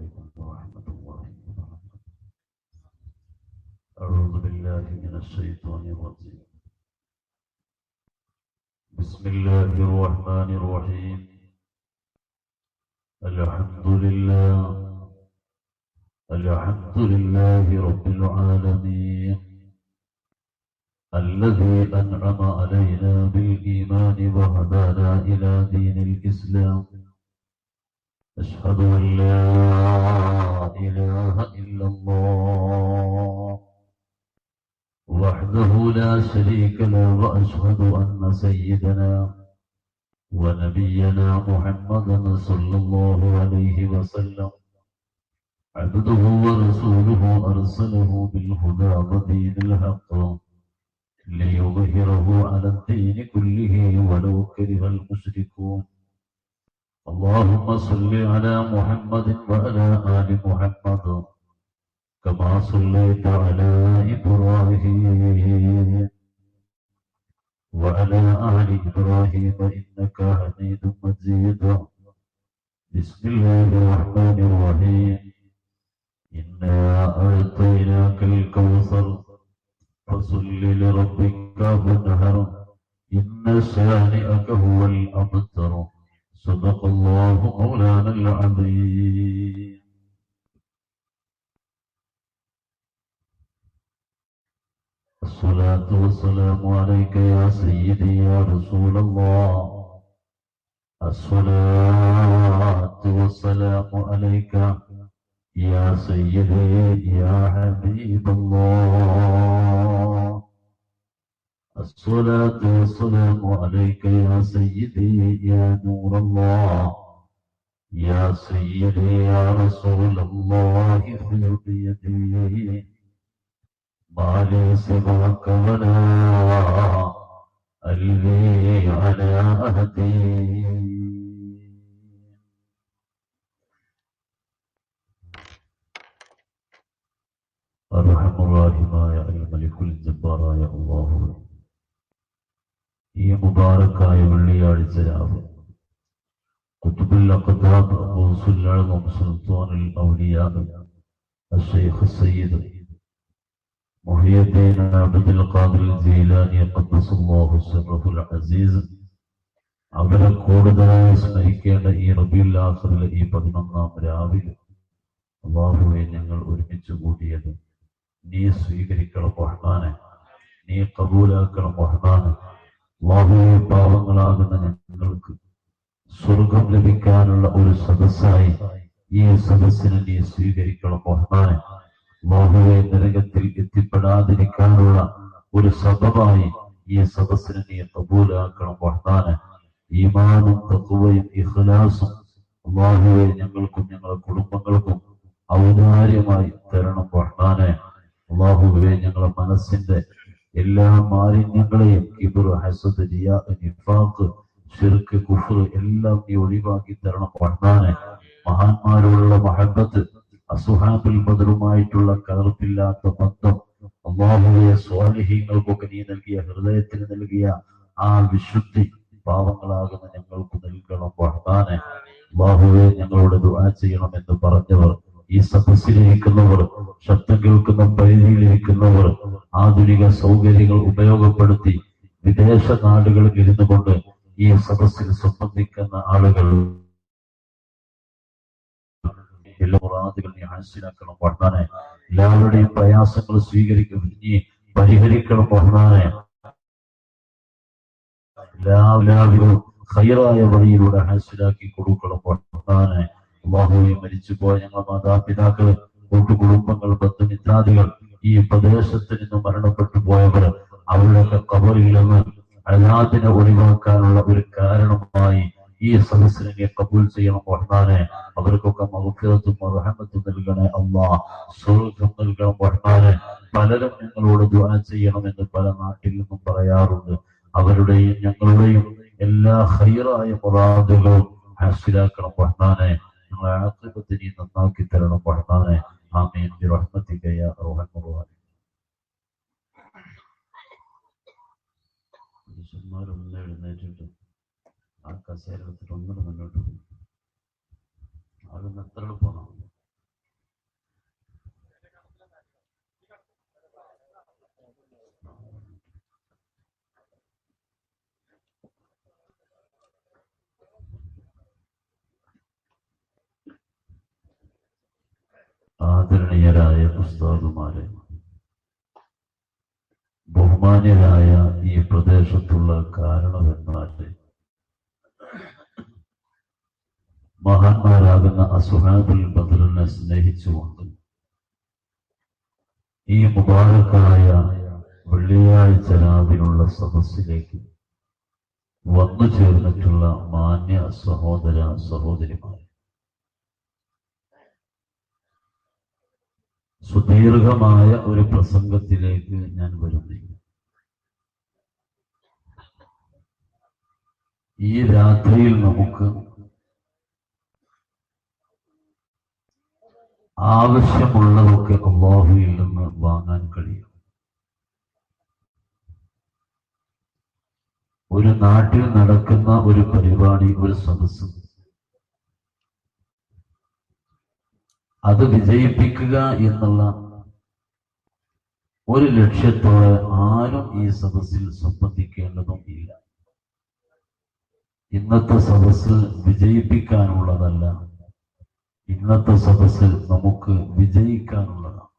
عليكم ورحمة الله وبركاته. أعوذ بالله من الشيطان الرجيم. بسم الله الرحمن الرحيم. الحمد لله رب العالمين الذي أنعم علينا بالإيمان وهدانا إلى دين الإسلام. أشهد أن لا إله إلا الله وحده لا شريك له، وأشهد أن سيدنا ونبينا محمدا صلى الله عليه وسلم عبده ورسوله أرسله بالهدى ودين الحق ليظهره على الدين كله ولو كره المشركون. اللهم صل على محمد وعلى آل محمد كما صليت على إبراهيم وعلى آل إبراهيم إنك حميد مجيد. بسم الله الرحمن الرحيم. إنا أعطيناك الكوثر فصل لربك وانحر إن شانئك هو الأبتر. صدق الله مولانا العظيم. الصلاة والسلام عليك يا سيدي يا رسول الله. الصلاة والسلام عليك يا سيدي يا حبيب الله. الصلاة والسلام عليك يا سيدي يا نور الله. يا سيدي يا رسول الله خذ بيدي ما لي سواك ولا ألوي على أهدي. أرحم الراحمين الملك الجبار يا الله. ഈ മുബാറക്കായ വെള്ളിയാഴ്ച രാവ് ഖുത്ബുൽ അഖ്താബ് ഗൗസുൽ അഅ്സം സുൽത്താനുൽ ഔലിയാ അഷ്ശൈഖ് സയ്യിദ് മുഹിയുദ്ദീൻ അബ്ദുൽ ഖാദിർ ജീലാനി ഖദ്ദസല്ലാഹു സിർറഹുൽ അസീസ് അവരെ കൂടുതലായി സ്മരിക്കേണ്ട ഈ റബീഉൽ ആഖിറിലെ ഈ 11-ാം രാവിൽ അല്ലാഹുവേ ഞങ്ങൾ ഒരുമിച്ച് കൂടിയത് നീ സ്വീകരിക്കണം റഹ്മാനെ, നീ കബൂലാക്കണം റഹ്മാനെ. അല്ലാഹുവേ പാവങ്ങളാകുന്ന ഞങ്ങൾക്ക് സ്വർഗം ലഭിക്കാനുള്ള ഒരു സദസ്സായി ഈ സദസ്സിനെ നീ സ്വീകരിക്കണം റഹ്മാനെ. അല്ലാഹുവേ നരകത്തിൽ എത്തിപ്പെടാതിരിക്കാനുള്ള ഒരു സബബായി ഈ സദസ്സിനെ നീ കബൂലാക്കണം റഹ്മാനെ. ഈമാനും തഖ്വയും ഇഖ്ലാസും അല്ലാഹുവേ ഞങ്ങൾക്കും ഞങ്ങളുടെ കുടുംബങ്ങൾക്കും ഔദാര്യമായി തരണം റഹ്മാനെ. അല്ലാഹുവേ ഞങ്ങളുടെ മനസ്സിന്റെ എല്ലാ മാലിന്യങ്ങളെയും കിബ്ർ, ഹസദ്, റിയാ, നിഫാഖ്, ശിർക്ക്, കുഫ്ർ എല്ലാം നീ ഒഴിവാക്കി തരണം റഹ്മാനെ. മഹാന്മാരോടുള്ള മഹബത്ത്, അസ്ഹാബുൽ ബദറുമായിട്ടുള്ള കലർപ്പില്ലാത്ത ബന്ധം അല്ലാഹുവേ സ്വാലിഹീങ്ങൾക്കൊക്കെ നീ നൽകിയ ഹൃദയത്തിന് നൽകിയ ആ വിശുദ്ധി പാവങ്ങളാകുന്ന ഞങ്ങൾക്ക് നൽകണം റഹ്മാനെ. അല്ലാഹുവേ ഞങ്ങളോട് ദുആ ചെയ്യണമെന്ന് പറഞ്ഞവർ, ഈ സദസ്സിലിരിക്കുന്നവർ, ശബ്ദം കേൾക്കുന്ന പരിധിയിലിരിക്കുന്നവർ, ആധുനിക സൗകര്യങ്ങൾ ഉപയോഗപ്പെടുത്തി വിദേശ നാടുകളിൽ ഇരുന്നു കൊണ്ട് ഈ സദസ്സിൽ സംബന്ധിക്കുന്ന ആളുകൾ എല്ലാ മുറാദുകൾ നീ ഹാസിലാക്കണം റഹ്മാനെ. എല്ലാവരുടെയും പ്രയാസങ്ങൾ സ്വീകരിക്കും, നീ പരിഹരിക്കണം റഹ്മാനെ. എല്ലാവരും ഖൈറായ വഴിയിലൂടെ ഹാസിലാക്കി കൊടുക്കണം റഹ്മാനെ. അല്ലാഹുവേ മരിച്ചുപോയ ഞങ്ങളുടെ മാതാപിതാക്കൾ, കൂട്ടുകുടുംബങ്ങൾ, ബന്ധുമിത്രാദികൾ, ഈ പ്രദേശത്ത് നിന്ന് മരണപ്പെട്ടു പോയവർ, അവരുടെയൊക്കെ ഖബറിൽ നിന്ന് അലാദിനെ ഒഴിവാക്കാനുള്ള ഒരു കാരണമായി ഈ സദസ്സിനെ കബൂൽ ചെയ്യണം റഹ്മാനെ. അവർക്കൊക്കെ മഗ്ഫിറത്തും റഹ്മത്തും നൽകണേ അല്ലാഹ്. സ്വർഗ്ഗം നൽകണം റഹ്മാനെ. പലരും ഞങ്ങളോട് ദുആ ചെയ്യണമെന്ന് പല നാട്ടിൽ നിന്നും പറയാറുണ്ട്. അവരുടെയും ഞങ്ങളുടെയും എല്ലാ ഖൈറായ മുറാദുകളും ഹാസിലാക്കണം റഹ്മാനെ. ഞങ്ങളെ ആഖിബത്ത് നീ നന്നാക്കി തരണം റഹ്മാനെ. ആമീൻ ബിറഹ്മതിക യാ അർഹമർ റഹീം. പുരുഷന്മാരൊന്നും എഴുന്നേറ്റിട്ട് ആ കസേര എടുത്തിട്ട് ഒന്നും മുന്നോട്ട് പോകും. അതൊന്നും എത്ര എളുപ്പമാണ്. ആദരണീയരായ ഉസ്താദുമാരെ, ബഹുമാന്യരായ ഈ പ്രദേശത്തുള്ള കാരണവന്മാരെ, മഹാന്മാരാകുന്ന അസ്ഹാബുൽ ബദറിനെ സ്നേഹിച്ചുകൊണ്ട് ഈ മുബാറക്കായ വെള്ളിയാഴ്ച രാവിലുള്ള സദസ്സിലേക്ക് വന്നു ചേർന്നിട്ടുള്ള മാന്യ സഹോദര സഹോദരിമാർ, സുദീർഘമായ ഒരു പ്രസംഗത്തിലേക്ക് ഞാൻ വരുന്നില്ല. ഈ രാത്രിയിൽ നമുക്ക് ആവശ്യമുള്ളതൊക്കെ അല്ലാഹുവിൽ നിന്ന് വാങ്ങാൻ കഴിയും. ഒരു നാട്ടിൽ നടക്കുന്ന ഒരു പരിപാടി, ഒരു സദസ്സ്, അത് വിജയിപ്പിക്കുക എന്നുള്ള ഒരു ലക്ഷ്യത്തോടെ ആരും ഈ സദസ്സിൽ സംബന്ധിക്കേണ്ടതും ഇല്ല. ഇന്നത്തെ സദസ്സ് വിജയിപ്പിക്കാനുള്ളതല്ല, ഇന്നത്തെ സദസ്സിൽ നമുക്ക് വിജയിക്കാനുള്ളതാണ്.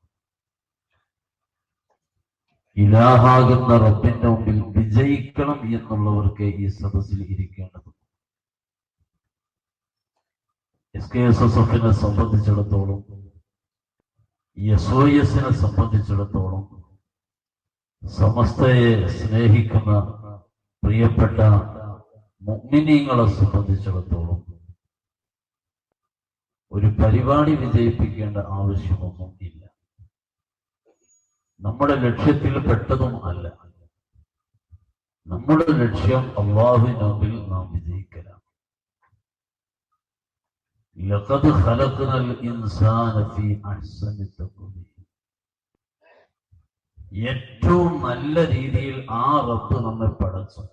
ഇലാഹാകുന്ന റബ്ബിന്റെ മുമ്പിൽ വിജയിക്കണം എന്നുള്ളവർക്ക് ഈ സദസ്സിൽ ഇരിക്കേണ്ടത്. SKSSF-നെ സംബന്ധിച്ചിടത്തോളം, SOS-നെ സംബന്ധിച്ചിടത്തോളം, സമസ്തയെ സ്നേഹിക്കുന്ന പ്രിയപ്പെട്ട മുഅ്മിനീങ്ങളെ സംബന്ധിച്ചിടത്തോളം ഒരു പരിപാടി വിജയിപ്പിക്കേണ്ട ആവശ്യമൊന്നും ഇല്ല. നമ്മുടെ ലക്ഷ്യത്തിൽ പെട്ടതും അല്ല. നമ്മുടെ ലക്ഷ്യം അല്ലാഹുവിന്റെ മുമ്പിൽ നാം വിജയിക്കലാണ്. ലഖദ് ഖലഖ്നൽ ഇൻസാന ഫീ അഹ്സനി തഖ്വീം. ഏറ്റവും നല്ല രീതിയിൽ ആ റബ്ബ് നമ്മെ പടച്ചു.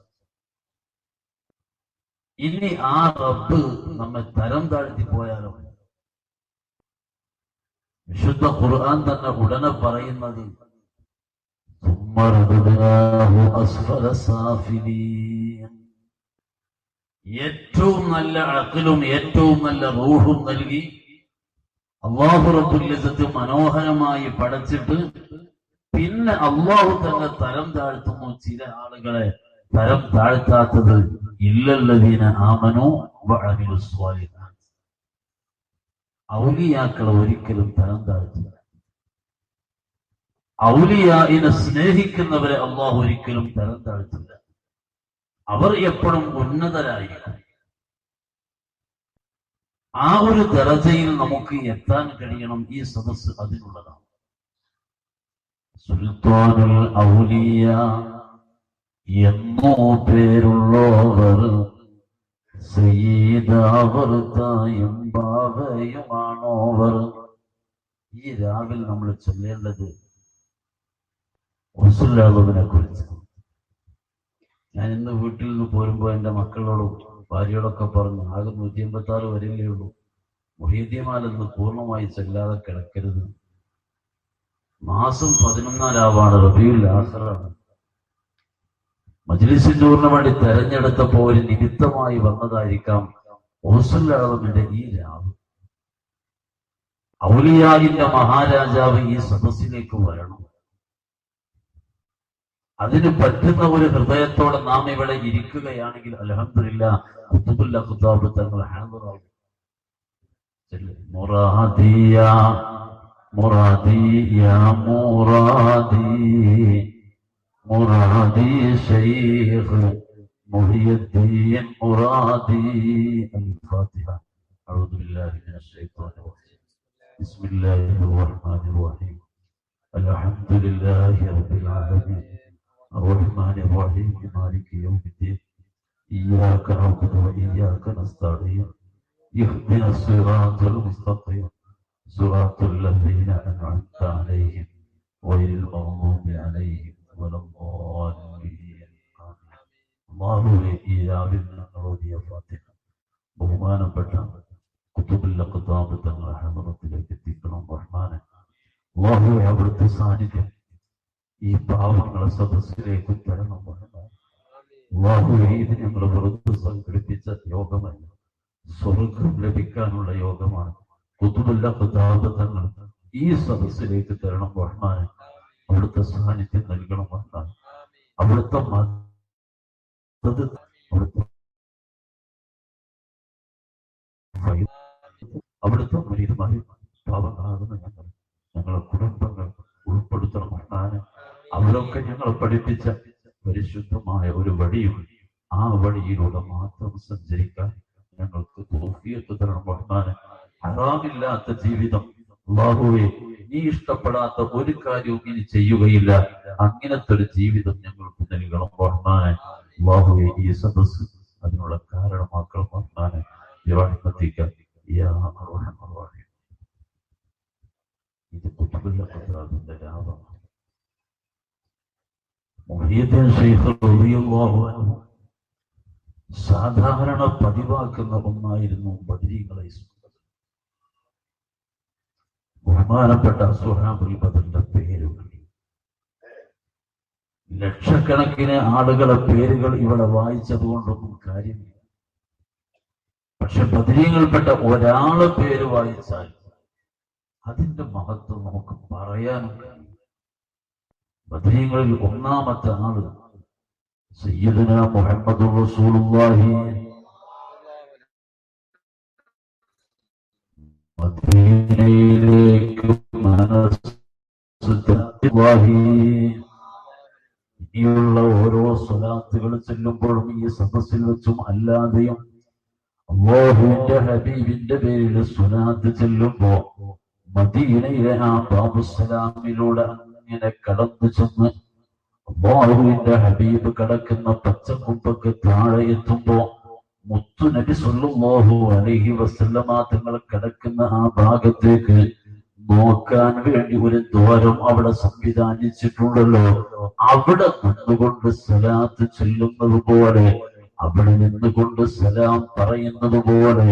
ഇനി ആ റബ്ബ് നമ്മെ തരം താഴ്ത്തി പോയാലോ? വിശുദ്ധ ഖുർആൻ തന്നെ ഉടനെ പറയുന്നത് ഏറ്റവും നല്ല അഖലും ഏറ്റവും നല്ല റൂഹും നൽകി അല്ലാഹു റബ്ബുൽ ഇസ്സത്ത് മനോഹരമായി പടച്ചിട്ട് പിന്നെ അല്ലാഹു തന്നെ തരം താഴ്ത്തുന്നു. ചില ആളുകളെ തരം താഴ്ത്താത്തത് ഇല്ലല്ലദീന ആമനൂ വഅമിലുസ് സ്വാലിഹാത്ത്. ഔലിയാക്കളെ ഒരിക്കലും തരം താഴ്ത്തില്ല. ഔലിയായിനെ സ്നേഹിക്കുന്നവരെ അല്ലാഹു ഒരിക്കലും തരം താഴ്ത്തില്ല. അവർ എപ്പോഴും ഉന്നതരായിരിക്കും. ആ ഒരു ദറജയിൽ നമുക്ക് എത്താൻ കഴിയണം. ഈ സദസ്സ് അതിനുള്ളതാണ്. സുൽത്താനുൽ ഔലിയ എന്നോ പേരുള്ളവർ സയ്യിദാവർ തായും ബാവയുമാണോവർ. ഈ രാവിൽ നമ്മൾ ചൊല്ലേണ്ടത് റസൂലുള്ളാഹിനെ കുറിച്ച്. ഞാൻ ഇന്ന് വീട്ടിൽ നിന്ന് പോരുമ്പോൾ എൻ്റെ മക്കളോടും ഭാര്യയോടൊക്കെ പറഞ്ഞു, ആകെ 186 വരെയല്ലേ ഉള്ളൂ, മുഹീദ്ദീമാലെന്ന് പൂർണ്ണമായി ചെല്ലാതെ കിടക്കരുത്. മാസം 11 രാവാണ്, റബീഉൽ ആഖിറാണ്. മജ്ലിസിൻ നൂറിന് വേണ്ടി തെരഞ്ഞെടുത്തപ്പോൾ ഒരു നിമിത്തമായി വന്നതായിരിക്കാം റസൂലുള്ളാഹിന്റെ ഈ രാവ്. ഔലിയായിന്റെ മഹാരാജാവ് ഈ സദസ്സിലേക്ക് വരണം. അതിന് പറ്റുന്ന ഒരു ഹൃദയത്തോടെ നാം ഇവിടെ ഇരിക്കുകയാണെങ്കിൽ അൽഹംദുലില്ലാഹ് ഖുതുബുൽ അഖ്താബ് തങ്ങൾ ഹാദിറാകും. മുറാദിയ മുറാദിയ മുറാദി മുറാദി ശൈഖ് മുഹിയുദ്ദീൻ മുറാദി. അൽ-ഫാത്തിഹ. അഊദു ബില്ലാഹി മിനശ് ശൈത്വാനിർ റജീം. ബിസ്മില്ലാഹിർ റഹ്മാനിർ റഹീം. അൽഹംദുലില്ലാഹി റബ്ബിൽ ആലമീൻ الرحمن الرحيم مالك يوم الدين إياك نعبد وإياك نستعين اهدنا الصراط المستقيم صراط الذين أنعمت عليهم غير المغضوب عليهم ولا الضالين. അല്ലാഹുവേ, ഈ രാവിൽ ഞങ്ങളോടിയ ഫാത്തിഹ ബഹുമാനപ്പെട്ട ഖുതുബുൽ അഖ്താബ് തങ്ങളുടെ ഹദറത്തിലേക്ക് എത്തിക്കണം റഹ്മാനെ. അല്ലാഹുവേ, അവിടുത്തെ സാന്നിധ്യം ഈ പാവങ്ങളെ സദസ്സിലേക്ക് തരണം. അല്ലാഹുവേ, ഇത് ഞങ്ങൾ വെറുതെ സംഘടിപ്പിച്ച യോഗമല്ല, സ്വർഗം ലഭിക്കാനുള്ള യോഗമാണ്. ഖുതുബുൽ അഖ്താബ് തങ്ങൾ ഈ സദസ്സിലേക്ക് തരണം റഹ്മാനെ. അവിടുത്തെ സാന്നിധ്യം നൽകണം റഹ്മാനെ. അവിടുത്തെ മദദ്, അവിടുത്തെ മുരീദുമായി പാവങ്ങളാകുന്ന ഞങ്ങളെ കുടുംബങ്ങൾ ഉൾപ്പെടുത്തണം റഹ്മാനെ. അവരൊക്കെ ഞങ്ങൾ പഠിപ്പിച്ച പരിശുദ്ധമായ ഒരു വഴിയുണ്ട്. ആ വഴിയിലൂടെ മാത്രം സഞ്ചരിക്കാൻ ഞങ്ങൾക്ക് തൗഫീഖ് തരണം റഹ്മാനെ. ഹറാമില്ലാത്ത ജീവിതം അല്ലാഹുവേ, നീ ഇഷ്ടപ്പെടാത്ത ഒരു കാര്യവും ഇനി ചെയ്യുകയില്ല. അങ്ങനത്തെ ഒരു ജീവിതം ഞങ്ങൾക്ക് നൽകണം റഹ്മാനെ. അല്ലാഹുവേ, ഈ സദസ്സ് അതിനുള്ള കാരണമാക്കണം റഹ്മാനെ. ഇത് കുത്തുബിന്റെ ലാഭമാണ്. സാധാരണ പതിവാക്കുന്ന ഒന്നായിരുന്നു ബദരീങ്ങളെ. ബഹുമാനപ്പെട്ട സുഹാബുൽ ബദറിന്റെ പേരുകൾ, ലക്ഷക്കണക്കിന് ആളുകളെ പേരുകൾ ഇവിടെ വായിച്ചത് കൊണ്ടൊന്നും കാര്യമില്ല. പക്ഷെ ബദരീങ്ങൾപ്പെട്ട ഒരാളെ പേര് വായിച്ചാൽ അതിന്റെ മഹത്വം നമുക്ക് പറയാനും കഴിയും. ബദരീങ്ങളിൽ ഒന്നാമത്തെ ആള് സയ്യിദുന മുഹമ്മദുർ റസൂലുള്ളാഹി. മദീനയിലേക്ക് ഇനിയുള്ള ഓരോ സ്വലാത്തുകൾ ചെല്ലുമ്പോഴും ഈ സദസ്സിൽ വെച്ചും അല്ലാതെയും അല്ലാഹുവിന്റെ ഹബീബിന്റെ പേരിൽ സ്വലാത്ത് ചെല്ലുമ്പോ മദീനയിലെ ആ ബാബുസലാമിലൂടെ ഇങ്ങനെ കടന്നു ചെന്ന് അല്ലാഹുവിന്റെ ഹബീബ് കിടക്കുന്ന പച്ചക്കുമ്പക്ക് താഴെ എത്തുമ്പോ മുത്തു നബി സല്ലല്ലാഹു അലൈഹി വസല്ലമ തങ്ങൾ കിടക്കുന്ന ആ ഭാഗത്തേക്ക് നോക്കാൻ വേണ്ടി ഒരു ദ്വാരം അവിടെ സംവിധാനിച്ചിട്ടുണ്ടല്ലോ. അവിടെ നിന്നുകൊണ്ട് സലാത്ത് ചെല്ലുന്നത് പോലെ, അവിടെ നിന്നുകൊണ്ട് സലാം പറയുന്നത് പോലെ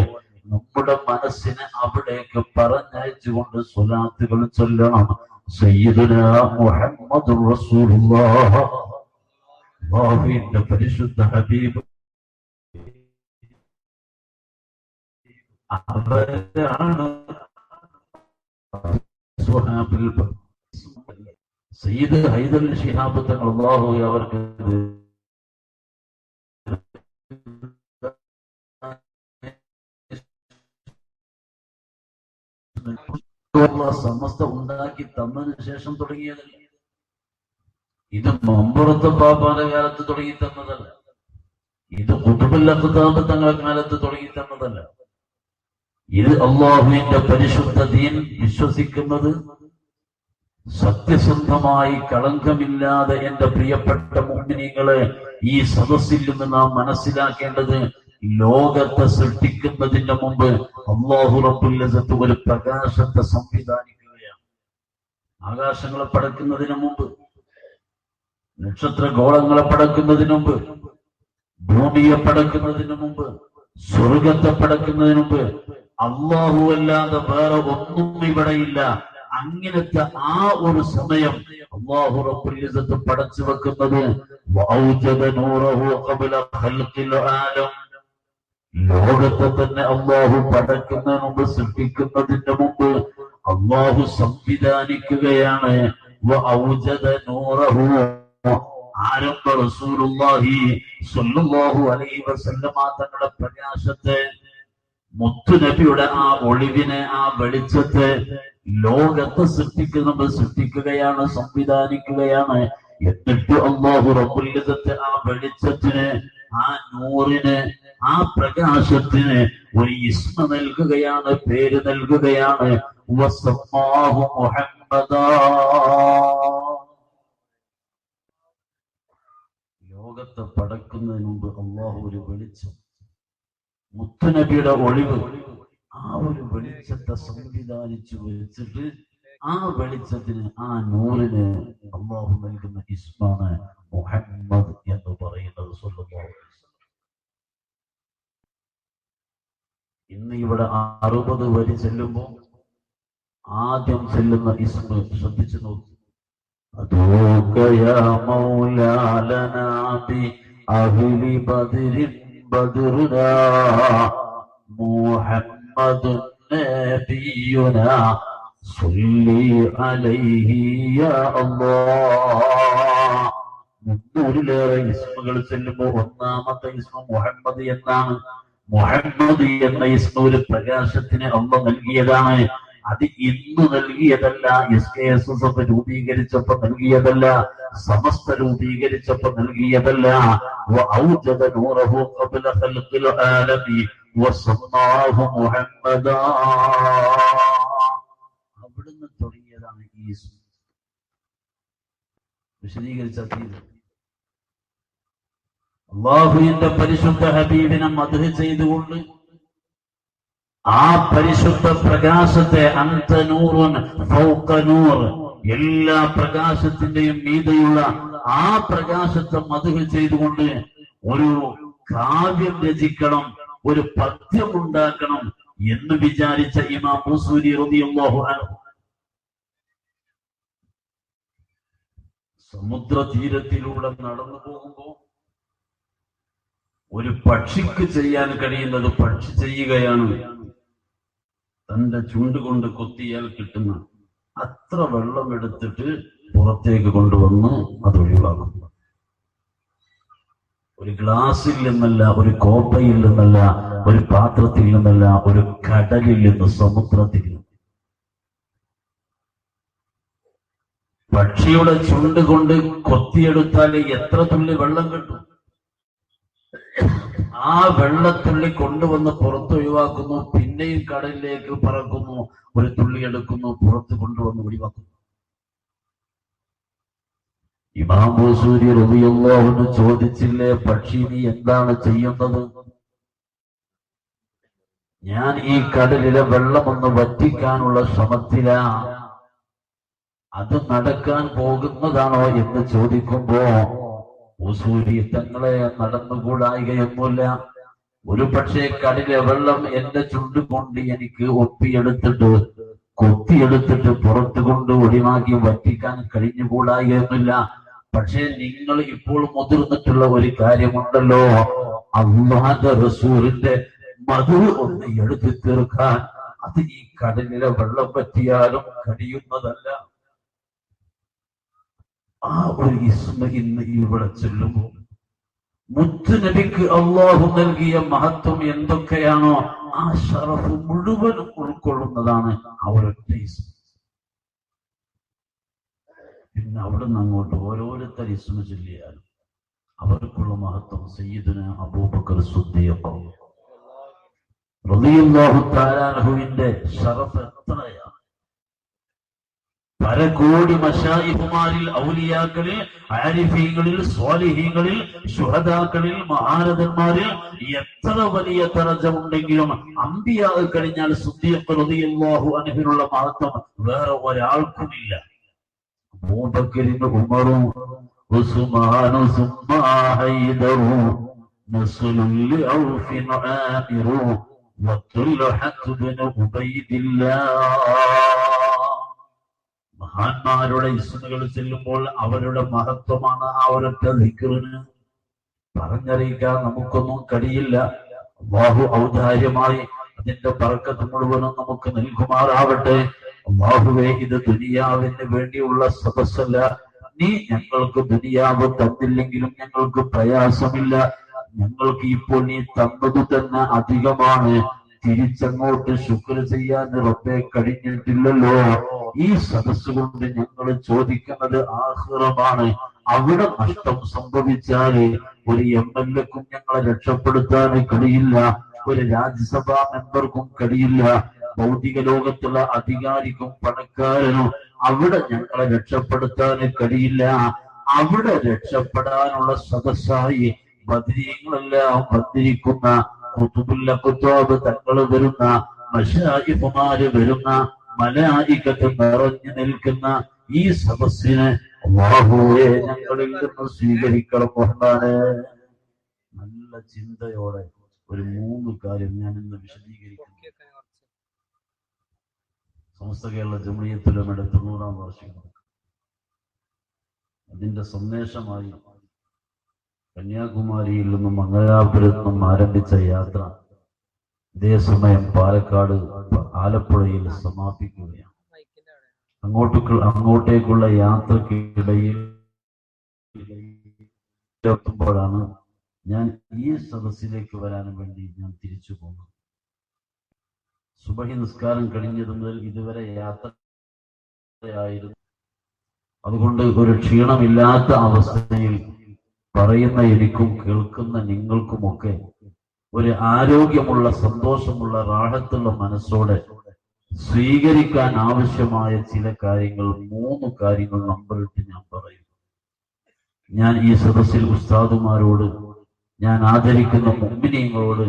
നമ്മുടെ മനസ്സിനെ അവിടേക്ക് പറഞ്ഞയച്ചുകൊണ്ട് സ്വലാത്തുകൾ ചൊല്ലണം. സയ്യിദുനാ മുഹമ്മദുർ റസൂലുള്ളാഹ്, അല്ലാഹുവിന്റെ പരിശുദ്ധ ഹബീബ് അവരാണ്. സയ്യിദ് ഹൈദർ ശിഹാബ് തങ്ങൾ അല്ലാഹു അവർക്ക് സമസ്ത ഉണ്ടാക്കി തന്നതിന് ശേഷം തുടങ്ങിയതല്ല. ഇത് മമ്പുറത്ത് പാപ്പാന്റെ കാലത്ത് തുടങ്ങി തന്നതല്ല. ഇത് ഖുതുബുൽ അഖ്താബ് തങ്ങളുടെ കാലത്ത് തുടങ്ങി തന്നതല്ല. ഇത് അല്ലാഹുവിന്റെ പരിശുദ്ധ ദീൻ വിശ്വസിക്കുന്നത് സത്യസന്ധമായി കളങ്കമില്ലാതെ എന്റെ പ്രിയപ്പെട്ട മുഅ്മിനീങ്ങളെ ഈ സദസ്സിൽ നിന്ന് നാം മനസ്സിലാക്കേണ്ടത്, ലോകത്തെ സൃഷ്ടിക്കുന്നതിന് മുമ്പ് അല്ലാഹു റബ്ബുൽ ഇസ്സത്ത് ഒരു പ്രകാശത്തെ സംവിധാനിക്കുകയാണ്. ആകാശങ്ങളെ പടക്കുന്നതിന് മുമ്പ്, നക്ഷത്രഗോളങ്ങളെ പടക്കുന്നതിന് മുമ്പ്, ഭൂമിയെ പടക്കുന്നതിന് മുമ്പ്, സ്വർഗത്തെ പടക്കുന്നതിന് മുമ്പ് അല്ലാഹു അല്ലാതെ വേറെ ഒന്നും ഇവിടെയില്ല. അങ്ങനത്തെ ആ ഒരു സമയം അല്ലാഹു റബ്ബുൽ ഇസ്സത്ത് പടച്ചു വെക്കുന്നത് വഔജദ നൂറഹു ഖബ്ല ഖൽഖിൽ ആലം. ലോകത്തെ തന്നെ അല്ലാഹു പടക്കുന്നതിന് മുമ്പ്, സൃഷ്ടിക്കുന്നതിന് മുമ്പ് അല്ലാഹു സംവിധാനിക്കുകയാണ്. വഔജദ നൂറഹു, ആരംഭ റസൂലുള്ളാഹി സ്വല്ലല്ലാഹു അലൈഹി വസല്ലമ തങ്ങളുടെ പ്രകാശത്തെ, മുത്തുനബിയുടെ ആ ഒളിവിനെ, ആ വെളിച്ചത്തെ ലോകത്തെ സൃഷ്ടിക്കുകയാണ്, സംവിധാനിക്കുകയാണ്. എന്നിട്ട് അല്ലാഹു റബ്ബുൽ ഇസ്സത്ത് ആ വെളിച്ചത്തിന്, ആ നൂറിന്, ആ പ്രകാശത്തിന് ഒരു ഇസ്മ നൽകുകയാണ്, പേര് നൽകുകയാണ്. വസമ്മാഹു മുഹമ്മദാ. ലോകത്തെ പടക്കുന്നതിന് മുമ്പ് അല്ലാഹു ഒരു വെളിച്ചം, മുത്തുനബിയുടെ ഒളിവ്, ആ ഒരു വെളിച്ചത്തെ സംവിധാനിച്ചു വെച്ചിട്ട് ആ വെളിച്ചത്തിന്, ആ നൂറിന് അല്ലാഹു നൽകുന്ന ഇസ്മാണ് മുഹമ്മദ് എന്ന് പറയുന്നത്. സ്വല്ലല്ലാഹു അലൈഹി വസല്ലം. ഇന്ന് ഇവിടെ 60 വരി ചെല്ലുമ്പോൾ ആദ്യം ചെല്ലുന്ന ഇസ്മ ശ്രദ്ധിച്ചു നോക്കി. അദൂക യാ മൗലാ ലനാ ബി അഹ്ലി ബദ്രിൻ ബദ്റുനാ മുഹമ്മദുൻ നബിയുനാ സ്വല്ലി അലൈഹി യാ അല്ലാഹ്. 300-ലേറെ ഇസ്മുകൾ ചെല്ലുമ്പോൾ ഒന്നാമത്തെ ഇസ്മ മുഹമ്മദ് എന്നാണ്. മുഹമ്മദ് എന്ന ഇസ്മ ഒരു പ്രകാശത്തിന് അല്ലാഹ് നൽകിയതാണ്. അത് ഇന്ന് നൽകിയതല്ല, SKSSF രൂപീകരിച്ചപ്പോ നൽകിയതല്ല, സമസ്ത രൂപീകരിച്ചപ്പോ നൽകിയതല്ല. വഔജദ നൂറഹു ഖബ്ല ഖൽഖിൽ ആലമി വസമ്മാഹു മുഹമ്മദാ. അവിടുന്ന് തുടങ്ങിയതാണ് ഈ ഇസ്മ. വിശദീകരിച്ച അല്ലാഹുവിന്റെ പരിശുദ്ധ ഹബീബിനെ മദ്ഹ് ചെയ്തുകൊണ്ട് ആ പരിശുദ്ധ പ്രകാശത്തെ അൻത നൂറുൻ ഫൗക നൂർ, എല്ലാ പ്രകാശത്തിന്റെയും മീതെയുള്ള ആ പ്രകാശത്തെ മദ്ഹ് ചെയ്തുകൊണ്ട് ഒരു കാവ്യം രചിക്കണം, ഒരു പദ്യം ഉണ്ടാക്കണം എന്ന് വിചാരിച്ച ഇമാം ബൂസൂരി റളിയല്ലാഹു അൻഹു സമുദ്ര തീരത്തിലൂടെ നടന്നു പോകുമ്പോ ഒരു പക്ഷിക്ക് ചെയ്യാൻ കഴിയുന്നത് പക്ഷി ചെയ്യുകയാണ്. തന്റെ ചുണ്ടുകൊണ്ട് കൊത്തിയാൽ കിട്ടുന്ന അത്ര വെള്ളം എടുത്തിട്ട് പുറത്തേക്ക് കൊണ്ടുവന്ന് അത് ഒഴിവാക്കും. ഒരു ഗ്ലാസിൽ നിന്നല്ല, ഒരു കോപ്പയിൽ നിന്നല്ല, ഒരു പാത്രത്തിൽ നിന്നല്ല, ഒരു കടലിൽ നിന്ന്, സമുദ്രത്തിൽ നിന്ന്. പക്ഷിയുടെ ചുണ്ട് കൊണ്ട് കൊത്തിയെടുത്താൽ എത്ര തുള്ളി വെള്ളം കിട്ടും? ആ വെള്ളത്തുള്ളി കൊണ്ടുവന്ന് പുറത്തൊഴിവാക്കുന്നു, പിന്നെയും കടലിലേക്ക് പറക്കുന്നു, ഒരു തുള്ളി എടുക്കുന്നു, പുറത്ത് കൊണ്ടുവന്ന് ഒഴിവാക്കുന്നു. ഇമാം ബൂസൂരി റളിയല്ലാഹു അൻഹു ചോദിച്ചില്ലേ, പക്ഷി നീ എന്താണ് ചെയ്യുന്നത്? ഞാൻ ഈ കടലിലെ വെള്ളമൊന്ന് വറ്റിക്കാനുള്ള ശ്രമത്തിലാ, അത് നടക്കാൻ പോകുന്നതാണോ എന്ന് ചോദിക്കുമ്പോ ബൂസൂരി തങ്ങളെ നടന്നുകൂടായികയൊന്നുമില്ല. ഒരു പക്ഷേ കടലിലെ വെള്ളം എന്റെ ചുണ്ട് കൊണ്ട് എനിക്ക് കൊത്തിയെടുത്തിട്ട് പുറത്തു കൊണ്ട് ഒഴിവാക്കി വറ്റിക്കാൻ കഴിഞ്ഞുകൂടായികയൊന്നുമില്ല. പക്ഷേ നിങ്ങൾ ഇപ്പോൾ മുതിർന്നിട്ടുള്ള ഒരു കാര്യമുണ്ടല്ലോ, അല്ലാഹുവിന്റെ റസൂലിന്റെ മധു ഒന്ന് എടുത്തു തീർക്കാൻ അത് ഈ കടലിലെ വെള്ളം പറ്റിയാലും കഴിയുന്നതല്ല. ആ ഒരു ഇസ്മ ഇന്ന് ഇവിടെ ചൊല്ലുമ്പോൾ മുത്തുനബിക്ക് അല്ലാഹു നൽകിയ മഹത്വം എന്തൊക്കെയാണോ ആ ശറഫ് മുഴുവനും ഉൾക്കൊള്ളുന്നതാണ് ആ ഒരൊറ്റ ഇസ്മ. പിന്നെ അവിടുന്ന് അങ്ങോട്ട് ഓരോരുത്തർ ഇസ്മ ചൊല്ലിയാലും അവർക്കുള്ള മഹത്വം സയ്യിദുനാ അബൂബക്കർ സിദ്ദീഖ് റളിയല്ലാഹു തആല അൻഹുവിന്റെ ശറഫ് എത്രയാണ്. പരകോടി മശായിഖുമാരിൽ, ഔലിയാക്കളിൽ, ആരിഫീങ്ങളിൽ, സ്വാലിഹീങ്ങളിൽ, ശുഹദാക്കളിൽ, മഹാരഥന്മാരിൽ എത്ര വലിയ ദറജ ഉണ്ടെങ്കിലും അംബിയാ കഴിഞ്ഞാൽ സിദ്ദീഖ് റളിയല്ലാഹു അൻഹുവിനുള്ള മഹത്വം വേറെ ഒരാൾക്കുമില്ല. അബൂബക്കറിന് ഉമറും ഉസ്മാനും സുമ്മാ ഹൈദറും നസ്ലുൽ ഔഫിൻ ആമിറും വതുൽഹത്ത് ഇബ്നു ഉബൈദില്ലാഹ്. മഹാന്മാരുടെ ഇസ്മുകൾ ചെല്ലുമ്പോൾ അവരുടെ മഹത്വമാണ് ആ ഒരൊറ്റ ദിക്റിന്. പറഞ്ഞറിയിക്കാൻ നമുക്കൊന്നും കഴിയില്ല. അല്ലാഹു ഔദാര്യമായി അതിന്റെ ബർക്കത്ത് മുഴുവനും നമുക്ക് നൽകുമാറാവട്ടെ. അല്ലാഹുവേ, ഇത് ദുനിയാവിന് വേണ്ടിയുള്ള സദസ്സല്ല. നീ ഞങ്ങൾക്ക് ദുനിയാവ് തന്നില്ലെങ്കിലും ഞങ്ങൾക്ക് പ്രയാസമില്ല. ഞങ്ങൾക്ക് ഇപ്പോൾ നീ തന്നത് തന്നെ അധികമാണ്. തിരിച്ചങ്ങോട്ട് ശുക്ർ ചെയ്യാൻ റബ്ബേ കഴിഞ്ഞിട്ടില്ലല്ലോ. ഈ സദസ് കൊണ്ട് ഞങ്ങൾ ചോദിക്കുന്നത് ആഖിറമാണ്. അവിടെ നഷ്ടം സംഭവിച്ചാൽ ഒരു MLA-ക്കും ഞങ്ങളെ രക്ഷപ്പെടുത്താൻ കഴിയില്ല, ഒരു രാജ്യസഭാ മെമ്പർക്കും കഴിയില്ല, ഭൗതിക ലോകത്തുള്ള അധികാരിക്കും പണക്കാരനും അവിടെ ഞങ്ങളെ രക്ഷപ്പെടുത്താൻ കഴിയില്ല. അവിടെ രക്ഷപ്പെടാനുള്ള സദസ്സായി ബദരീങ്ങളെല്ലാം വന്നിരിക്കുന്ന ഖുതുബുൽ അഖ്താബ് തങ്ങൾ വരുന്ന, മശായിഖുമാര് വരുന്ന, മലായികത്ത് നിറഞ്ഞു നിൽക്കുന്ന ഈ സദസ്സിനെ അല്ലാഹുവേ ഞങ്ങളിൽ നിന്ന് സ്വീകരിക്കണം. റഹ്മാനേ, നല്ല ചിന്തയോടെ ഒരു 3 കാര്യം ഞാൻ ഇന്ന് വിശദീകരിക്കുന്നു. സമസ്ത കേരള ജംഇയ്യത്തുൽ ഉലമയുടെ 90-ാം വാർഷികം, അതിന്റെ സന്ദേശമായി കന്യാകുമാരിയിൽ നിന്നും മംഗലാപുരത്തു നിന്നും ആരംഭിച്ച യാത്ര ഇതേ സമയം പാലക്കാട് ആലപ്പുഴയിൽ സമാപിക്കുകയാണ്. അങ്ങോട്ടേക്കുള്ള യാത്രക്കിടയിൽ എത്തുമ്പോഴാണ് ഞാൻ ഈ സദസ്സിലേക്ക് വരാൻ വേണ്ടി ഞാൻ തിരിച്ചു പോകുന്നത്. സുബഹി നിസ്കാരം കഴിഞ്ഞതു മുതൽ ഇതുവരെ യാത്രയായിരുന്നു. അതുകൊണ്ട് ഒരു ക്ഷീണമില്ലാത്ത അവസ്ഥയിൽ പറയുന്ന എനിക്കും കേൾക്കുന്ന നിങ്ങൾക്കുമൊക്കെ ഒരു ആരോഗ്യമുള്ള, സന്തോഷമുള്ള, റാഹത്തുള്ള മനസ്സോടെ സ്വീകരിക്കാൻ ആവശ്യമായ ചില കാര്യങ്ങൾ, 3 കാര്യങ്ങൾ നമ്പറിട്ട് ഞാൻ പറയും. ഞാൻ ഈ സദസ്സിൽ ഉസ്താദുമാരോട്, ഞാൻ ആദരിക്കുന്ന മുഅ്മിനീങ്ങളോട്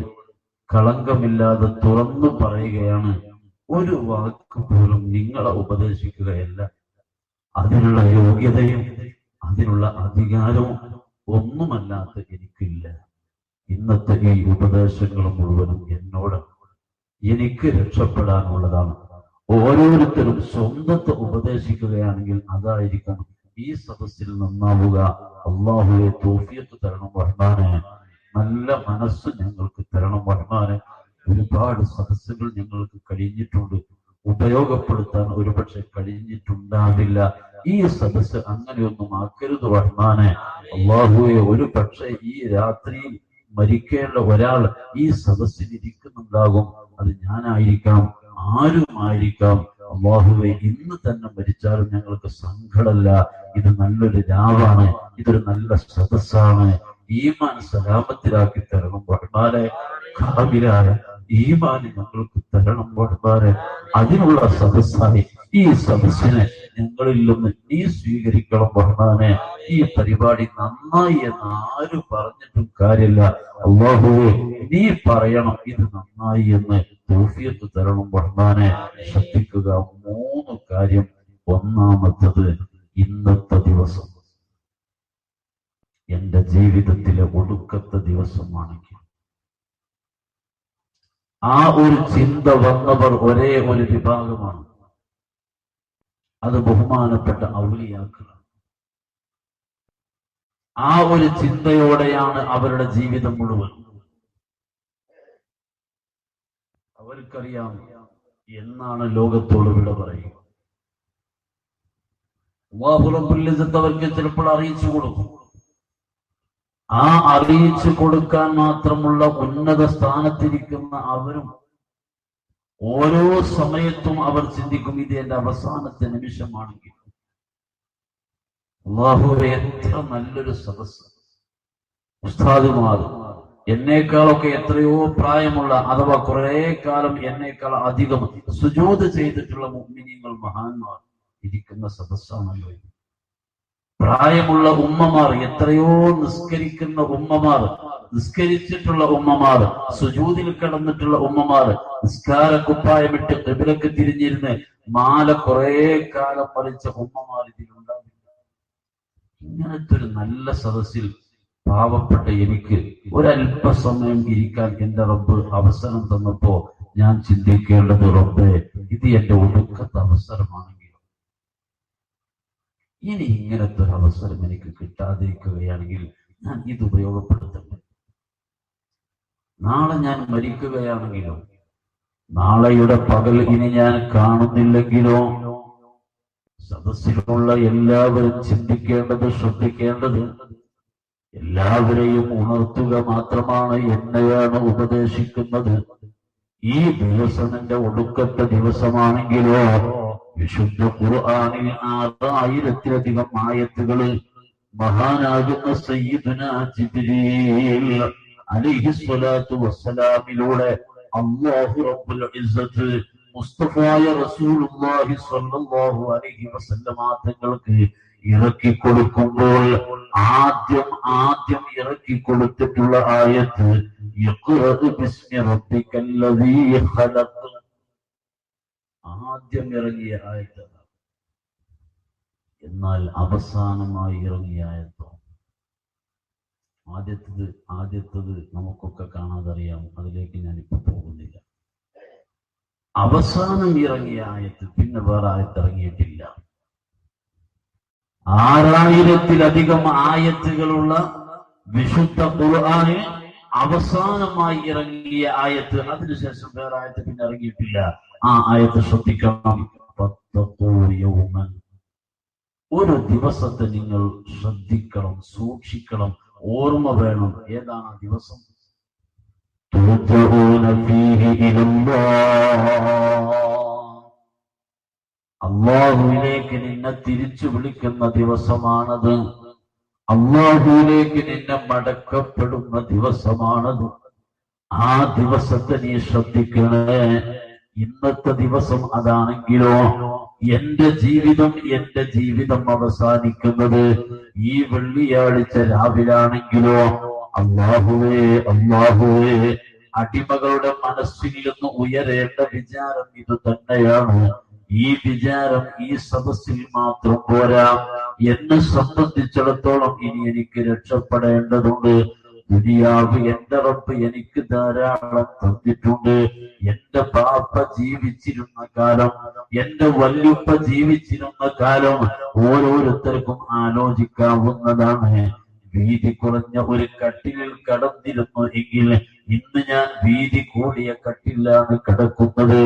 കളങ്കമില്ലാതെ തുറന്നു പറയുകയാണ്. ഒരു വാക്ക് പോലും നിങ്ങളെ ഉപദേശിക്കുകയല്ല. അതിനുള്ള യോഗ്യതയും അതിനുള്ള അധികാരവും ഒന്നുമല്ലാത്ത എനിക്കില്ല. ഇന്നത്തെ ഈ ഉപദേശങ്ങൾ മുഴുവനും എന്നോട് എനിക്ക് രക്ഷപ്പെടാനുള്ളതാണ്. ഓരോരുത്തരും സ്വന്തത്തെ ഉപദേശിക്കുകയാണെങ്കിൽ അതായിരിക്കണം ഈ സദസ്സിൽ നന്നാവുക. അല്ലാഹുവേ തൗഫീഖ് തരണം റഹ്മാനെ, നല്ല മനസ്സ് ഞങ്ങൾക്ക് തരണം റഹ്മാനെ. ഒരുപാട് സദസ്സുകൾ ഞങ്ങൾക്ക് കഴിഞ്ഞിട്ടുണ്ട്, ഉപയോഗപ്പെടുത്താൻ ഒരുപക്ഷെ കഴിഞ്ഞിട്ടുണ്ടാവില്ല. ഈ സദസ്സ് അങ്ങനെയൊന്നും ആക്കരുത് റഹ്മാനെ. അല്ലാഹുവേ, ഒരു പക്ഷേ ഈ രാത്രിയിൽ മരിക്കേണ്ട ഒരാൾ ഈ സദസ്സിൽ ഇരിക്കുന്നുണ്ടാകും. അത് ഞാനായിരിക്കാം, ആരുമായിരിക്കാം. അല്ലാഹുവേ, ഇന്ന് തന്നെ മരിച്ചാലും ഞങ്ങൾക്ക് സങ്കടമല്ല. ഇത് നല്ലൊരു രാവാണ്, ഇതൊരു നല്ല സദസ്സാണ്. ഈമാൻ സലാമത്തിലാക്കി തരണം റഹ്മാനെ. കാമിലായ ഈമാൻ ഞങ്ങൾക്ക് തരണം റഹ്മാനെ. അതിനുള്ള സദസ്സായി ഈ സദസ്സിനെ ഞങ്ങളിൽ നിന്ന് നീ സ്വീകരിക്കണം റഹ്മാനെ. ഈ പരിപാടി നന്നായി എന്ന് ആര് പറഞ്ഞിട്ടും കാര്യമില്ല. അല്ലാഹുവേ, നീ പറയണം ഇത് നന്നായി എന്ന്. തൗഫീഖ് തരണം റഹ്മാനെ. ശ്രദ്ധിക്കുക, 3 കാര്യം. ഒന്നാമത്തത്, ഇന്നത്തെ ദിവസം എന്റെ ജീവിതത്തിലെ ഒടുക്കത്തെ ദിവസമാണെങ്കിൽ ആ ഒരു ചിന്ത വന്നവർ ഒരേ ഒരു വിഭാഗമാണ്. അത് ബഹുമാനപ്പെട്ട ഔലിയാക്കളാണ്. ആ ഒരു ചിന്തയോടെയാണ് അവരുടെ ജീവിതം മുഴുവൻ. അവർക്കറിയാം എന്നാണ് ലോകത്തോട് വിട പറയുക. അല്ലാഹു റബ്ബുൽ ഇസ്സത്ത് അവർക്ക് ചിലപ്പോൾ അറിയിച്ചു കൊടുക്കും. ആ അറിയിച്ചു കൊടുക്കാൻ മാത്രമുള്ള ഉന്നത സ്ഥാനത്തിരിക്കുന്ന അവരും ഓരോ സമയത്തും അവർ ചിന്തിക്കും, ഇത് എന്റെ അവസാനത്തെ നിമിഷമാണെങ്കിൽ. അല്ലാഹുവേ, എത്ര നല്ലൊരു സദസ്സ്. ഉസ്താദുമാർ എന്നേക്കാളൊക്കെ എത്രയോ പ്രായമുള്ള, അഥവാ കുറെ കാലം എന്നേക്കാൾ അധികം സുജൂദ് ചെയ്തിട്ടുള്ള മുഅ്മിനീങ്ങൾ, മഹാന്മാർ ഇരിക്കുന്ന സദസ്സാണല്ലോ. പ്രായമുള്ള ഉമ്മമാർ, എത്രയോ നിസ്കരിക്കുന്ന ഉമ്മമാർ, നിസ്കരിച്ചിട്ടുള്ള ഉമ്മമാർ, സുജൂദിൽ കിടന്നിട്ടുള്ള ഉമ്മമാർ, നിസ്കാര കുപ്പായമിട്ട് ഖിബ്ലക്ക് തിരിഞ്ഞിരുന്ന് മാല കുറെ കാലം വലിച്ച ഉമ്മമാർ ഇതിലുണ്ടാവില്ല. ഇങ്ങനത്തെ ഒരു നല്ല സദസ്സിൽ പാവപ്പെട്ട എനിക്ക് ഒരല്പസമയം ഇരിക്കാൻ എന്റെ റബ്ബ് അവസരം തന്നപ്പോ ഞാൻ ചിന്തിക്കേണ്ടത്, റബ്ബേ, ഇത് എന്റെ ഒടുക്കത്തെ അവസരമാണെങ്കിലും ഇനി ഇങ്ങനത്തെ ഒരു അവസരം എനിക്ക് കിട്ടാതിരിക്കുകയാണെങ്കിൽ ഞാൻ ഇത് ഉപയോഗപ്പെടുത്തട്ടെ. നാളെ ഞാൻ മരിക്കുകയാണെങ്കിലോ, നാളെയുടെ പകൽ ഇനി ഞാൻ കാണുന്നില്ലെങ്കിലോ, സദസ്സിലുള്ള എല്ലാവരും ചിന്തിക്കേണ്ടത്, ശ്രദ്ധിക്കേണ്ടത്, എല്ലാവരെയും ഉണർത്തുക മാത്രമാണ്. എന്നെയാണ് ഉപദേശിക്കുന്നത്. ഈ ദിവസം എന്റെ ഒടുക്കത്തെ ദിവസമാണെങ്കിലോ, വിശുദ്ധ ഖുർആനിൽ 6000-ലധികം ആയത്തുകള് മഹാനാകുന്ന സയ്യിദുനാ ജിബ്രീൽ അലൈഹിസ്സലാത്തു വസ്സലാമിലൂടെ അല്ലാഹു റബ്ബുൽ ഇസ്സത്ത് മുസ്തഫായ റസൂലുള്ളാഹി സ്വല്ലല്ലാഹു അലൈഹി വസല്ലമ തങ്ങൾക്ക് ഇറക്കി കൊടുക്കുമ്പോൾ ആദ്യം ഇറക്കി കൊടുത്തിട്ടുള്ള ആയത്ത് ഇഖ്റഅ ബിസ്മി റബ്ബിക്കല്ലദീ ഖലഖ്. ആദ്യം ഇറങ്ങിയ ആയത്ത്. എന്നാൽ അവസാനമായി ഇറങ്ങിയ ആയത്തോ, ആദ്യത്തത് നമുക്കൊക്കെ കാണാതറിയാം. അതിലേക്ക് ഞാനിപ്പോ പോകുന്നില്ല. അവസാനം ഇറങ്ങിയ ആയത്ത്, പിന്നെ വേറെ ആയത്ത് ഇറങ്ങിയിട്ടില്ല. 6000-ലധികം ആയത്തുകളുള്ള വിശുദ്ധ ഖുർആനിൽ അവസാനമായി ഇറങ്ങിയ ആയത്ത്, അതിനുശേഷം വേറെ ആയത്ത് പിന്നെ ഇറങ്ങിയിട്ടില്ല. ആ ആയത്ത് ശ്രദ്ധിക്കണം. ഫത്തഖൂ യൗമൻ. ഒരു ദിവസത്തെ നിങ്ങൾ ശ്രദ്ധിക്കണം, സൂക്ഷിക്കണം, ഓർമ്മ വേണം. ഏതാണ് ആ ദിവസം? തുർജഊന ഫീഹി ഇലല്ലാഹ്. അല്ലാഹുവിലേക്ക് നിന്നെ തിരിച്ചു വിളിക്കുന്ന ദിവസമാണത്. അല്ലാഹുവിലേക്ക് നിന്നെ മടക്കപ്പെടുന്ന ദിവസമാണത്. ആ ദിവസത്തെ നീ ശ്രദ്ധിക്കണേ. ഇന്നത്തെ ദിവസം അതാണെങ്കിലോ എന്റെ ജീവിതം അവസാനിക്കുന്നത് ഈ വെള്ളിയാഴ്ച രാവിലാണെങ്കിലോ അല്ലാഹുവേ അടിമകളുടെ മനസ്സിൽ നിന്ന് ഉയരേണ്ട വിചാരം ഇത് തന്നെയാണ്. ഈ വിചാരം ഈ സദസ്സിൽ മാത്രം പോരാ. എന്നെ സംബന്ധിച്ചിടത്തോളം ഇനി എനിക്ക് രക്ഷപ്പെടേണ്ടതുണ്ട്. ദുനിയാവ് എന്റെ റബ്ബ് എനിക്ക് ധാരാളം തന്നിട്ടുണ്ട്. എന്റെ ബാപ്പ ജീവിച്ചിരുന്ന കാലം, എന്റെ വല്യുപ്പ ജീവിച്ചിരുന്ന കാലം ഓരോരുത്തർക്കും ആലോചിക്കാവുന്നതാണ്. വീതി കുറഞ്ഞ ഒരു കട്ടിലിൽ കടന്നിരുന്നു എങ്കിൽ ഇന്ന് ഞാൻ വീതി കൂടിയ കട്ടിലാണ് കിടക്കുന്നത്.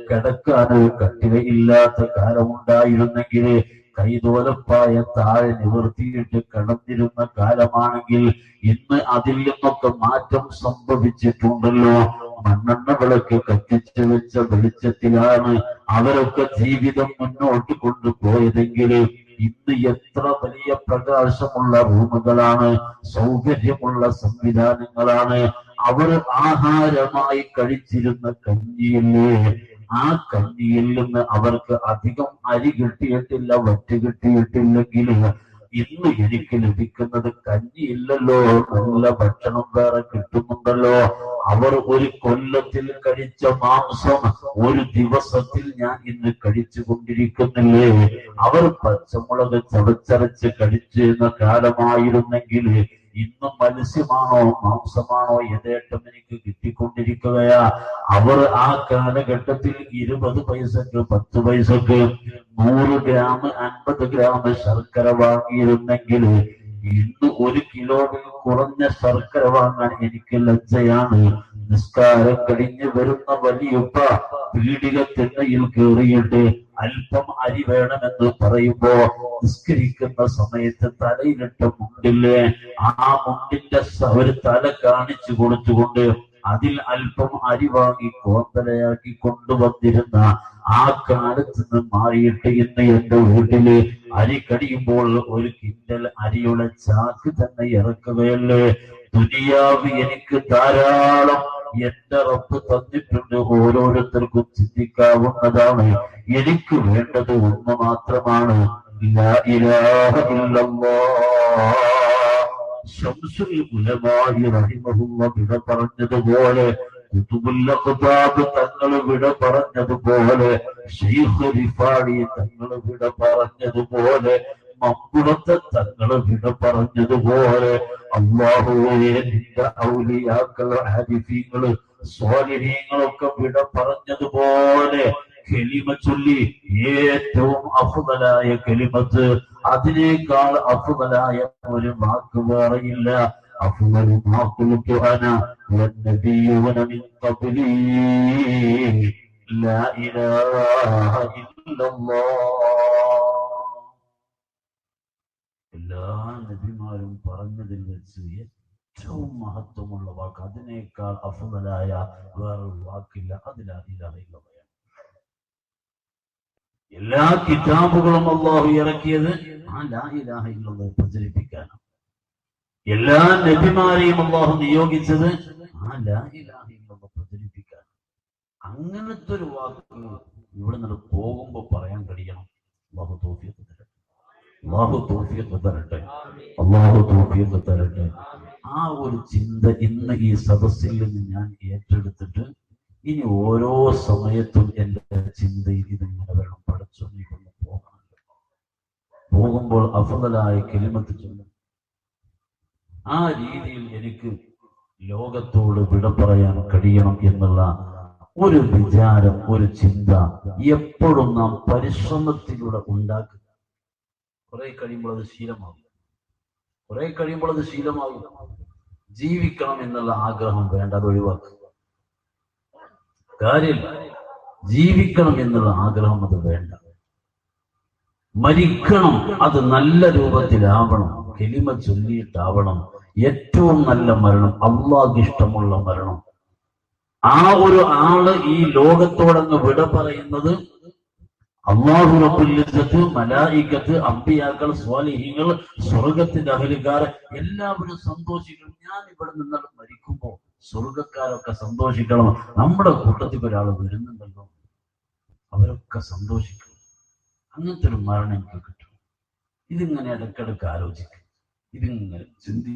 കിടക്കാനൊരു കട്ടില ഇല്ലാത്ത കാലമുണ്ടായിരുന്നെങ്കിൽ കൈതോലപ്പായ താഴെ നിവർത്തിയിട്ട് കിടന്നിരുന്ന കാലമാണെങ്കിൽ ഇന്ന് അതിൽ നിന്നൊക്കെ മാറ്റം സംഭവിച്ചിട്ടുണ്ടല്ലോ. മണ്ണെണ്ണ വിളക്ക് കത്തിച്ചു വെച്ച വെളിച്ചത്തിലാണ് അവരൊക്കെ ജീവിതം മുന്നോട്ട് കൊണ്ടുപോയതെങ്കിൽ ഇന്ന് എത്ര വലിയ പ്രകാശമുള്ള റൂമുകളാണ്, സൗകര്യമുള്ള സംവിധാനങ്ങളാണ്. അവർ ആഹാരമായി കഴിച്ചിരുന്ന കഞ്ഞിയില്ലേ, ആ കഞ്ഞിയിൽ നിന്ന് അവർക്ക് അധികം അരി കിട്ടിയിട്ടില്ല, വറ്റ് കിട്ടിയിട്ടില്ലെങ്കിൽ ഇന്ന് എനിക്ക് ലഭിക്കുന്നത് കഞ്ഞിയില്ലല്ലോ, നല്ല ഭക്ഷണം വേറെ കിട്ടുന്നുണ്ടല്ലോ. അവർ ഒരു കൊല്ലത്തിൽ കഴിച്ച മാംസം ഒരു ദിവസത്തിൽ ഞാൻ ഇന്ന് കഴിച്ചു കൊണ്ടിരിക്കുന്നില്ലേ. അവർ പച്ചമുളക് ചവച്ചരച്ച് കഴിച്ചിരുന്ന കാലമായിരുന്നെങ്കിൽ ഇന്ന് മത്സ്യമാണോ മാംസമാണോ യഥേഷ്ടം എനിക്ക് കിട്ടിക്കൊണ്ടിരിക്കുകയാ. അവർ ആ കാലഘട്ടത്തിൽ 20 പൈസക്ക് 10 പൈസക്ക് 100 ഗ്രാം 50 ഗ്രാം ശർക്കര വാങ്ങിയിരുന്നെങ്കിൽ ഇന്ന് 1 കിലോയിൽ കുറഞ്ഞ ശർക്കര വാങ്ങാൻ എനിക്ക് ലജ്ജയാണ്. നിസ്കാരം കഴിഞ്ഞ് വരുന്ന വലിയുപ്പ പീടിക തിണ്ണയിൽ കയറിയിട്ട് അല്പം അരി വേണമെന്ന് പറയുമ്പോ നിസ്കരിക്കുന്ന സമയത്ത് തലയിലിട്ട മുണ്ടില്ലേ, ആ മുണ്ടിന്റെ ഒരു തല കാണിച്ചു കൊടുത്തുകൊണ്ട് അതിൽ അല്പം അരി വാങ്ങി കോന്തലയാക്കി കൊണ്ടുവന്നിരുന്ന ആ കാലത്ത് നിന്ന് മാറിയിട്ട് ഇന്ന് എന്റെ വീട്ടില് അരി കടിയുമ്പോൾ 1 കിൻഡൽ അരിയുടെ ചാക്ക് തന്നെ ഇറക്കുകയല്ലേ. ദുനിയാവ് എനിക്ക് ധാരാളം എന്റെ റബ്ബ് തന്നിട്ടുണ്ട്. ഓരോരുത്തർക്കും ചിന്തിക്കാവുന്നതാണ്. എനിക്ക് വേണ്ടത് ഒന്ന് മാത്രമാണ്, ലാ ഇലാഹ ഇല്ലല്ലാഹ്. ശംസുൽ ഉലമാഇ റഹിമഹുല്ലാഹ് വിട പറഞ്ഞതുപോലെ, കുതുബുൽ അഖ്താബ് തങ്ങൾ വിട പറഞ്ഞതുപോലെ, ശൈഖ് റിഫാഇ തങ്ങൾ വിട പറഞ്ഞതുപോലെ, മമ്പുറത്തെ തങ്ങൾ വിട പറഞ്ഞതുപോലെ, അല്ലാഹുവേ നിന്റെ ഔലിയാക്കൾ ആരിഫീങ്ങൾ സ്വാലിഹീങ്ങളൊക്കെ വിട പറഞ്ഞതുപോലെ കലിമ ചൊല്ലി ഏറ്റവും അഫ്ദലായ കലിമത്ത്, അതിനേക്കാൾ അഫ്ദലായ ഒരു വാക്ക് വേറെയില്ല. അഫ്ദലു മാ ഖുൽതു അന വന്നബിയ്യുന മിൻ ഖബ്ലി ലാ ഇലാഹ ഇല്ലല്ലാഹ്. എല്ലാ നബിമാരും പറഞ്ഞതിൽ വെച്ച് ഏറ്റവും മഹത്വമുള്ള വാക്ക്, അതിനേക്കാൾ അഫ്ദലായ വേറൊരു വാക്കില്ല. അത് ലാ ഇലാഹ ഇല്ലല്ലാഹ്. എല്ലാ കിതാബുകളും അല്ലാഹു ഇറക്കിയത് ആ ലാ ഇലാഹ ഇല്ലല്ലാഹ് പ്രചരിപ്പിക്കാനാണ്. എല്ലാ നബിമാരെയും അല്ലാഹു നിയോഗിച്ചത് ആ ലാ ഇലാഹ ഇല്ലല്ലാഹ് പ്രചരിപ്പിക്കാൻ. അങ്ങനത്തെ ഒരു വാക്ക് ഇവിടെ നിന്ന് പോകുമ്പോ പറയാൻ കഴിയണം. അല്ലാഹു തൗഫീഖ് തരട്ടെ, അല്ലാഹു തൗഫീഖ് തരട്ടെ, അല്ലാഹു തൗഫീഖ് തരട്ടെ. ആ ഒരു ചിന്ത ഇന്ന് ഈ സദസ്സിൽ നിന്ന് ഞാൻ ഏറ്റെടുത്തിട്ട് ഇനി ഓരോ സമയത്തും എന്റെ ചിന്തയിൽ ഇതിങ്ങനെ വേണം. പഠിച്ചൊന്നി കൊണ്ട് പോകണമല്ലോ. പോകുമ്പോൾ അഫ്ദലായ കലിമത്ത് ചൊല്ലും. ആ രീതിയിൽ എനിക്ക് ലോകത്തോട് വിട പറയാൻ കഴിയണം എന്നുള്ള ഒരു വിചാരം, ഒരു ചിന്ത എപ്പോഴും നാം പരിശ്രമത്തിലൂടെ ഉണ്ടാക്കുക. കുറെ കഴിയുമ്പോൾ അത് ശീലമാകും. ജീവിക്കണം എന്നുള്ള ആഗ്രഹം വേണ്ട, അത് ഒഴിവാക്കുക. കാര്യമില്ല. ജീവിക്കണം എന്നുള്ള ആഗ്രഹം അത് വേണ്ട. മരിക്കണം അത് നല്ല രൂപത്തിലാവണം, കലിമ ചൊല്ലിയിട്ടാവണം. ഏറ്റവും നല്ല മരണം അള്ളാഹ്ക്ക് ഇഷ്ടമുള്ള മരണം. ആ ഒരു ആള് ഈ ലോകത്തോടങ്ങ് വിട പറയുന്നത് അല്ലാഹു റബ്ബുൽ ഇസ്സത്ത്, മലായികത്ത്, അമ്പിയാക്കൾ, സ്വാലിഹീങ്ങൾ, സ്വർഗത്തിന്റെ അഹ്ലുകാർ എല്ലാവരും സന്തോഷിക്കണം. ഞാൻ ഇവിടെ നിന്നത് മരിക്കുമ്പോ സ്വർഗക്കാരൊക്കെ സന്തോഷിക്കണം. നമ്മുടെ കൂട്ടത്തിൽ ഒരാൾ വരുന്നുണ്ടല്ലോ, അവരൊക്കെ സന്തോഷിക്കണം. അങ്ങനത്തെ ഒരു മരണം എനിക്ക് കിട്ടും. ഇതിങ്ങനെ ഇടയ്ക്കിടയ്ക്ക് ആലോചിക്കും, ഇതിങ്ങനെ ചിന്തി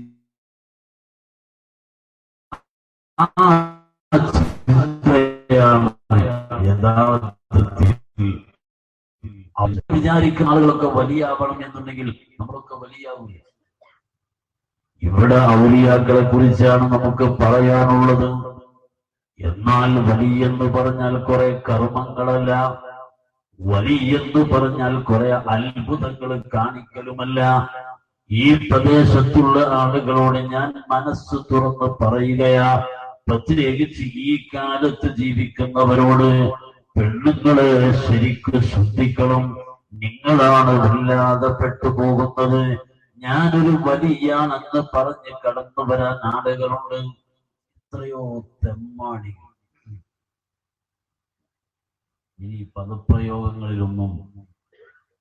യഥാർത്ഥത്തിൽ വിചാരിക്കുന്ന ആളുകളൊക്കെ വലിയാവണം എന്നുണ്ടെങ്കിൽ നമ്മളൊക്കെ വലിയാവില്ല. ഇവിടെ ഔലിയാക്കളെ കുറിച്ചാണ് നമുക്ക് പറയാനുള്ളത്. എന്നാൽ വലിയെന്ന് പറഞ്ഞാൽ കുറെ കർമ്മങ്ങളല്ല, വലിയെന്ന് പറഞ്ഞാൽ കുറെ അത്ഭുതങ്ങൾ കാണിക്കലുമല്ല. ഈ പ്രദേശത്തുള്ള ആളുകളോട് ഞാൻ മനസ്സ് തുറന്ന് പറയുകയാ, പ്രത്യേകിച്ച് ഈ കാലത്ത് ജീവിക്കുന്നവരോട്, പെണ്ണുങ്ങളെ ശരിക്കും ശ്രദ്ധിക്കണം. നിങ്ങളാണ് വല്ലാതെ പെട്ടുപോകുന്നത്. ഞാനൊരു വലിയാണെന്ന് പറഞ്ഞ് കടന്നു വരാൻ ആളുകളുണ്ട്. എത്രയോ തെമ്മാടികൾ. ഈ പദപ്രയോഗങ്ങളിലൊന്നും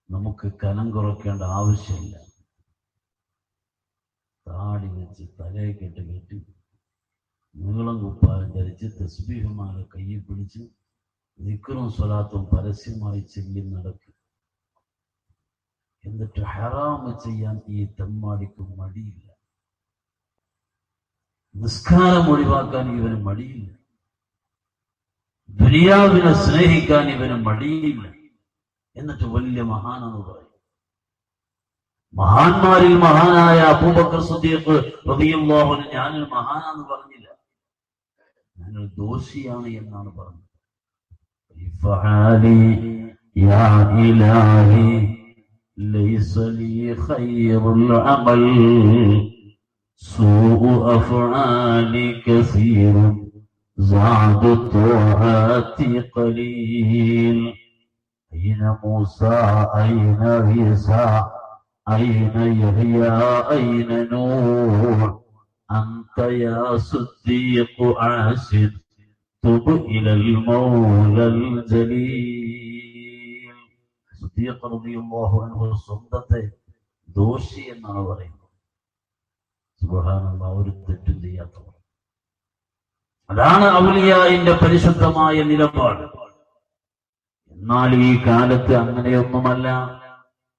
നമുക്ക് കനം കുറയ്ക്കേണ്ട ആവശ്യമില്ല. താടി വെച്ച് തലയെ കെട്ടി നീളം കുപ്പായം ധരിച്ച് തസ്ബീഹുമാല കയ്യിൽ പിടിച്ച് ദിക്റും സ്വലാത്തും പരസ്യമായി ചൊല്ലി നടക്കും. എന്നിട്ട് ഹറാമ് ചെയ്യാൻ ഈ തെമ്മാടിക്ക് മടിയില്ല. നിസ്കാരം ഒഴിവാക്കാൻ ഇവന് മടിയില്ല. ദുനിയാവിനെ സ്നേഹിക്കാൻ ഇവന് മടിയില്ല. എന്നിട്ട് വലിയ മഹാനെന്ന് പറയും. മഹാന്മാരിൽ മഹാനായ അബൂബക്കർ സിദ്ദീഖ് റളിയല്ലാഹു അൻഹു ഞാനൊരു മഹാനാന്ന് പറഞ്ഞില്ല, ഞാനൊരു ദോഷിയാണ് എന്നാണ് പറഞ്ഞത്. യാ ഇലാഹി ലൈസ ലീ ഖൈറുൽ അമൽ സൂഉ അഫ്ആലി കസീറുൻ സാദു തുആതി ഖലീൽ അയ്ന മൂസാ അയ്ന ഈസാ أين يحيى أين نور أنت يا صديق عاشر تب إلى المولى الجليل. صديق رضي الله عنه സ്വന്തത്തെ ദോഷി എന്നാണ് പറയുന്നത്. സുബ്ഹാനല്ലാഹ്, ഒരു തെറ്റും ചെയ്യാത്തവർ. അതാണ് ഔലിയായിന്റെ പരിശുദ്ധമായ നിലപാട്. എന്നാൽ ഈ കാലത്ത് അങ്ങനെയൊന്നുമല്ല.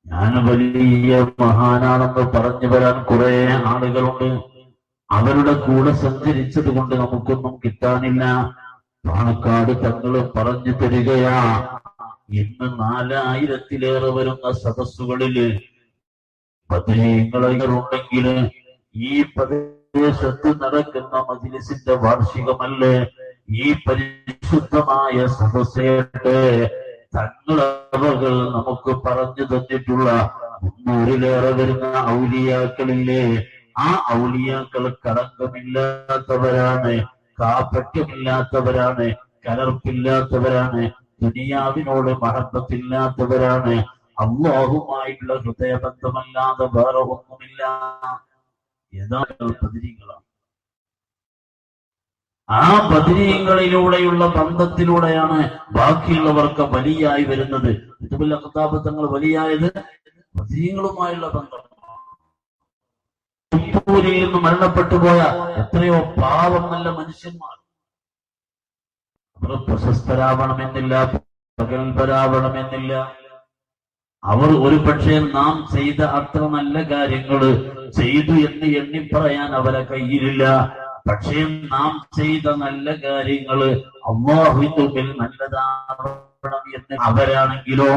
ഞാൻ വലിയ മഹാനാണെന്ന് പറഞ്ഞു വരാൻ കുറെ ആളുകളുണ്ട്. അവരുടെ കൂടെ സഞ്ചരിച്ചത് കൊണ്ട് നമുക്കൊന്നും കിട്ടാനില്ല. പാണക്കാട് തങ്ങള് പറഞ്ഞു തരികയാ, ഇന്ന് 4000-ലേറെ വരുന്ന സദസ്സുകളില് ബദരീങ്ങളുണ്ടെങ്കിൽ ഈ പ്രദേശത്ത് നടക്കുന്ന മജ്‌ലിസിന്റെ വാർഷികമല്ലേ, ഈ പരിശുദ്ധമായ സദസ്സേട്ട് തങ്ങളവകൾ നമുക്ക് പറഞ്ഞു തന്നിട്ടുള്ള 300-ലേറെ വരുന്ന ഔലിയാക്കളില്ലേ, ആ ഔലിയാക്കൾ കളങ്കമില്ലാത്തവരാണ്, കാപട്യമില്ലാത്തവരാണ്, കലർപ്പില്ലാത്തവരാണ്, ദുനിയാവിനോട് മഹബത്തില്ലാത്തവരാണ്. അല്ലാഹുമായിട്ടുള്ള ഹൃദയബന്ധമല്ലാതെ വേറെ ഒന്നുമില്ല. യഥാർത്ഥ ബദരീങ്ങളാണ്. ആ ബദരീങ്ങളിലൂടെയുള്ള ബന്ധത്തിലൂടെയാണ് ബാക്കിയുള്ളവർക്ക് വലിയായി വരുന്നത്. ഖുതുബുൽ അഖ്താബ് തങ്ങൾ വലിയായത് ബദരീങ്ങളുമായുള്ള ബന്ധം. ൂരിൽ നിന്ന് മരണപ്പെട്ടു പോയ എത്രയോ പാവം നല്ല മനുഷ്യന്മാർ, അവർ പ്രശസ്തരാവണമെന്നില്ല, പ്രഗത്ഭരാവണമെന്നില്ല. അവർ ഒരു പക്ഷേ നാം ചെയ്ത അത്ര നല്ല കാര്യങ്ങള് ചെയ്തു എന്ന് എണ്ണി പറയാൻ അവരെ കയ്യിലില്ല. പക്ഷേ നാം ചെയ്ത നല്ല കാര്യങ്ങള് അല്ലാഹുവിന്റെ മുമ്പിൽ നല്ലതാവണം എന്ന് അവരാണെങ്കിലോ,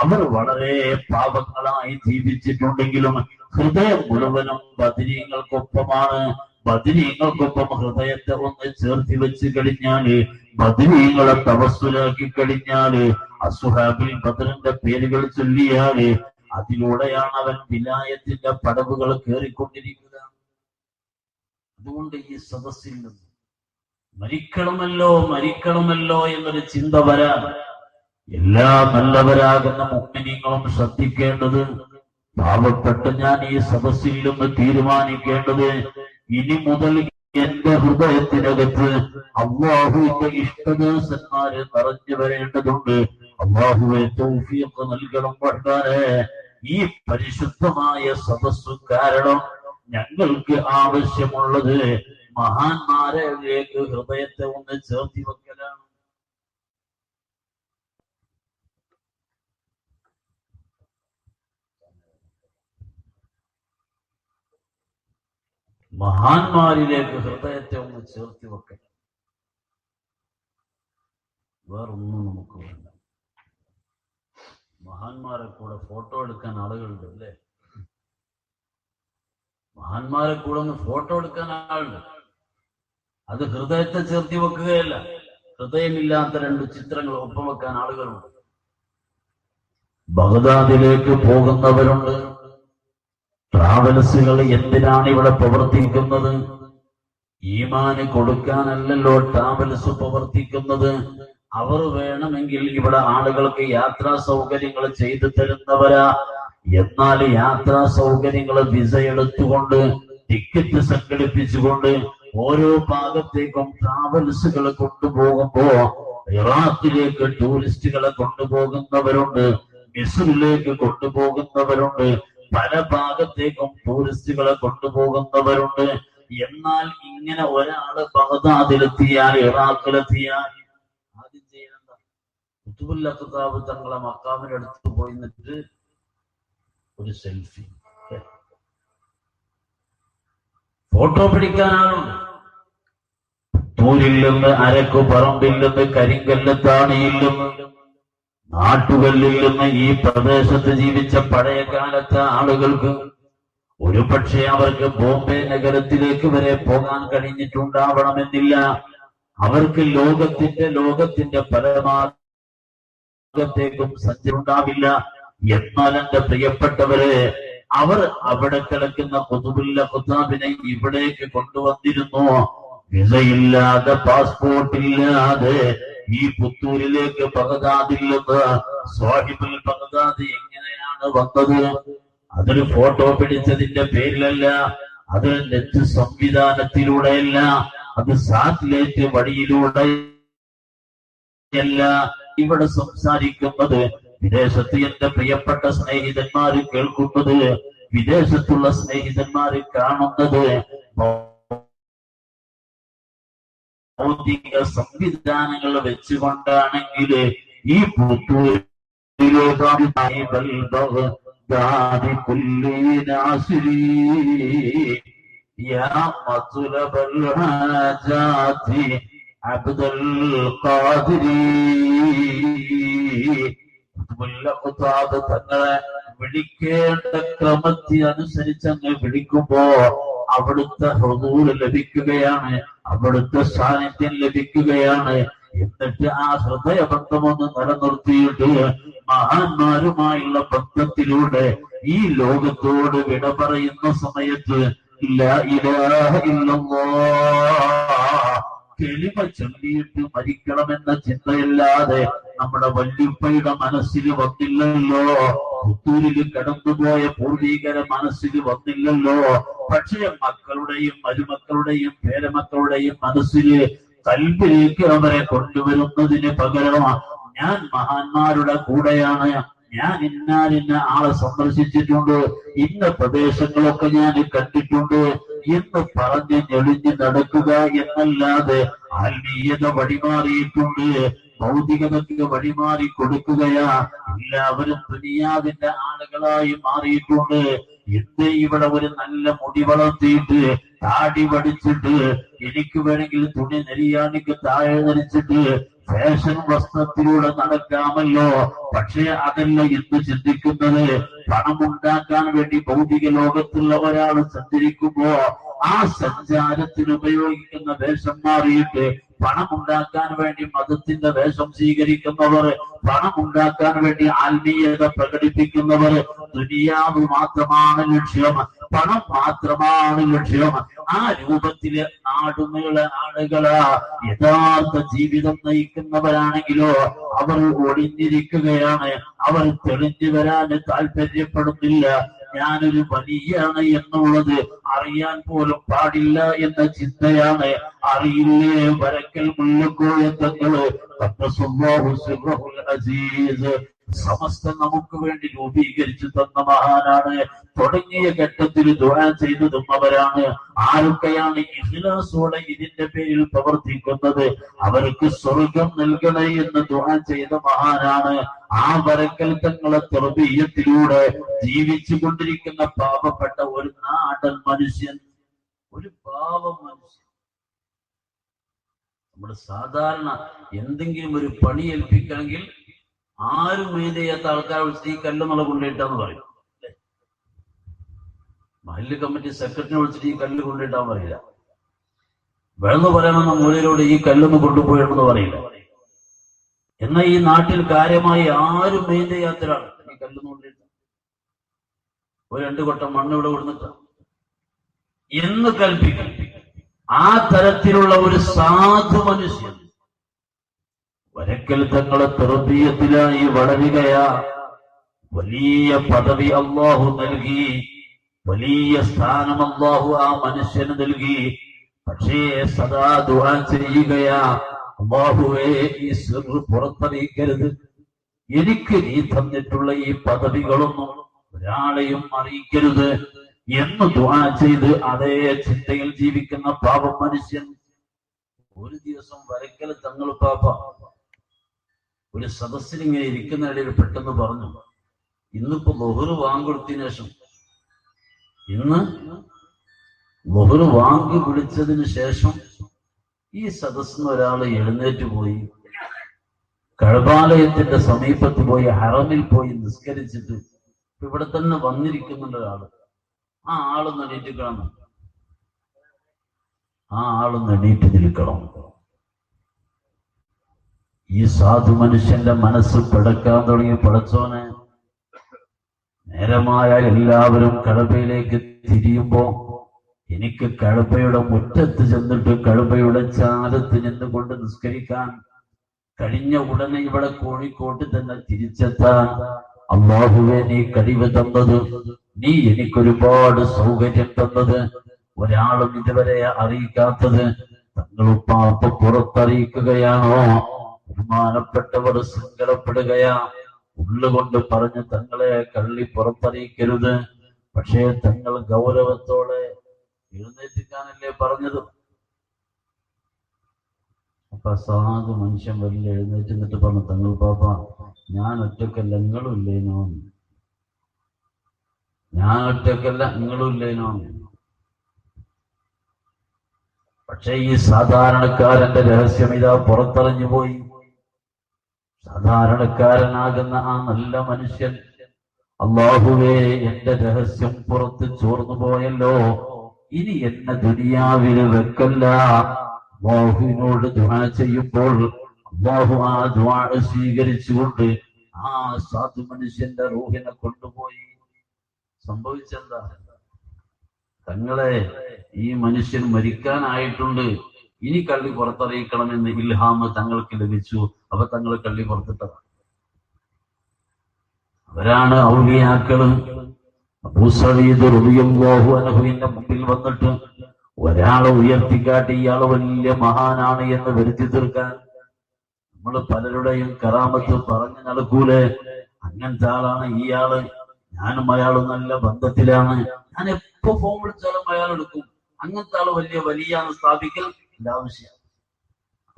അവർ വളരെ പാപങ്ങളായി ജീവിച്ചിട്ടുണ്ടെങ്കിലും ഹൃദയം മുഴുവനും ബദരീങ്ങൾക്കൊപ്പമാണ്. ബദരീങ്ങൾക്കൊപ്പം ഹൃദയത്തെ ഒന്ന് ചേർത്തി വെച്ച് കഴിഞ്ഞാല്, ബദരീങ്ങളെ തവസ്സുലാക്കി കഴിഞ്ഞാല്, അസ്ഹാബുൽ ബദറിന്റെ പേരുകൾ ചൊല്ലിയാല്, അതിലൂടെയാണ് അവൻ വിലായത്തിന്റെ പടവുകൾ കയറിക്കൊണ്ടിരിക്കുക. അതുകൊണ്ട് ഈ സദസ്സിൽ നിന്ന് മരിക്കണമല്ലോ എന്നൊരു ചിന്ത വരാൻ എല്ലാ നല്ലവരാകുന്ന മുഅ്മിനീങ്ങളും ശ്രദ്ധിക്കേണ്ടത്, പാവപ്പെട്ട ഞാൻ ഈ സദസ്സിൽ നിന്ന് തീരുമാനിക്കേണ്ടത്, ഇനി മുതൽ എന്റെ ഹൃദയത്തിനകത്ത് അല്ലാഹുവിന്റെ ഇഷ്ടദാസന്മാരെ നിറഞ്ഞു വരേണ്ടതുണ്ട്. അല്ലാഹുവേ തൗഫീഖ് നൽകണം റഹ്മാനേ. ഈ പരിശുദ്ധമായ സദസ്സു കാരണം ഞങ്ങൾക്ക് ആവശ്യമുള്ളത് മഹാന്മാരിലേക്ക് ഹൃദയത്തെ ഒന്ന് ചേർത്തി വെക്കലാണ്. മഹാന്മാരിലേക്ക് ഹൃദയത്തെ ഒന്ന് ചേർത്തി വെക്കൽ. വേറൊന്നും നമുക്ക് വേണ്ട. മഹാന്മാരെ കൂടെ ഫോട്ടോ എടുക്കാൻ ആളുകളുണ്ട് അല്ലേ? മഹാന്മാരെ കൂടെ ഒന്ന് ഫോട്ടോ എടുക്കാൻ ആളുണ്ട്. അത് ഹൃദയത്തെ ചേർത്തി വെക്കുകയല്ല. ഹൃദയമില്ലാത്ത രണ്ട് ചിത്രങ്ങൾ ഒപ്പം വെക്കാൻ ആളുകളുണ്ട്. ബഗ്ദാദിലേക്ക് പോകുന്നവരുണ്ട്. ട്രാവൽസുകൾ എന്തിനാണ് ഇവിടെ പ്രവർത്തിക്കുന്നത്? ഈമാന് കൊടുക്കാനല്ലല്ലോ ട്രാവൽസ് പ്രവർത്തിക്കുന്നത്. അവർ വേണമെങ്കിൽ ഇവിടെ ആളുകൾക്ക് യാത്രാ സൗകര്യങ്ങൾ ചെയ്തു തരുന്നവരാ. എന്നാൽ യാത്രാ സൗകര്യങ്ങൾ വിസ എടുത്തുകൊണ്ട്, ടിക്കറ്റ് സംഘടിപ്പിച്ചുകൊണ്ട് ഓരോ ഭാഗത്തേക്കും ട്രാവൽസുകൾ കൊണ്ടുപോകുമ്പോ ഇറാഖിലേക്ക് ടൂറിസ്റ്റുകളെ കൊണ്ടുപോകുന്നവരുണ്ട്, മിസ്രിലേക്ക് കൊണ്ടുപോകുന്നവരുണ്ട്, പല ഭാഗത്തേക്കും ടൂറിസ്റ്റുകളെ കൊണ്ടുപോകുന്നവരുണ്ട്. എന്നാൽ ഇങ്ങനെ ഒരാള് ബഗ്ദാദിലെത്തിയാൽ, ഇറാഖിലെത്തിയാൽ ആദ്യം ചെയ്യണ്ട, ഖുതുബുൽ അഖ്താബ് തങ്ങളെ മക്കാമിനടുത്ത് പോയി നിന്നിട്ട് ഒരു സെൽഫി, ഫോട്ടോ പിടിക്കാനാളുണ്ട്. തൂരിൽ നിന്ന്, അരക്കു പറമ്പിൽ നിന്ന്, കരിങ്കല്ലത്താണിയിൽ നിന്ന്, നാട്ടുകളിൽ നിന്ന് ഈ പ്രദേശത്ത് ജീവിച്ച പഴയ കാലത്തെ ആളുകൾക്ക് ഒരു പക്ഷേ അവർക്ക് ബോംബെ നഗരത്തിലേക്ക് വരെ പോകാൻ കഴിഞ്ഞിട്ടുണ്ടാവണമെന്നില്ല. അവർക്ക് ലോകത്തിന്റെ പല ഭാഗത്തേക്കും സഞ്ചരിണ്ടാവില്ല. എന്നാൽ എന്റെ പ്രിയപ്പെട്ടവരെ, അവർ അവിടെ കിടക്കുന്ന ഖുതുബുൽ അഖ്താബിനെ ഇവിടേക്ക് കൊണ്ടുവന്നിരുന്നു. വിസയില്ലാതെ, പാസ്പോർട്ടില്ലാതെ ഈ പുത്തൂരിലേക്ക് ബഗ്ദാദിൽ നിന്ന് സാഹിബുൽ ബഗ്ദാദി എങ്ങനെയാണ് വന്നത്? അതൊരു ഫോട്ടോ പിടിച്ചതിന്റെ പേരിലല്ല, അത് നെറ്റ് സംവിധാനത്തിലൂടെയല്ല, അത് സാറ്റലൈറ്റ് വഴിയിലൂടെയല്ല. ഇവിടെ സംസാരിക്കുന്നത് വിദേശത്ത് എന്റെ പ്രിയപ്പെട്ട സ്നേഹിതന്മാര് കേൾക്കുന്നത്, വിദേശത്തുള്ള സ്നേഹിതന്മാര് കാണുന്നത് ഭൗതിക സംവിധാനങ്ങൾ വെച്ചുകൊണ്ടാണെങ്കിൽ ഈ തങ്ങളെ വിളിക്കേണ്ട ക്രമത്തിനനുസരിച്ച് അങ്ങ് വിളിക്കുമ്പോ അവിടുത്തെ ഹുദൂർ ലഭിക്കുകയാണ്, അവിടുത്തെ സാന്നിധ്യം ലഭിക്കുകയാണ്. എന്നിട്ട് ആ ഹൃദയബന്ധമൊന്ന് നിലനിർത്തിയിട്ട് മഹാന്മാരുമായുള്ള ബന്ധത്തിലൂടെ ഈ ലോകത്തോട് വിട പറയുന്ന സമയത്ത് ലാ ഇലാഹ ഇല്ലല്ലാഹ് കലിമ ചൊല്ലിയിട്ട് മരിക്കണമെന്ന ചിന്തയല്ലാതെ നമ്മുടെ വല്യുപ്പയുടെ മനസ്സിൽ വന്നില്ലല്ലോ. പുത്തൂരിൽ കടന്നുപോയ പൂർവീകര മനസ്സിൽ വന്നില്ലല്ലോ. പക്ഷേ മക്കളുടെയും മരുമക്കളുടെയും പേരമക്കളുടെയും മനസ്സില്, കൽബിലേക്ക് അവരെ കൊണ്ടുവരുന്നതിന് പകരം ഞാൻ മഹാന്മാരുടെ കൂടെയാണ്, ഞാൻ ഇന്ന ആളെ സന്ദർശിച്ചിട്ടുണ്ട്, ഇന്ന പ്രദേശങ്ങളൊക്കെ ഞാൻ കണ്ടിട്ടുണ്ട് എന്ന് പറഞ്ഞ് ഞെളിഞ്ഞ് നടക്കുക എന്നല്ലാതെ ആത്മീയത വഴിമാറിയിട്ടുണ്ട്, ഭൗതികതയ്ക്ക് വഴിമാറി കൊടുക്കുകയാ. എല്ലാവരും ദുനിയാവിന്റെ ആളുകളായി മാറിയിട്ടുണ്ട്. എന്ത് ഇവിടെ ഒരു നല്ല മുടി വളർത്തിയിട്ട് താടി വടിച്ചിട്ട് എനിക്ക് വേണമെങ്കിൽ തുണി നെരിയാണിക്ക് താഴെ ധരിച്ചിട്ട് ഫാഷൻ വസ്ത്രത്തിലൂടെ നടക്കാമല്ലോ. പക്ഷെ അതല്ല എന്ത് ചിന്തിക്കുന്നത്. പണമുണ്ടാക്കാൻ വേണ്ടി ഭൗതിക ലോകത്തുള്ള ഒരാൾ സഞ്ചരിക്കുമ്പോ ആ സഞ്ചാരത്തിന് ഉപയോഗിക്കുന്ന വേഷം മാറിയിട്ട് പണമുണ്ടാക്കാൻ വേണ്ടി മതത്തിന്റെ വേഷം സ്വീകരിക്കുന്നവർ, പണമുണ്ടാക്കാൻ വേണ്ടി ആത്മീയത പ്രകടിപ്പിക്കുന്നവർ, ദുനിയാവ് മാത്രമാണ് ലക്ഷ്യം, പണം മാത്രമാണ് ലക്ഷ്യം. ആ രൂപത്തില് നാടുനീള ആളുകളാ യഥാർത്ഥ ജീവിതം നയിക്കുന്നവരാണെങ്കിലോ അവർ ഒളിഞ്ഞിരിക്കുകയാണ്. അവർ തെളിഞ്ഞു വരാൻ താല്പര്യപ്പെടുന്നില്ല. ഞാനൊരു വലിയാണ് എന്നുള്ളത് അറിയാൻ പോലും പാടില്ല എന്ന ചിന്തയാണ്. അറിയില്ലേ വരക്കൽ മുല്ലക്കോയ തങ്ങള് അസീസ് സമസ്ത നമുക്ക് വേണ്ടി രൂപീകരിച്ചു തന്ന മഹാനാണ്. തുടങ്ങിയ ഘട്ടത്തിൽ ദുആ ചെയ്തതും അവരാണ്. ആരൊക്കെയാണ് ഇഖ്ലാസോടെ ഇതിന്റെ പേരിൽ പ്രവർത്തിക്കുന്നത് അവർക്ക് സ്വർഗം നൽകണേ എന്ന് ദുആ ചെയ്ത മഹാനാണ്. ആ വരക്കൽ തങ്ങളെ തർബീയത്തിലൂടെ ജീവിച്ചു കൊണ്ടിരിക്കുന്ന പാവപ്പെട്ട ഒരു നാടൻ മനുഷ്യൻ, ഒരു പാവം മനുഷ്യൻ. നമ്മുടെ സാധാരണ എന്തെങ്കിലും ഒരു പണി ഏൽപ്പിക്കണമെങ്കിൽ ആരും മെയിൻ ചെയ്യാത്ത ആൾക്കാരെ വിളിച്ച് ഈ കല്ലെന്നുള്ള കൊണ്ടിട്ടാന്ന് പറയും. മഹല്ല് കമ്മിറ്റി സെക്രട്ടറിനെ വിളിച്ചിട്ട് ഈ കല്ല് കൊണ്ടിട്ടാൻ പറയില്ല. വെള്ളം പറയാമെന്ന മൂലയിലൂടെ ഈ കല്ലൊന്ന് കൊണ്ടുപോയെന്ന് പറയില്ല. എന്നാൽ ഈ നാട്ടിൽ കാര്യമായി ആരും മെയിൻ ചെയ്യാത്തൊരാൾ ഈ കല്ലൊന്ന് കൊണ്ടിട്ട ഒരു 2 കൊട്ടം മണ്ണ് ഇവിടെ കൊടുത്തിട്ട എന്ന് കൽപ്പിക്കും. ആ തരത്തിലുള്ള ഒരു സാധു മനുഷ്യൻ വരക്കൽ തങ്ങളെ തർബീയത്തിലായി വളരുകയാ. വലിയ പദവി അല്ലാഹു നൽകി, വലിയ സ്ഥാനം അല്ലാഹു ആ മനുഷ്യന് നൽകി. പക്ഷേ സദാ ദുആ ചെയ്യുകയാ, അല്ലാഹുവേ ഈ സിർ പുറത്തറിയിക്കരുത്, എനിക്ക് നീ തന്നിട്ടുള്ള ഈ പദവികളൊന്നും ഒരാളെയും അറിയിക്കരുത് എന്ന് ദുആ ചെയ്ത് അതേ ചിന്തയിൽ ജീവിക്കുന്ന പാവം മനുഷ്യൻ. ഒരു ദിവസം വരക്കൽ തങ്ങൾ പാപ്പ ഒരു സദസ്സിലിങ്ങനെ ഇരിക്കുന്നതിൽ പെട്ടെന്ന് പറഞ്ഞു, ഇന്നിപ്പോ ളുഹ്ർ വാങ്ങിക്കൊടുത്തതിനു ശേഷം, ഇന്ന് ളുഹ്ർ വാങ്ങി വിളിച്ചതിന് ശേഷം ഈ സദസ്സിന് ഒരാൾ എഴുന്നേറ്റ് പോയി കഅബാലയത്തിന്റെ സമീപത്ത് പോയി ഹറമിൽ പോയി നിസ്കരിച്ചിട്ട് ഇവിടെ തന്നെ വന്നിരിക്കുന്നുണ്ട് ഒരാള്. ആ ആളൊന്ന് എണീറ്റ് കാണണം, ആ ആളൊന്ന് എണീറ്റ് നിൽക്കണം. ഈ സാധു മനുഷ്യന്റെ മനസ്സ് പിടക്കാൻ തുടങ്ങി. പടച്ചോനെ, നേരമായാൽ എല്ലാവരും കഅബയിലേക്ക് തിരിയുമ്പോ എനിക്ക് കഅബയുടെ മുറ്റത്ത് ചെന്നിട്ട് കഅബയുടെ ചാരത്ത് നിന്നുകൊണ്ട് നിസ്കരിക്കാൻ കഴിഞ്ഞ ഉടനെ ഇവിടെ കോഴിക്കോട്ട് തന്നെ തിരിച്ചെത്താൻ അല്ലാഹുവേ നീ കഴിവ് തന്നത്, നീ എനിക്കൊരുപാട് സൗകര്യം തന്നത്, ഒരാളും ഇതുവരെ അറിയിക്കാത്തത് തങ്ങളുപ്പാപ്പ പുറത്തറിയിക്കുകയാണോ? ബഹുമാനപ്പെട്ടവർ സങ്കടപ്പെടുകയാ. ഉള്ളുകൊണ്ട് പറഞ്ഞ് തങ്ങളെ കള്ളി പുറത്തറിയിക്കരുത്. പക്ഷേ തങ്ങൾ ഗൗരവത്തോടെ എഴുന്നേറ്റിക്കാനല്ലേ പറഞ്ഞത്. അപ്പൊ സാധു മനുഷ്യൻ വലിയ എഴുന്നേറ്റ് നിന്നിട്ട് പറഞ്ഞു, തങ്ങൾ പാപ്പ ഞാൻ ഒറ്റക്കല്ല നിങ്ങളും ഇല്ലേനോ, ഞാൻ ഒറ്റക്കല്ല നിങ്ങളും ഇല്ലേനോ. പക്ഷെ ഈ സാധാരണക്കാരന്റെ രഹസ്യം ഇതാ പുറത്തറിഞ്ഞു പോയി. സാധാരണക്കാരനാകുന്ന ആ നല്ല മനുഷ്യൻ, അല്ലാഹുവേ എന്റെ രഹസ്യം പുറത്ത് ചോർന്നു പോയല്ലോ, ഇനി എന്നെ ദുനിയാവില് വെക്കല്ല. അല്ലാഹുവിനോട് ദുആ ചെയ്യുമ്പോൾ അല്ലാഹു ആ ദുആ സ്വീകരിച്ചുകൊണ്ട് ആ സാധു മനുഷ്യന്റെ റൂഹിനെ കൊണ്ടുപോയി. സംഭവിച്ചെന്താ? തങ്ങളെ ഈ മനുഷ്യൻ മരിക്കാനായിട്ടുണ്ട്, ഇനി കള്ളി പുറത്തറിയിക്കണമെന്ന് ഇൽഹാമ് തങ്ങൾക്ക് ലഭിച്ചു. അപ്പൊ തങ്ങൾ കള്ളി പുറത്തിട്ടതാണ്. അവരാണ് ഔലിയാക്കള്. അബൂ സഈദ് റളിയല്ലാഹു അൻഹുവിന്റെ മുമ്പിൽ വന്നിട്ട് ഒരാളെ ഉയർത്തിക്കാട്ടി ഇയാള് വലിയ മഹാനാണ് എന്ന് വരുത്തി തീർക്കാൻ നമ്മൾ പലരുടെയും കറാമത്ത് പറഞ്ഞു നടക്കൂലേ. അങ്ങനത്തെ ആളാണ് ഇയാള്, ഞാനും അയാളും നല്ല ബന്ധത്തിലാണ്, ഞാൻ എപ്പോ ഫോൺ വിളിച്ചാലും അയാൾ എടുക്കും. അങ്ങനത്തെ ആള് വലിയ വലിയാന്ന് സ്ഥാപിക്കൽ ആവശ്യം.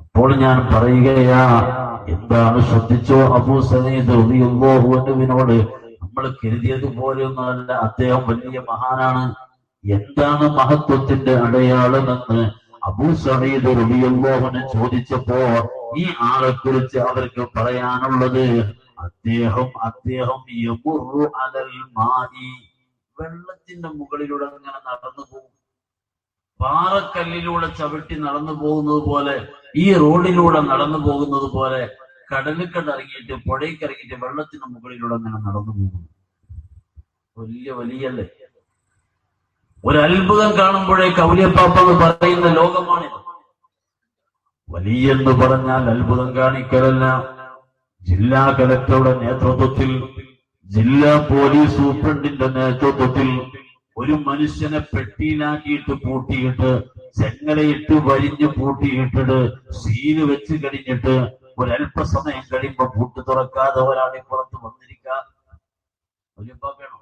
അപ്പോൾ ഞാൻ പറയുകയാ, എന്താണ് ശ്രദ്ധിച്ചോ, അബൂ സഈദ് റളിയല്ലാഹു അൻഹുവിനോട് നമ്മൾ കരുതിയതുപോലെയൊന്നുമല്ല അദ്ദേഹം വലിയ മഹാനാണ്. എന്താണ് മഹത്വത്തിന്റെ അടയാളമെന്ന് അബൂ സഈദ് റളിയല്ലാഹു അൻഹു ചോദിച്ചപ്പോ ഈ ആളെ കുറിച്ച് അവർക്ക് പറയാനുള്ളത്, അദ്ദേഹം യമുറു അലൽ മായി, വെള്ളത്തിന്റെ മുകളിലൂടെ അങ്ങനെ നടന്നു പോകും. പാറക്കല്ലിലൂടെ ചവിട്ടി നടന്നു പോകുന്നത് പോലെ, ഈ റോഡിലൂടെ നടന്നു പോകുന്നത് പോലെ കടലിക്കട ഇറങ്ങിയിട്ട് പുഴയ്ക്ക് ഇറങ്ങിയിട്ട് വെള്ളത്തിന്റെ മുകളിലൂടെ അങ്ങനെ നടന്നു പോകുന്നു. വലിയ വലിയല്ലേ. ഒരു അത്ഭുതം കാണുമ്പോഴേക്ക് ഔലിയപ്പാപ്പ എന്ന് പറയുന്ന ലോകമാണിത്. വലിയെന്ന് പറഞ്ഞാൽ അത്ഭുതം കാണിക്കലല്ല. ജില്ലാ കലക്ടറുടെ നേതൃത്വത്തിൽ, ജില്ലാ പോലീസ് സൂപ്രണ്ടിന്റെ നേതൃത്വത്തിൽ ഒരു മനുഷ്യനെ പെട്ടിയിലാക്കിയിട്ട് പൂട്ടിയിട്ട്, ചെങ്ങലയിട്ട് വരിഞ്ഞ് പൂട്ടിയിട്ടിട്ട്, സീല് വെച്ച് കഴിഞ്ഞിട്ട് ഒരല്പസമയം കഴിയുമ്പോ പൂട്ട് തുറക്കാതെ ഒരാളെ പുറത്ത് വന്നിരിക്കാം. ഔലിയപ്പാപ്പയാണോ?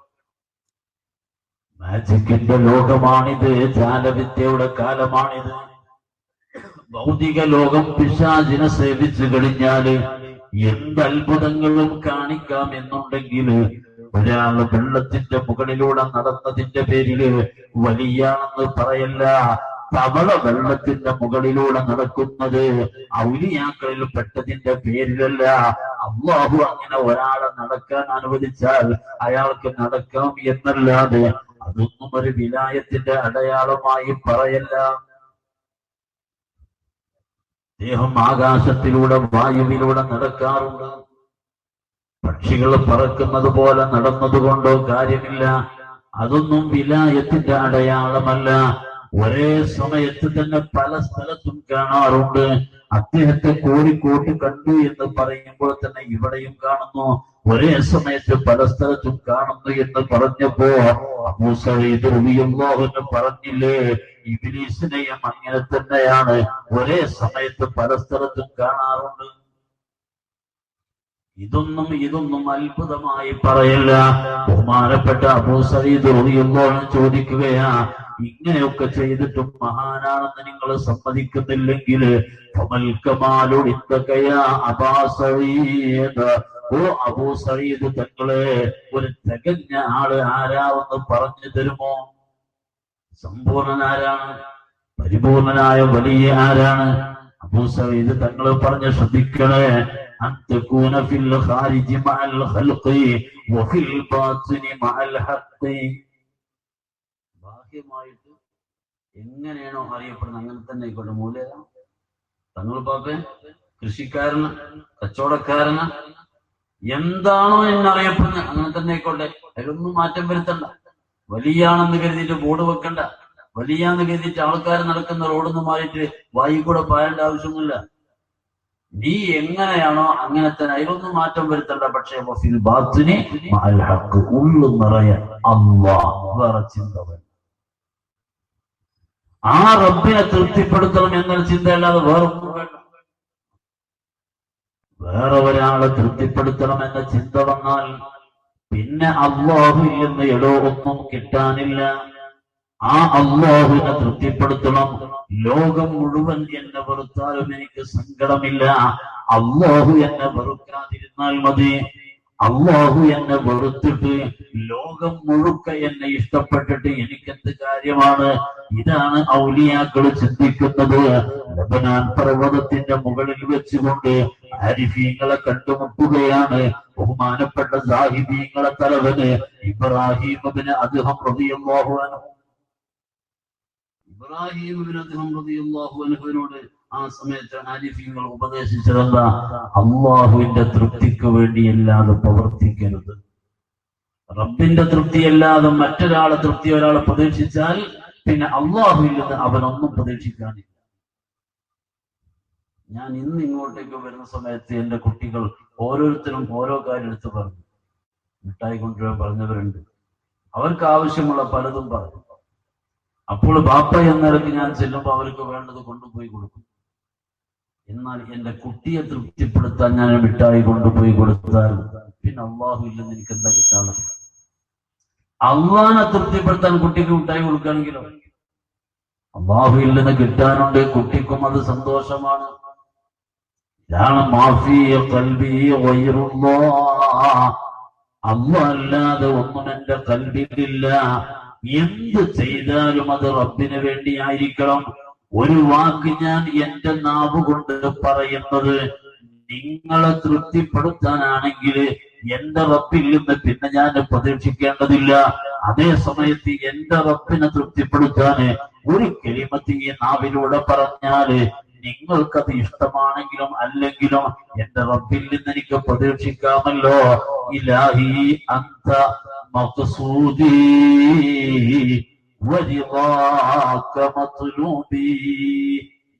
മാജിക്കിന്റെ ലോകമാണിത്. ജാലവിദ്യയുടെ കാലമാണിത്. ഭൗതിക ലോകം പിശാചിനെ സേവിച്ചു കഴിഞ്ഞാല് എന്ത് അത്ഭുതങ്ങളും കാണിക്കാം എന്നുണ്ടെങ്കിൽ ഒരാള് വെള്ളത്തിന്റെ മുകളിലൂടെ നടന്നതിന്റെ പേരില് വലിയാണെന്ന് പറയല്ല. തവള വെള്ളത്തിന്റെ മുകളിലൂടെ നടക്കുന്നത് ഔലിയാക്കളിൽ പെട്ടതിന്റെ പേരിലല്ല. അല്ലാഹു അങ്ങനെ ഒരാളെ നടക്കാൻ അനുവദിച്ചാൽ അയാൾക്ക് നടക്കാം എന്നല്ലാതെ അതൊന്നും ഒരു വിലായത്തിന്റെ അടയാളമായി പറയല്ല. അദ്ദേഹം ആകാശത്തിലൂടെ, വായുവിലൂടെ നടക്കാറുണ്ട്. പക്ഷികൾ പറക്കുന്നത് പോലെ നടന്നതുകൊണ്ടോ കാര്യമില്ല. അതൊന്നും വിലായത്തിന്റെ അടയാളമല്ല. ഒരേ സമയത്ത് തന്നെ പല സ്ഥലത്തും കാണാറുണ്ട്. അദ്ദേഹത്തെ കോഴിക്കോട്ട് കണ്ടു എന്ന് പറയുമ്പോൾ തന്നെ ഇവിടെയും കാണുന്നു. ഒരേ സമയത്ത് പല സ്ഥലത്തും കാണുന്നു എന്ന് പറഞ്ഞപ്പോ അബൂ സഈദ് റളിയല്ലാഹു അൻഹു പറഞ്ഞില്ലേ, ഇബ്ലീസിനെയും അങ്ങനെ തന്നെയാണ്, ഒരേ സമയത്ത് പല സ്ഥലത്തും കാണാറുണ്ട്. ഇതൊന്നും അത്ഭുതമായി പറയല്ല. ബഹുമാനപ്പെട്ട അബൂ സഈദ് റളിയല്ലാഹു അൻഹു ചോദിക്കുകയാ, ഇങ്ങനെയൊക്കെ ചെയ്തിട്ടും മഹാനാണെന്ന് നിങ്ങൾ സമ്മതിക്കുന്നില്ലെങ്കിൽ ഓ അബൂ സഈദ് തങ്ങളെ, ഒരു തികഞ്ഞ ആള് ആരാവെന്ന് പറഞ്ഞു തരുമോ? സമ്പൂർണനാരാണ്? പരിപൂർണനായ വലിയ ആരാണ്? അബൂ സഈദ് തങ്ങൾ പറഞ്ഞ് ശ്രദ്ധിക്കണേ, അൻതകൂന ഫിൽ ഖാരിജി മഅൽ ഖൽഖി വഫിൽ ബാത്തിനി മഅൽ ഹഖ്. ബാഹ്യമായിട്ട് എങ്ങനെയാണോ അറിയപ്പെടുന്നത് അങ്ങനെ തന്നെ ആയിക്കോട്ടെ. മൂല്യം തങ്ങൾ പാപ്പൻ കൃഷിക്കാരന്, കച്ചവടക്കാരന്, എന്താണോ എന്നറിയപ്പെടുന്നത് അങ്ങനെ തന്നെ ആയിക്കോട്ടെ. അതിലൊന്നും മാറ്റം വരുത്തണ്ട. വലിയാണെന്ന് കരുതിയിട്ട് ബോർഡ് വെക്കണ്ട. വലിയാന്ന് കരുതിയിട്ട് ആൾക്കാർ നടക്കുന്ന റോഡൊന്നും മാറിയിട്ട് വായി കൂടെ പായേണ്ട ആവശ്യമൊന്നുമില്ല. നീ എങ്ങനെയാണോ അങ്ങനെ തന്നെ, അതിലൊന്നും മാറ്റം വരുത്തണ്ട. പക്ഷേ വഫിൽ ബാത്തിനി മഅൽ ഹഖ്, ഉള്ളു നിറയെ അല്ലാഹ്, വേറെ ചിന്ത വേണ്ട. ആ റബ്ബിനെ തൃപ്തിപ്പെടുത്തണം എന്നൊരു ചിന്തയല്ലാതെ വേറൊന്നും വേണ്ട. വേറെ ഒരാളെ തൃപ്തിപ്പെടുത്തണം എന്ന ചിന്ത വന്നാൽ പിന്നെ അല്ലാഹുവിൽ നിന്ന് എടോ ഒന്നും കിട്ടാനില്ല. ആ അല്ലാഹുവിനെ തൃപ്തിപ്പെടുത്തണം. ലോകം മുഴുവൻ എന്നെ വെറുത്താലും എനിക്ക് സങ്കടമില്ല. അല്ലാഹു എന്നെ വെറുക്കാതിരുന്നാൽ മതി. അല്ലാഹു എന്നെ വെറുത്തിട്ട് ലോകം മുഴുക്ക എന്നെ ഇഷ്ടപ്പെട്ടിട്ട് എനിക്കെന്ത് കാര്യമാണ്? ഇതാണ് ഔലിയാക്കൾ ചിന്തിക്കുന്നത്. ലബനാൻ പർവ്വതത്തിന്റെ മുകളിൽ വെച്ചുകൊണ്ട് ആരിഫീങ്ങളെ കണ്ടുമുട്ടുകയാണ് ബഹുമാനപ്പെട്ട സാഹിബീങ്ങളെ തലവന് ഇബ്രാഹിം ഇബ്നു അദ്ഹം റളിയല്ലാഹു അൻഹു. ഇബ്രാഹിം ഇബ്നു അദ്ഹം റളിയല്ലാഹു അൻഹുവിനോട് ആ സമയത്ത് ആരിഫീങ്ങൾ ഉപദേശിച്ചതെന്താ? അല്ലാഹുവിന്റെ തൃപ്തിക്ക് വേണ്ടിയല്ലാതെ പ്രവർത്തിക്കരുത്. റബ്ബിന്റെ തൃപ്തിയല്ലാതെ മറ്റൊരാളെ തൃപ്തി ഒരാളെ പ്രതീക്ഷിച്ചാൽ പിന്നെ അല്ലാഹുവിൽ നിന്ന് അവനൊന്നും പ്രതീക്ഷിക്കാനില്ല. ഞാൻ ഇന്ന് ഇങ്ങോട്ടേക്ക് വരുന്ന സമയത്ത് എന്റെ കുട്ടികൾ ഓരോരുത്തരും ഓരോ കാര്യം എടുത്ത് പറഞ്ഞു. മിഠായി കൊണ്ടുവരാൻ പറഞ്ഞവരുണ്ട്, അവർക്ക് ആവശ്യമുള്ള പലതും പറഞ്ഞു. അപ്പോൾ ബാപ്പ എന്നിടയ്ക്ക് ഞാൻ ചെല്ലുമ്പോൾ അവർക്ക് വേണ്ടത് കൊണ്ടുപോയി കൊടുക്കും. എന്നാൽ എന്റെ കുട്ടിയെ തൃപ്തിപ്പെടുത്താൻ ഞാൻ മിഠായി കൊണ്ടുപോയി കൊടുത്താൽ പിന്നെ അല്ലാഹുവിൽ നിന്ന് എനിക്ക് എന്താ കിട്ടാനുള്ളത്? അള്ളാഹിനെ തൃപ്തിപ്പെടുത്താൻ കുട്ടിക്ക് മിഠായി കൊടുക്കുകയാണെങ്കിലോ അല്ലാഹുവിൽ നിന്ന് കിട്ടാനുണ്ട്. കുട്ടിക്കും അത് സന്തോഷമാണ്. അല്ലാഹ് അല്ലാതെ ഒന്നും എന്റെ കൽബിലില്ല. എന്ത് ചെയ്താലും അത് റബ്ബിന് വേണ്ടിയായിരിക്കണം. ഒരു വാക്ക് ഞാൻ എന്റെ നാവ് കൊണ്ട് പറയുന്നത് നിങ്ങളെ തൃപ്തിപ്പെടുത്താനാണെങ്കിൽ എന്റെ റബ്ബിൽ നിന്ന് പിന്നെ ഞാൻ പ്രതീക്ഷിക്കേണ്ടതില്ല. അതേ സമയത്ത് എന്റെ റബ്ബിനെ തൃപ്തിപ്പെടുത്താന് ഒരു കലിമത്ത് ഈ നാവിലൂടെ പറഞ്ഞാല് നിങ്ങൾക്കത് ഇഷ്ടമാണെങ്കിലും അല്ലെങ്കിലും എന്റെ റബ്ബിൽ നിന്ന് എനിക്ക് പ്രതീക്ഷിക്കാമല്ലോ. ഇലാഹി അന്ത മഖ്സൂദി വരിളാക മത്ലൂബി,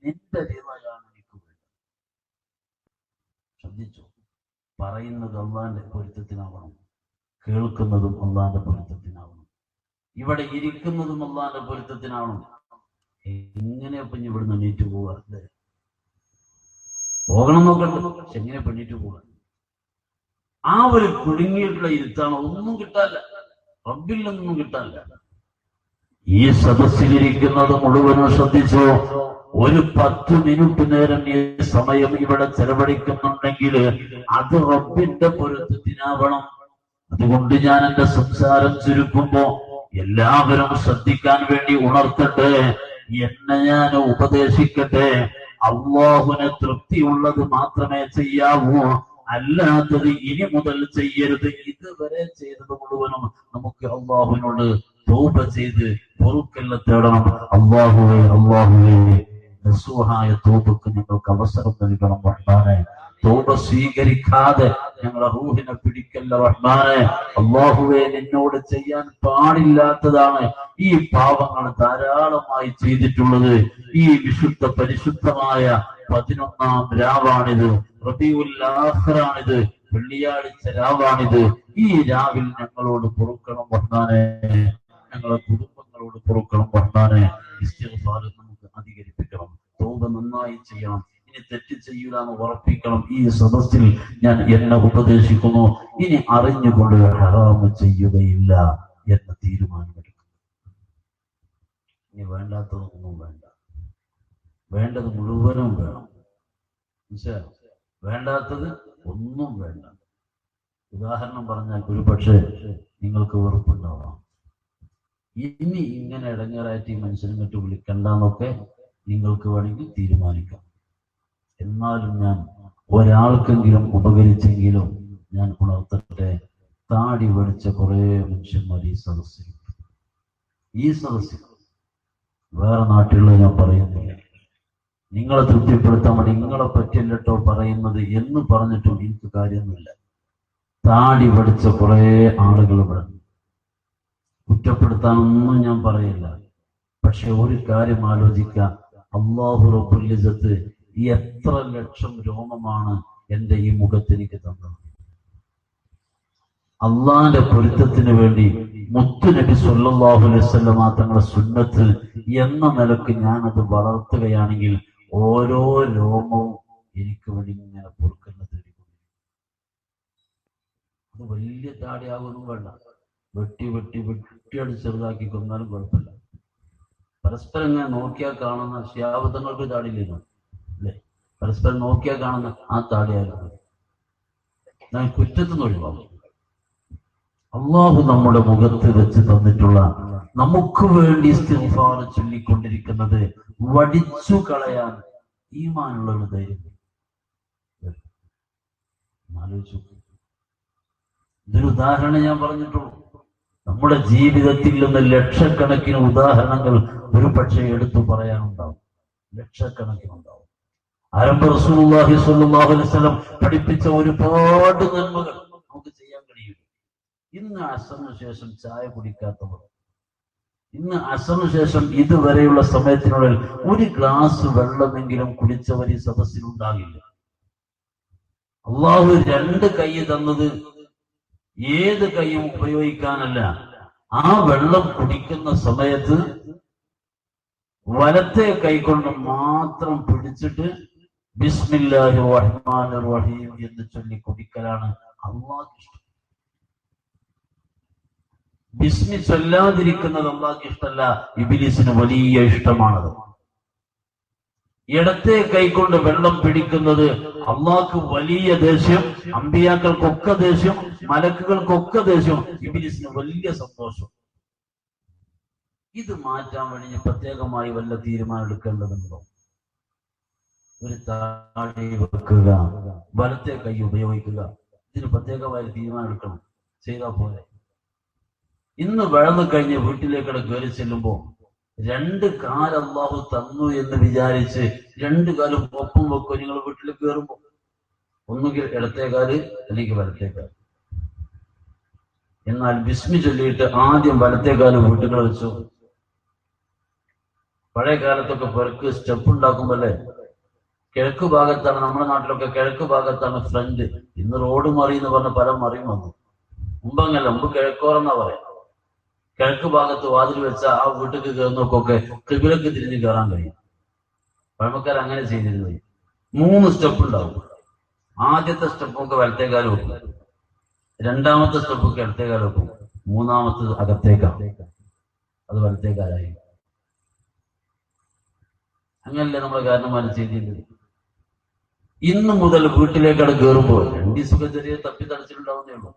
നിന്റെ റിളയാണ് എനിക്ക് വേണ്ടത്. ശ്രദ്ധിച്ചു, പറയുന്നത് അള്ളാന്റെ പൊരുത്തത്തിനാവണം, കേൾക്കുന്നതും അള്ളാന്റെ പൊരുത്തത്തിനാവണം, ഇവിടെ ഇരിക്കുന്നതും അള്ളാന്റെ പൊരുത്തത്തിനാവണം. എങ്ങനെ പിന്നെ ഇവിടുന്ന് എണീറ്റ് പോവാ? പോകണം നോക്കണ്ട, പക്ഷെ എങ്ങനെ പെണ്ണീറ്റ് പോവാ? ആ ഒരു കുടുങ്ങിയിട്ടുള്ള ഇരുത്താണ്. ഒന്നും കിട്ടാല്ല, റബ്ബിൽ നിന്നും കിട്ടാല്ല. ഈ സദസ്സിലിരിക്കുന്നത് മുഴുവനും ശ്രദ്ധിച്ചോ. ഒരു 10 മിനിറ്റ് നേരം ഈ സമയം ഇവിടെ ചെലവഴിക്കുന്നുണ്ടെങ്കിൽ അത് റബ്ബിന്റെ പൊരുത്തത്തിനാവണം. അതുകൊണ്ട് ഞാൻ എന്റെ സംസാരം ചുരുക്കുമ്പോ എല്ലാവരും ശ്രദ്ധിക്കാൻ വേണ്ടി ഉണർത്തട്ടെ, എന്നെ ഞാൻ ഉപദേശിക്കട്ടെ. അല്ലാഹുവിനെ തൃപ്തിയുള്ളത് മാത്രമേ ചെയ്യാവൂ, അല്ലാത്തത് ഇനി മുതൽ ചെയ്യരുത്. ഇതുവരെ ചെയ്തത് മുഴുവനും നമുക്ക് അല്ലാഹുവിനോട് തൗബ ചെയ്ത് പൊറുക്കല്ല തേടണം. അല്ലാഹുവേ അല്ലാഹുവേ നസൂഹായ തൗബക്ക് ഞങ്ങൾക്ക് അവസരം നൽകണം റഹ്മാനെ. തൗബ സ്വീകരിക്കാതെ ഞങ്ങളെ റൂഹിനെ പിടിക്കല്ല റഹ്മാനെ. അല്ലാഹുവേ, നിന്നോട് ചെയ്യാൻ പാടില്ലാത്തതാണ് ഈ പാവങ്ങൾ ധാരാളമായി ചെയ്തിട്ടുള്ളത്. ഈ വിശുദ്ധ പരിശുദ്ധമായ 11ാം രാവാണിത്, റബീഉൽ ആഖിറാണിത്, വെള്ളിയാഴ്ച രാവാണിത്. ഈ രാവിൽ ഞങ്ങളോട് പൊറുക്കണം റഹ്മാനെ, ഞങ്ങളെ കുടുംബങ്ങളോട് പൊറുക്കണം റഹ്മാനെ. ഇസ്തിഗ്ഫാർ നമുക്ക് അധികരിപ്പിക്കണം, തൗബ നന്നായി ചെയ്യണം, ഇനി തെറ്റ് ചെയ്യൂല എന്ന് ഉറപ്പിക്കണം. ഈ സദസ്സിൽ ഞാൻ എന്നെ ഉപദേശിക്കുന്നു, ഇനി അറിഞ്ഞുകൊണ്ട് ഹറാമ് ചെയ്യുകയില്ല എന്ന തീരുമാനമെടുക്കും. ഇനി വേണ്ടാത്തതൊന്നും വേണ്ട, വേണ്ടത് മുഴുവനും വേണം. വേണ്ടാത്തത് ഒന്നും വേണ്ട. ഉദാഹരണം പറഞ്ഞാൽ ഒരു പക്ഷേ നിങ്ങൾക്ക് വെറുപ്പുണ്ടാവാം. ഇനി ഇങ്ങനെ ഇടങ്ങേറായിട്ട് ഈ മനുഷ്യനിങ്ങോട്ട് വിളിക്കണ്ടെന്നൊക്കെ നിങ്ങൾക്ക് വേണമെങ്കിൽ തീരുമാനിക്കാം. എന്നാലും ഞാൻ ഒരാൾക്കെങ്കിലും ഉപകരിച്ചെങ്കിലും ഞാൻ ഉണർത്തട്ടെ. താടി വെടിച്ച കുറെ മനുഷ്യന്മാർ ഈ സദസ്സിൽ വേറെ നാട്ടിലുള്ള ഞാൻ പറയുന്നില്ല. നിങ്ങളെ തൃപ്തിപ്പെടുത്താൻ വേണ്ടി നിങ്ങളെ പറ്റില്ലട്ടോ പറയുന്നത് എന്ന് പറഞ്ഞിട്ടും എനിക്ക് കാര്യമൊന്നുമില്ല. താടി വെടിച്ച കുറെ ആളുകൾ ഇവിടെ, കുറ്റപ്പെടുത്താനൊന്നും ഞാൻ പറയില്ല. പക്ഷെ ഒരു കാര്യം ആലോചിക്കാം, അല്ലാഹു റബ്ബുൽ ഇസ്സത്ത് എത്ര ലക്ഷം രോമമാണ് എന്റെ ഈ മുഖത്ത് എനിക്ക് തന്നത്. അള്ളാന്റെ പൊരുത്തത്തിന് വേണ്ടി മുത്തു നബി സ്വല്ലല്ലാഹു അലൈഹി വസല്ലം തങ്ങളുടെ സുന്നത്ത് എന്ന നിലക്ക് ഞാനത് വളർത്തുകയാണെങ്കിൽ ഓരോ രോമവും എനിക്ക് വേണ്ടി ഇങ്ങനെ പൊറുക്കുന്നത് തേടിക്കൊണ്ടിരിക്കും. അത് വലിയ താടിയാകൊന്നും വേണ്ട, വെട്ടിയടി ചെറുതാക്കി കൊന്നാലും കുഴപ്പമില്ല. പരസ്പരം ഇങ്ങനെ നോക്കിയാൽ കാണുന്ന ശ്യാബദ്ധങ്ങൾക്ക് താടിയില്ല അല്ലേ? പരസ്പരം നോക്കിയാൽ കാണുന്ന ആ താടിയായിരുന്നു. ഞാൻ കുറ്റത്തുനിന്ന് ഒഴിവാകും. അള്ളാഹു നമ്മുടെ മുഖത്ത് വെച്ച് തന്നിട്ടുള്ള നമുക്ക് വേണ്ടി ഇസ്തിഗ്ഫാർ ചൊല്ലിക്കൊണ്ടിരിക്കുന്നത് വടിച്ചു കളയാൻ ഈമാനുള്ള ഒരു ധൈര്യം ആലോചിച്ചു. ഇതൊരു ഉദാഹരണം ഞാൻ പറഞ്ഞിട്ടുള്ളൂ. നമ്മുടെ ജീവിതത്തിൽ നിന്ന് ലക്ഷക്കണക്കിന് ഉദാഹരണങ്ങൾ ഒരു പക്ഷേ എടുത്തു പറയാനുണ്ടാവും, ലക്ഷക്കണക്കിനുണ്ടാവും. ആരംഭ റസൂലുള്ളാഹി സ്വല്ലല്ലാഹു അലൈഹി വസല്ലം പഠിപ്പിച്ച ഒരുപാട് നന്മകൾ നമുക്ക് ചെയ്യാൻ കഴിയും. ഇന്ന് അസറിന് ശേഷം ചായ കുടിക്കാത്തവർ, ഇന്ന് അസറിന് ശേഷം ഇതുവരെയുള്ള സമയത്തിനുള്ളിൽ ഒരു ഗ്ലാസ് വെള്ളമെങ്കിലും കുടിച്ചവർ ഈ സദസ്സിലുണ്ടാകില്ല. അള്ളാഹു 2 കൈ തന്നത് ഏത് കൈയും ഉപയോഗിക്കാനല്ല. ആ വെള്ളം കുടിക്കുന്ന സമയത്ത് വലത്തെ കൈ കൊണ്ട് മാത്രം പിടിച്ചിട്ട് ബിസ്മില്ലാഹിർ റഹ്മാനിർ റഹീം എന്ന് ചൊല്ലി കുടിക്കലാണ് അള്ളാഹ്ക്ക് ഇഷ്ടം. ബിസ്മി ചൊല്ലാതിരിക്കുന്നത് അള്ളാഹ്ക്ക് ഇഷ്ടമല്ല, ഇബ്ലീസിന് വലിയ ഇഷ്ടമാണത്. ഇടത്തെ കൈകൊണ്ട് വെള്ളം പിടിക്കുന്നത് അള്ളാഹ്ക്ക് വലിയ ദേഷ്യം, അമ്പിയാക്കൾക്കൊക്കെ ദേഷ്യം, മലക്കുകൾക്കൊക്കെ ദേഷ്യം, ഇബ്ലീസിന് വലിയ സന്തോഷം. ഇത് മാറ്റാൻ വേണ്ടി പ്രത്യേകമായി വല്ല തീരുമാനം എടുക്കേണ്ടതുണ്ടോ? ഒരു താടി വെക്കുക, വലത്തെ കൈ ഉപയോഗിക്കുക, ഇതിന് പ്രത്യേകമായി തീരുമാനം എടുക്കണം. ചെയ്താൽ പോലെ ഇന്ന് വളർന്നു കഴിഞ്ഞ് വീട്ടിലേക്കിടെ കയറി ചെല്ലുമ്പോ രണ്ട് കാല് അള്ളാഹു തന്നു എന്ന് വിചാരിച്ച് രണ്ട് കാലും ഒപ്പം വെക്കും. നിങ്ങൾ വീട്ടിൽ കയറുമ്പോ ഒന്നുകിൽ ഇടത്തേക്കാല് അല്ലെങ്കിൽ വലത്തേക്കാല്. എന്നാൽ ബിസ്മി ചൊല്ലിയിട്ട് ആദ്യം വലത്തേക്കാല് വീട്ടുകൾ വെച്ചു. പഴയ കാലത്തൊക്കെ പേർക്ക് സ്റ്റെപ്പ് ഉണ്ടാക്കുമ്പോല്ലേ കിഴക്ക് ഭാഗത്താണ്, നമ്മുടെ നാട്ടിലൊക്കെ കിഴക്ക് ഭാഗത്താണ് ഫ്രണ്ട്. ഇന്ന് റോഡ് മറി എന്ന് പറഞ്ഞ പല മറിയും വന്നു. മുമ്പങ്ങല്ല, മുമ്പ് കിഴക്കോറെന്നാ പറയാം. കിഴക്ക് ഭാഗത്ത് വാതിൽ വെച്ച ആ വീട്ടിലേക്ക് കയറുന്നവർക്കൊക്കെ കിബിലക്ക് തിരിഞ്ഞ് കയറാൻ കഴിയും. പഴമക്കാർ അങ്ങനെ ചെയ്തിരുന്നത്. 3 സ്റ്റെപ്പ് ഉണ്ടാവും. ആദ്യത്തെ സ്റ്റെപ്പൊക്കെ വലത്തേക്കാല് വെക്കും, രണ്ടാമത്തെ സ്റ്റെപ്പൊക്കെ ഇടത്തേക്കാല് വെക്കും, മൂന്നാമത്തത് അകത്തേക്കാണ്. അത് വലത്തേക്കാലായി. അങ്ങനല്ലേ നമ്മളെ കാരണന്മാർ ചെയ്തിരുന്നത്. ഇന്ന് മുതൽ വീട്ടിലേക്കാണ് കയറുമ്പോൾ 2 ദിവസമൊക്കെ ചെറിയ തപ്പി തടച്ചിട്ടുണ്ടാവുന്നേ ഉള്ളൂ.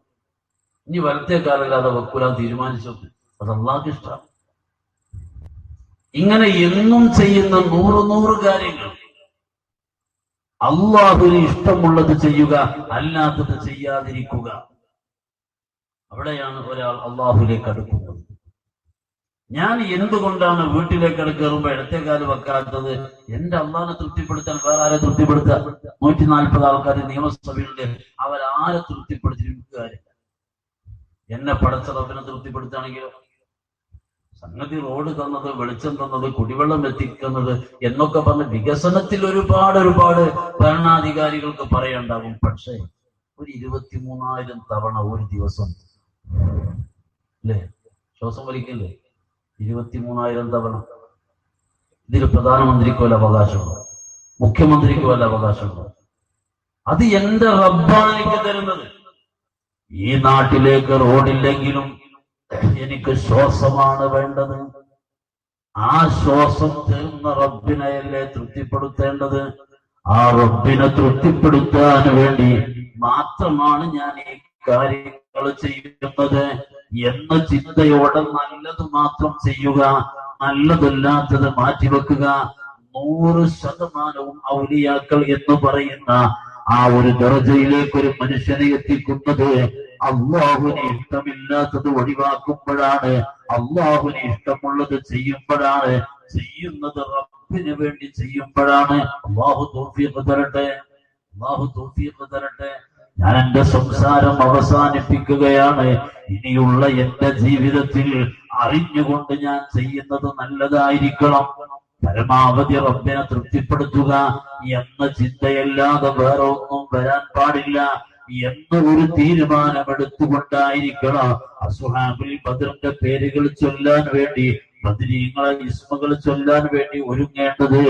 ഇനി വലത്തേക്കാലല്ലാതെ വെക്കൂലാൻ തീരുമാനിച്ചു. അത് അള്ളാഹ്ക്ക് ഇഷ്ടമാണ്. ഇങ്ങനെ എന്നും ചെയ്യുന്ന 100 കാര്യങ്ങൾ അള്ളാഹുവിന് ഇഷ്ടമുള്ളത് ചെയ്യുക, അല്ലാത്തത് ചെയ്യാതിരിക്കുക. അവിടെയാണ് ഒരാൾ അള്ളാഹുലേക്ക് അടുക്കുന്നത്. ഞാൻ എന്തുകൊണ്ടാണ് വീട്ടിലേക്ക് കയറുമ്പോ ഇടത്തേക്കാല് വെക്കാത്തത്? എന്റെ അള്ളാഹിനെ തൃപ്തിപ്പെടുത്താൻ വേറെ ആരെ തൃപ്തിപ്പെടുത്താൻ? 140 ആൾക്കാർ നിയമസഭയുണ്ട്. അവരാരെ തൃപ്തിപ്പെടുത്തിയിട്ട് കാര്യമില്ല. എന്നെ പടച്ച റബ്ബിനെ തൃപ്തിപ്പെടുത്തുകയാണെങ്കിലോ? സംഗതി റോഡ് തന്നത്, വെളിച്ചം തന്നത്, കുടിവെള്ളം എത്തിക്കുന്നത് എന്നൊക്കെ പറഞ്ഞ് വികസനത്തിൽ ഒരുപാട് ഭരണാധികാരികൾക്ക് പറയണ്ടാകും. പക്ഷേ ഒരു 23,000 തവണ ഒരു ദിവസം അല്ലേ ശ്വാസം വലിക്കല്ലേ? 23,000 തവണ. ഇതിൽ പ്രധാനമന്ത്രിക്ക് വല്ല അവകാശമുണ്ടോ? മുഖ്യമന്ത്രിക്ക് വല്ല അവകാശമുണ്ടോ? അത് എന്റെ റബ്ബാണ് എനിക്ക് തരുന്നത്. ഈ നാട്ടിലേക്ക് റോഡില്ലെങ്കിലും എനിക്ക് ശ്വാസമാണ് വേണ്ടത്. ആ ശ്വാസം തരുന്ന റബ്ബിനെയല്ലേ തൃപ്തിപ്പെടുത്തേണ്ടത്? ആ റബ്ബിനെ തൃപ്തിപ്പെടുത്താൻ വേണ്ടി മാത്രമാണ് ഞാൻ ഈ കാര്യങ്ങൾ ചെയ്യുന്നത് എന്ന ചിന്തയോടെ നല്ലത് മാത്രം ചെയ്യുക, നല്ലതല്ലാത്തത് മാറ്റിവെക്കുക. 100% ഔലിയാക്കൾ എന്ന് പറയുന്ന ആ ഒരു ദറജയിലേക്ക് ഒരു മനുഷ്യനെ എത്തിക്കുന്നത് അള്ളാഹുവിന് ഇഷ്ടമില്ലാത്തത് ഒഴിവാക്കുമ്പോഴാണ്, അള്ളാഹുവിന് ഇഷ്ടമുള്ളത് ചെയ്യുമ്പോഴാണ്, ചെയ്യുന്നത് റബ്ബിന് വേണ്ടി ചെയ്യുമ്പോഴാണ്. അള്ളാഹു തൗഫീഖ് തരട്ടെ, അള്ളാഹു തൗഫീഖ് തരട്ടെ. ഞാൻ എന്റെ സംസാരം അവസാനിപ്പിക്കുകയാണ്. ഇനിയുള്ള എന്റെ ജീവിതത്തിൽ അറിഞ്ഞുകൊണ്ട് ഞാൻ ചെയ്യുന്നത് നല്ലതായിരിക്കണം. പരമാവധി റബ്ബിനെ തൃപ്തിപ്പെടുത്തുക എന്ന ചിന്തയല്ലാതെ വേറെ ഒന്നും വരാൻ പാടില്ല എന്ന് ഒരു തീരുമാനമെടുത്തുകൊണ്ടായിരിക്കണം അസ്ഹാബുൽ ബദറിന്റെ പേരുകൾ ചൊല്ലാൻ വേണ്ടി, ബദരീങ്ങളെ ഇസ്മുകൾ ചൊല്ലാൻ വേണ്ടി ഒരുങ്ങേണ്ടത്.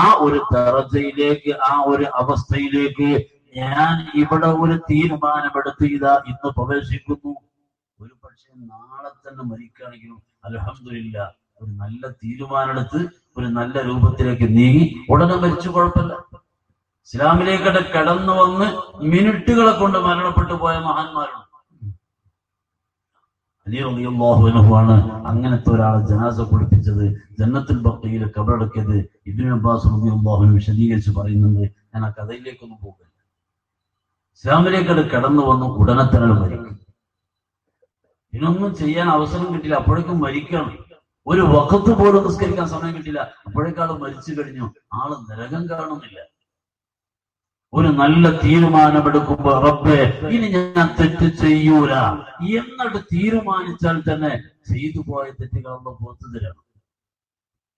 ആ ഒരു ദറജയിലേക്ക്, ആ ഒരു അവസ്ഥയിലേക്ക് ഞാൻ ഇവിടെ ഒരു തീരുമാനമെടുത്ത് ഇന്ന് പ്രവേശിക്കുന്നു. ഒരു പക്ഷേ നാളെ തന്നെ മരിക്കുകയാണെങ്കിലും അൽഹംദുലില്ലാഹ് ഒരു നല്ല തീരുമാനമെടുത്ത് ഒരു നല്ല രൂപത്തിലേക്ക് നീങ്ങി ഉടനെ മരിച്ചു, കുഴപ്പമില്ല. ഇസ്ലാമിലേക്ക് കടന്നു വന്ന് മിനിറ്റുകളെ കൊണ്ട് മരണപ്പെട്ടു പോയ മഹാന്മാരുണ്ട്. അലി റളിയല്ലാഹു അൻഹു ആണ് അങ്ങനത്തെ ഒരാളെ ജനാസ കുളിപ്പിച്ചത്, ജന്നത്തുൽ ബഖീയിൽ ഖബറടക്കിയത്. ഇബ്നു അബ്ബാസ് റളിയല്ലാഹു അൻഹു വിശദീകരിച്ച് പറയുന്നുണ്ട്. ഞാൻ ആ കഥയിലേക്കൊന്നും പോകില്ല. ഇസ്ലാമിലേക്ക് കടന്നു വന്നു ഉടനെ തന്നെ മരിക്കും. ഇതിനൊന്നും ചെയ്യാൻ അവസരം കിട്ടില്ല, അപ്പോഴേക്കും മരിക്കണം. ഒരു വഖത്ത് പോലും നിസ്കരിക്കാൻ സമയം കിട്ടില്ല, അപ്പോഴേക്കാളും മരിച്ചു കഴിഞ്ഞു. ആള് നരകം കാണുന്നില്ല. ഒരു നല്ല തീരുമാനമെടുക്കുമ്പോ റബ്ബേ ഇനി ഞാൻ തെറ്റ് ചെയ്യൂല എന്നിട്ട് തീരുമാനിച്ചാൽ തന്നെ ചെയ്തു പോയ തെറ്റുകളൊന്നും പുറത്തു തരണം.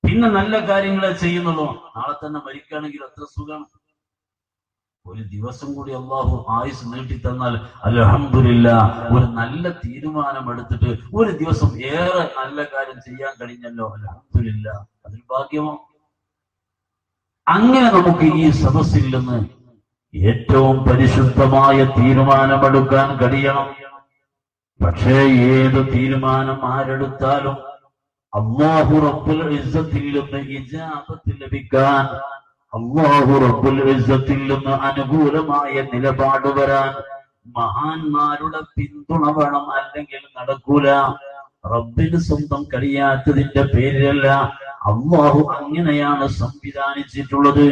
പിന്നെ നല്ല കാര്യങ്ങളെ ചെയ്യുന്നുള്ളൂ. നാളെ തന്നെ മരിക്കുകയാണെങ്കിൽ അത്ര സുഖം. ഒരു ദിവസം കൂടി അള്ളാഹു ആയുസ് നീട്ടി തന്നാൽ അൽഹംദുലില്ലാഹ്. ഒരു നല്ല തീരുമാനം എടുത്തിട്ട് ഒരു ദിവസം ഏറെ നല്ല കാര്യം ചെയ്യാൻ കഴിഞ്ഞല്ലോ, അൽഹംദുലില്ലാഹ്, അതൊരു ഭാഗ്യമാണ്. അങ്ങനെ നമുക്ക് ഈ സദസ്സിൽ നിന്ന് ഏറ്റവും പരിശുദ്ധമായ തീരുമാനമെടുക്കാൻ കഴിയണം. പക്ഷേ ഏത് തീരുമാനം ആരെടുത്താലും അല്ലാഹു റബ്ബുൽ ഇസ്സത്തിൽ നിന്ന് ഇജാബത്ത് ലഭിക്കാൻ, അല്ലാഹു റബ്ബുൽ ഇസ്സത്തിൽ നിന്ന് അനുകൂലമായ നിലപാട് വരാൻ മഹാന്മാരുടെ പിന്തുണ വേണം, അല്ലെങ്കിൽ നടക്കൂല. റബ്ബിന് സ്വന്തം കഴിയാത്തതിന്റെ പേരിലല്ല, അല്ലാഹു അങ്ങനെയാണ് സംവിധാനിച്ചിട്ടുള്ളത്.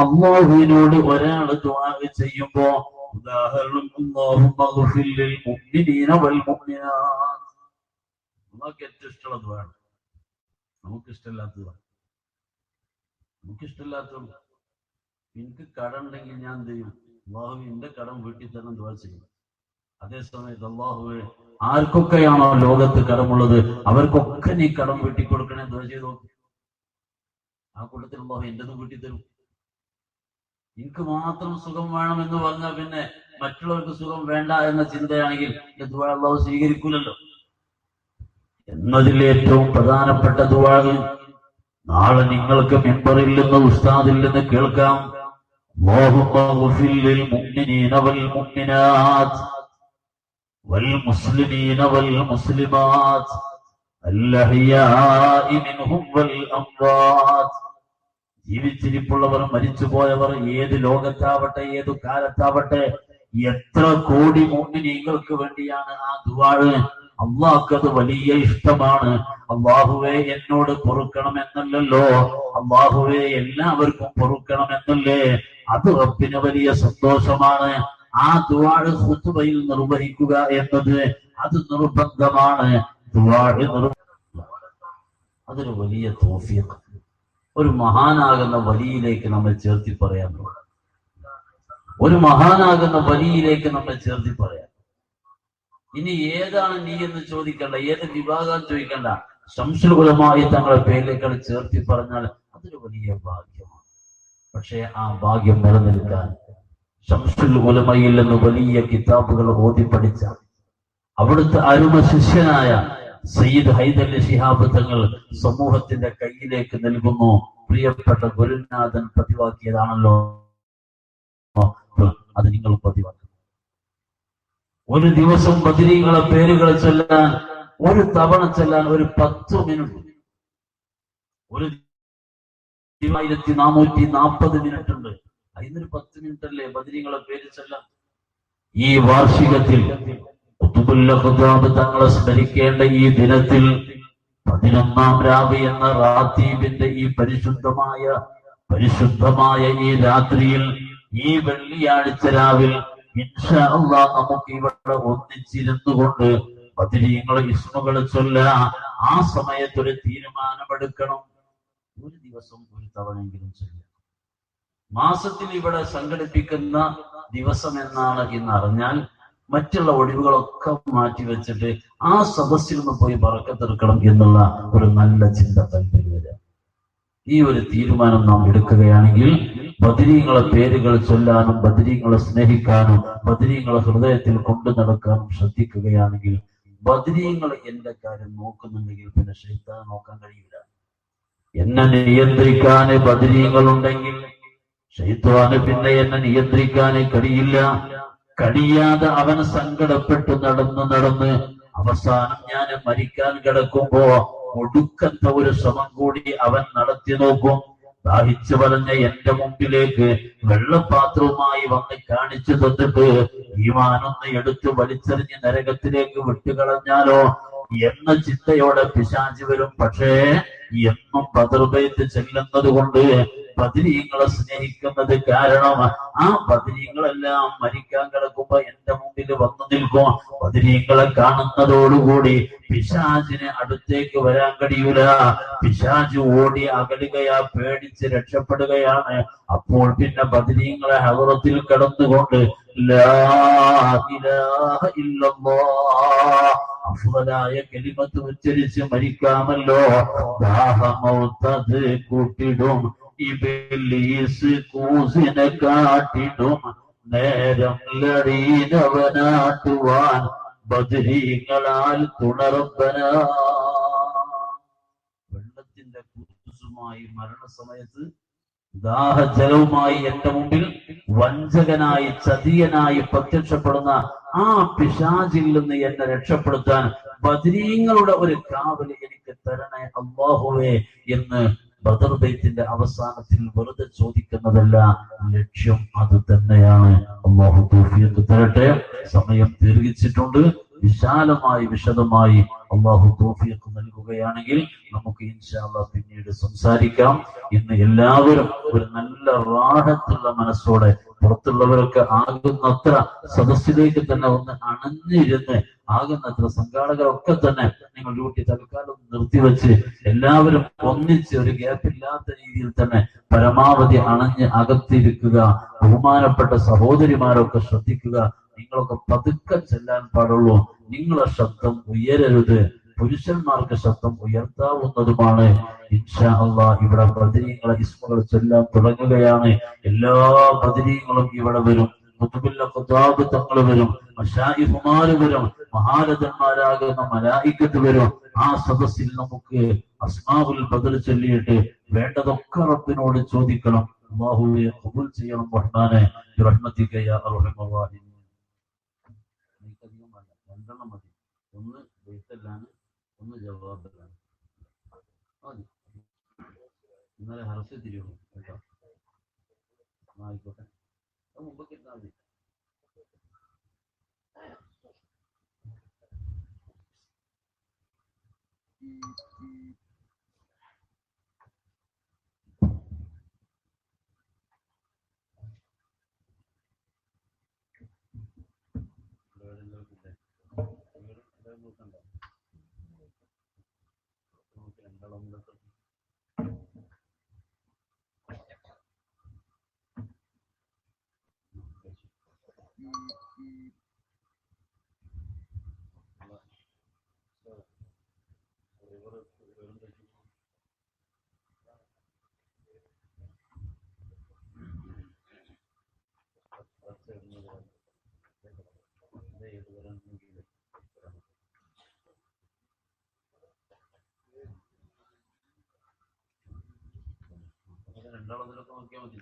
അല്ലാഹുവിനോട് ഒരാൾ ദുആ ചെയ്യുമ്പോ ഉദാഹരണം അല്ലാഹുമ്മ ഗ്ഫിർ ലിൽ മുഅ്മിനീന വൽ മുഅ്മിനാത്ത്, നമുക്ക് ഏറ്റവും ഇഷ്ടമുള്ള ദുആ. നമുക്കിഷ്ടമില്ലാത്തതാണ്. എനിക്ക് കടം ഉണ്ടെങ്കിൽ ഞാൻ എന്ത് ചെയ്യും? അള്ളാഹു എന്റെ കടം വീട്ടിൽ തന്നെ ദുആ ചെയ്യും. അതേസമയത്ത് അള്ളാഹുവെ ആർക്കൊക്കെയാണോ ലോകത്ത് കടമുള്ളത് അവർക്കൊക്കെ നീ കടം വീട്ടി കൊടുക്കണേ ദുആ ചെയ്തു. ആ കൂട്ടത്തിൽ അള്ളാഹു എന്റെതും വീട്ടി തരും. എനിക്ക് മാത്രം സുഖം വേണമെന്ന് പറഞ്ഞാൽ പിന്നെ മറ്റുള്ളവർക്ക് സുഖം വേണ്ട എന്ന ചിന്തയാണെങ്കിൽ എന്റെ ദുആ അള്ളാഹു സ്വീകരിക്കൂലല്ലോ. എന്നതിൽ ഏറ്റവും പ്രധാനപ്പെട്ട ദുആ നാളെ നിങ്ങൾക്ക് മിമ്പറിൽ നിന്ന് ഉസ്താദിൽ നിന്ന് കേൾക്കാം. അല്ലാഹുമ്മ ഗ്ഫിർ ലിൽ മുഅ്മിനീന വൽ മുഅ്മിനാത്ത് വൽ മുസ്ലിമീന വൽ മുസ്ലിമാത്ത് അൽഅഹ്യാഇ മിൻഹും വൽ അംവാത്ത്. ജീവിച്ചിരിപ്പുള്ളവർ മരിച്ചുപോയവർ ഏത് ലോകത്താവട്ടെ ഏതു കാലത്താവട്ടെ എത്ര കോടി മുഅ്മിനീങ്ങൾക്ക് വേണ്ടിയാണ് ആ ദുആ. അള്ളാഹ്ക്കത് വലിയ ഇഷ്ടമാണ്. അള്ളാഹുവേ എന്നോട് പൊറുക്കണമെന്നല്ലോ, അള്ളാഹുവേ എല്ലാവർക്കും പൊറുക്കണമെന്നല്ലേ, അത് റബ്ബിന് വലിയ സന്തോഷമാണ്. ആ ദുആ ഖുതുബയിൽ നിർവഹിക്കുക എന്നത് അത് നിർബന്ധമാണ്. അതൊരു വലിയ തൗഫീഖ്. ഒരു മഹാനാകുന്ന വലിയിലേക്ക് നമ്മൾ ചേർത്തി പറയാൻ, ഒരു മഹാനാകുന്ന വലിയിലേക്ക് നമ്മൾ ചേർത്തി പറയാം. ഇനി ഏതാണ് നീ എന്ന് ചോദിക്കണ്ട, ഏത് വിഭാഗം ചോദിക്കണ്ട, ശംസുൽ ഉലമായി തങ്ങളുടെ പേരിലേക്കാണ് ചേർത്തി പറഞ്ഞാൽ അതൊരു വലിയ ഭാഗ്യമാണ്. പക്ഷേ ആ ഭാഗ്യം നിലനിൽക്കാൻ ശംസുൽ ഉലമയിൽ നിന്ന് വലിയ കിതാബുകൾ ഓതി പഠിച്ച അവിടുത്തെ അരുമ ശിഷ്യനായ സയ്യിദ് ഹൈദരലി ശിഹാബ് തങ്ങൾ സമൂഹത്തിന്റെ കയ്യിലേക്ക് നൽകുന്നു. പ്രിയപ്പെട്ട ഗുരുനാഥൻ പതിവാക്കിയതാണല്ലോ, അത് നിങ്ങൾ പതിവാക്കുക. ഒരു ദിവസം ബദരീങ്ങളെ പേരുകൾ ചൊല്ലാൻ, ഒരു തവണ ചൊല്ലാൻ ഒരു 10 മിനിറ്റ്, ഒരു 1440 മിനിറ്റ് ഉണ്ട്. അതിനൊരു 10 മിനിറ്റ് അല്ലേ ബദരീങ്ങളെ പേര് ചൊല്ലാൻ? ഈ വാർഷികത്തിൽ ഖുതുബുൽ അഖ്താബ് തങ്ങളെ സ്മരിക്കേണ്ട ഈ ദിനത്തിൽ 11ാം രാവ് എന്ന റാത്തീബിന്റെ ഈ പരിശുദ്ധമായ ഈ രാത്രിയിൽ, ഈ വെള്ളിയാഴ്ച രാവിൽ ഇൻഷാ അല്ലാഹ് നമുക്ക് ഇവിടെ ഒന്നിച്ചിരുന്നു കൊണ്ട് ബദരീങ്ങളെ ഇസ്മുകൾ ചൊല്ലാം. ആ സമയത്ത് ഒരു തീരുമാനമെടുക്കണം. ഒരു ദിവസം ഒരു തവണയെങ്കിലും ചൊല്ലാം. മാസത്തിൽ ഇവിടെ സംഘടിപ്പിക്കുന്ന ദിവസം എന്നാണ് ഇന്നറിഞ്ഞാൽ മറ്റുള്ള ഒഴിവുകളൊക്കെ മാറ്റിവെച്ചിട്ട് ആ സദസ്സിൽ നിന്ന് പോയി ബറക്കത്തെടുക്കണം എന്നുള്ള ഒരു നല്ല ചിന്ത കൽപ്പിൽ വരാം. ഈ ഒരു തീരുമാനം നാം എടുക്കുകയാണെങ്കിൽ ബദരീങ്ങളെ പേരുകൾ ചൊല്ലാനും ബദരീങ്ങളെ സ്നേഹിക്കാനും ബദരീങ്ങളെ ഹൃദയത്തിൽ കൊണ്ടു നടക്കാനും ശ്രദ്ധിക്കുകയാണെങ്കിൽ, ബദരീങ്ങൾ എന്റെ കാര്യം നോക്കുന്നുണ്ടെങ്കിൽ പിന്നെ ശൈത്താൻ നോക്കാൻ കഴിയില്ല. എന്നെ നിയന്ത്രിക്കാൻ ബദരീങ്ങൾ ഉണ്ടെങ്കിൽ ശൈത്താന് പിന്നെ എന്നെ നിയന്ത്രിക്കാൻ കഴിയാതെ അവൻ സങ്കടപ്പെട്ടു നടന്ന് അവസാനം ഞാൻ മരിക്കാൻ കിടക്കുമ്പോ ഒടുക്കത്തെ ഒരു ശ്രമം കൂടി അവൻ നടത്തി നോക്കും. ദാഹിച്ചു പറഞ്ഞ എന്റെ മുമ്പിലേക്ക് വെള്ളപാത്രവുമായി വന്ന് കാണിച്ചു തന്നിട്ട് ഈമാനൊന്ന് എടുത്ത് വലിച്ചെറിഞ്ഞ് നരകത്തിലേക്ക് വിട്ടുകളഞ്ഞാലോ എന്ന ചിന്തയോടെ പിശാച് വരും. പക്ഷേ എന്നും ബദർബൈത്ത് ചെല്ലുന്നത് കൊണ്ട് ബദരീങ്ങളെ സ്നേഹിക്കുന്നത് കാരണം ആ ബദരീങ്ങളെല്ലാം മരിക്കാൻ കിടക്കുമ്പോ എന്റെ മുമ്പിൽ വന്നു നിൽക്കും. ബദരീങ്ങളെ കാണുന്നതോടുകൂടി പിശാചിന് അടുത്തേക്ക് വരാൻ കഴിയൂല. പിശാച് ഓടി അകലുകയാ, പേടിച്ച് രക്ഷപ്പെടുകയാണ്. അപ്പോൾ പിന്നെ ബദരീങ്ങളെ ഹദറത്തിൽ കടന്നുകൊണ്ട് ലാ ഇലാഹ ഇല്ലല്ലാഹ് അഫ്ളലായ കലിമത്ത് ഉച്ചരിച്ച് മരിക്കാമല്ലോ. ദാഹമൗത്തത് കൂട്ടിടും, ഇബ്ലീസ് കൂസിനെ കാട്ടിടും, നേരം ലടീനവനാട്ടുവാൻ ബദരീങ്ങളാൽ തുണറബ്ബന. വെള്ളത്തിന്റെ കൂസുമായി മരണസമയത്ത് ദാഹജലവുമായി എന്റെ മുമ്പിൽ വഞ്ചകനായി ചതിയനായി പ്രത്യക്ഷപ്പെടുന്ന ആ പിശാചിൽ നിന്ന് എന്നെ രക്ഷപ്പെടുത്താൻ ബദരീങ്ങളുടെ ഒരു കാവല് എനിക്ക് തരണേ അല്ലാഹുവേ എന്ന് ബദർ ബൈത്തിന്റെ അവസാനത്തിൽ വെറുതെ ചോദിക്കുന്നതല്ല, ലക്ഷ്യം അത് തന്നെയാണ്. അല്ലാഹു തൗഫീഖ് തരട്ടെ. സമയം ദീർഘിച്ചിട്ടുണ്ട്. വിശാലമായി വിശദമായി അള്ളാഹു തൗഫീഖ് നൽകുകയാണെങ്കിൽ നമുക്ക് ഇൻഷാ അല്ലാഹ് പിന്നീട് സംസാരിക്കാം. ഇന്ന് എല്ലാവരും ഒരു നല്ല റാഹത്തുള്ള മനസ്സോടെ, പുറത്തുള്ളവരൊക്കെ ആകുന്നത്ര സദസ്സിലേക്ക് തന്നെ ഒന്ന് അണഞ്ഞിരുന്ന്, ആകുന്നത്ര സംഘാടകരൊക്കെ തന്നെ നിങ്ങൾ ഡ്യൂട്ടി തൽക്കാലം നിർത്തിവെച്ച് എല്ലാവരും ഒന്നിച്ച് ഒരു ഗ്യാപ്പില്ലാത്ത രീതിയിൽ തന്നെ പരമാവധി അണഞ്ഞ് അകത്തിരിക്കുക. ബഹുമാനപ്പെട്ട സഹോദരിമാരൊക്കെ ശ്രദ്ധിക്കുക, നിങ്ങളൊക്കെ പതുക്കെ ചെല്ലാൻ പാടുള്ളൂ. നിങ്ങളെ ശബ്ദം ഉയരരുത്. പുരുഷന്മാർക്ക് ശബ്ദം ഉയർത്താവുന്നതുമാണ്. ഇൻഷാ അല്ലാഹ് ഇവിടെ ബദരീങ്ങളെ ഇസ്മുകൾ ചൊല്ലാൻ തുടങ്ങുകയാണ്. എല്ലാ ബദരീങ്ങളും ഇവിടെ വരും. തങ്ങൾ വരും, മശായിഖുമാര് വരും, മഹാരഥന്മാരാകുന്ന മലായിക്കത്ത് വരും. ആ സദസ്സിൽ നമുക്ക് അസ്മാഉൽ ബദർ ചൊല്ലിയിട്ട് വേണ്ടതൊക്കെ റബ്ബിനോട് ചോദിക്കണം. അല്ലാഹുവേ ഖബൂൽ ചെയ്യണം റഹ്മാനെ, ബിറഹ്മതിക യാ അർഹമർ റഹീം. രണ്ടെണ്ണം മതി. ഒന്ന് ബൈത്തല്ലാണ്, ഒന്ന് ജവാബിലാണ്. ഇന്നലെ ഹർഫ് തിരിയുള്ളൂ കേട്ടോ. ആയിക്കോട്ടെ, അത് മുമ്പൊക്കെ ഇരുന്നാൽ മതി. രണ്ടാളതിലൊക്കെ നോക്കിയാൽ മതി.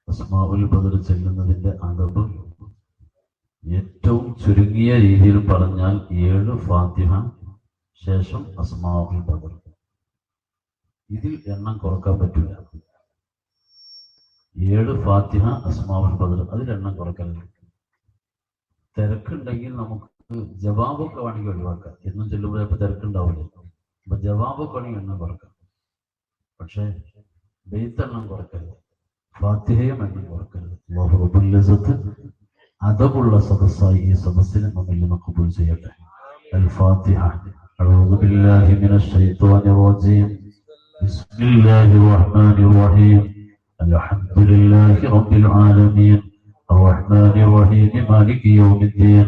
അസ്മാഉൽ ബദർ ചെല്ലുന്നതിന്റെ അദബ് ഏറ്റവും ചുരുങ്ങിയ രീതിയിൽ പറഞ്ഞാൽ 7 ഫാത്തിഹ ശേഷം അസ്മാഉൽ ബദർ. ഇതിൽ എണ്ണം കുറക്കാൻ പറ്റില്ല. 7 ഫാത്തിഹ അസ്മാഉൽ ബദർ, അതിൽ എണ്ണം കുറക്കരുത്. തിരക്കുണ്ടെങ്കിൽ നമുക്ക് ജവാബൊക്കെ വേണമെങ്കിൽ ഒഴിവാക്കാം. എന്നും ചെല്ലുമ്പോഴൊക്കെ തിരക്കുണ്ടാവില്ല. അപ്പൊ ജവാബൊക്കെ വേണമെങ്കിൽ എണ്ണം കുറക്കാം. പക്ഷെ ബെയ്ത്തെണ്ണം കുറക്കരുത്, ഫാത്തിഹയും എണ്ണം കുറക്കരുത്. അല്ലാഹു റബ്ബുൽ ഇസ്സത്ത് അദബുള്ള സദസ്സായി ഈ സദസ്സിനെ നമ്മിൽ നിന്ന് ഖബൂൽ ചെയ്യട്ടെ. അൽ ഫാത്തിഹ. അഊദു ബില്ലാഹി മിനശ് ശൈത്വാനിർ റജീം. ബിസ്മില്ലാഹിർ റഹ്മാനിർ റഹീം. അൽഹംദുലില്ലാഹി റബ്ബിൽ ആലമീൻ. അർറഹ്മാനിർ റഹീം. മാലികി യൗമിദ്ദീൻ.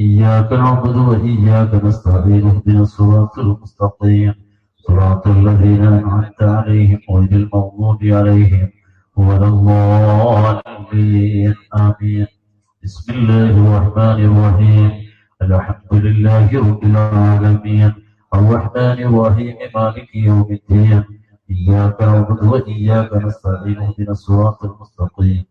ഇയ്യാക നഅ്ബുദു വ ഇയ്യാക നസ്തഈൻ. ഇഹ്ദിനസ് സിറാത്തൽ മുസ്തഖീം. സിറാത്തൽ ലദീന അൻഅംത അലൈഹിം ഗൈറിൽ മഗ്ദൂബി അലൈഹിം വലദ്ദാലിൻ. ആമീൻ. بسم الله الرحمن الرحيم. الحمد لله رب العالمين. الرحمن الرحيم. مالك يوم الدين. إياك نعبد وإياك نستعين. اهدنا الصراط المستقيم.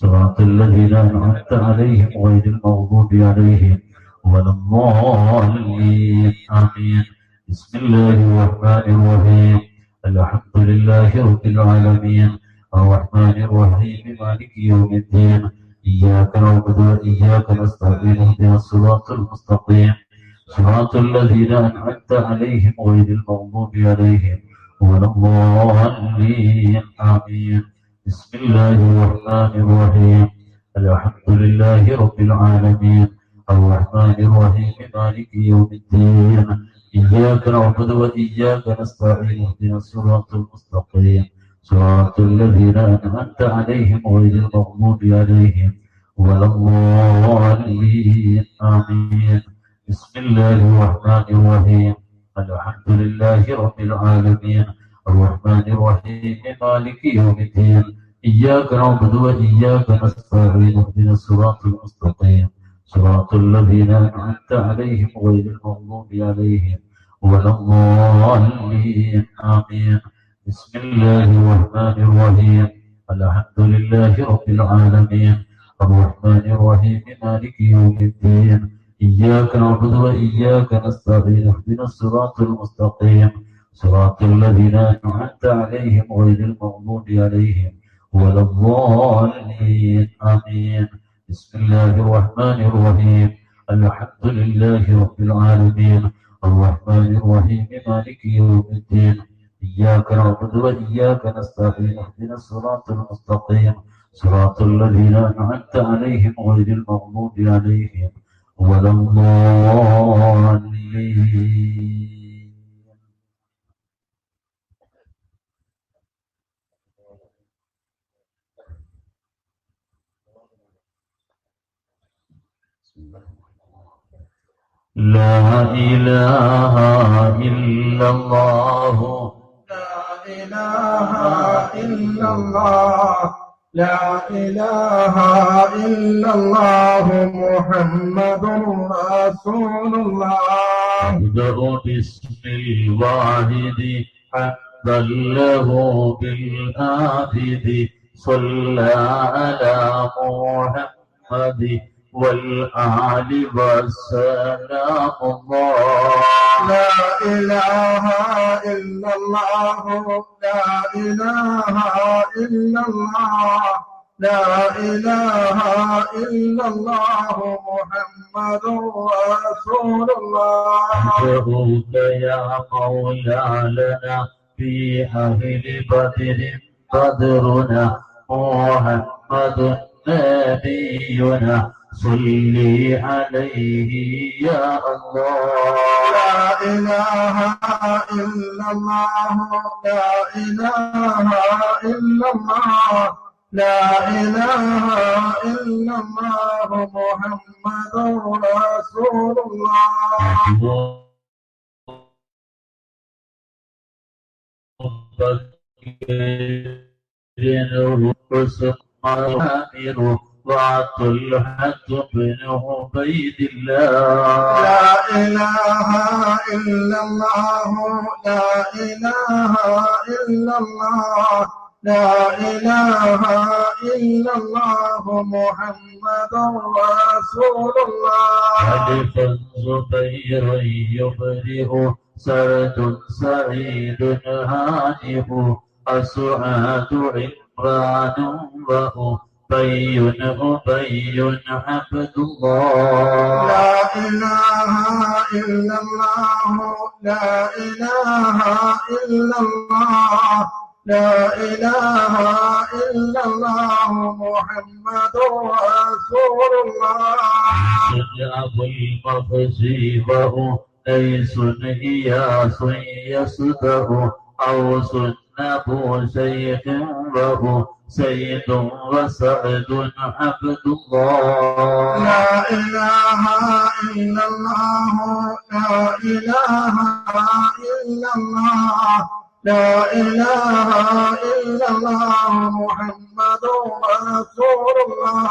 صراط الذين أنعمت عليهم غير المغضوب عليهم ولا الضالين. آمين. بسم الله الرحمن الرحيم. الحمد لله رب العالمين. الرحمن الرحيم. مالك يوم الدين. إياك نعبد وإياك نستعين. اهدنا الصراط المستقيم. صراط الذين أنعمت عليهم غير المغضوب عليهم ولا الضالين. آمين. بسم الله الرحمن الرحيم. الحمد لله رب العالمين. الرحمن الرحيم. مالك يوم الدين. إياك نعبد وإياك نستعين. اهدنا الصراط المستقيم. صراط الذين أنعمت عليهم غير المغضوب عليهم ولا الضالين. آمين. بسم الله الرحمن الرحيم. الحمد لله رب العالمين. الرحمن الرحيم. مالك يوم الدين. إياك نعبد وإياك نستعين. اهدنا الصراط المستقيم. صراط الذين أنعمت عليهم غير المغضوب عليهم ولا الضالين آمين. بسم الله الرحمن الرحيم. الحمد لله رب العالمين الرحمن الرحيم مالك يوم الدين إياك نعبد وإياك نستعين اهدنا الصراط المستقيم صراط الذين أنعمت عليهم غير المغضوب عليهم ولا الضالين آمين. بسم الله الرحمن الرحيم. الحمد لله رب العالمين الرحمن الرحيم مالك يوم الدين إياك نعبد وإياك نستعين اهدنا الصراط المستقيم صراط الذين أنعمت عليهم غير المغضوب عليهم ولا الضالين. لا إله إلا الله لا إله إلا الله لا إله إلا الله محمد رسول الله. أبدأ باسم الواحد حمدا له بالآبد صلى على محمد والآل والسلام الله. لا إله إلا الله لا إله إلا الله لا إله إلا الله محمد رسول الله. أدعوك يا مولا لنا في أهل بدر بدرنا محمد نبينا صلي عليه يا الله. لا إله إلا الله لا إله إلا الله لا إله إلا الله محمد رسول الله. وطلحة بن عبيد الله. لا إله إلا الله لا إله إلا الله لا إله إلا الله محمد رسول الله. ألف الزبير يبرئ سرد سعيد هانئ أسعد عمران وأبي عبد الله. لا إله إلا الله لا إله إلا الله لا إله إلا الله محمد رسول الله. أبو المفزي ليس إياس يصدق أوس أبو شيخ وهو سيد وسعد عبد الله. لا إله إلا الله لا إله إلا الله لا إله إلا الله محمد رسول الله.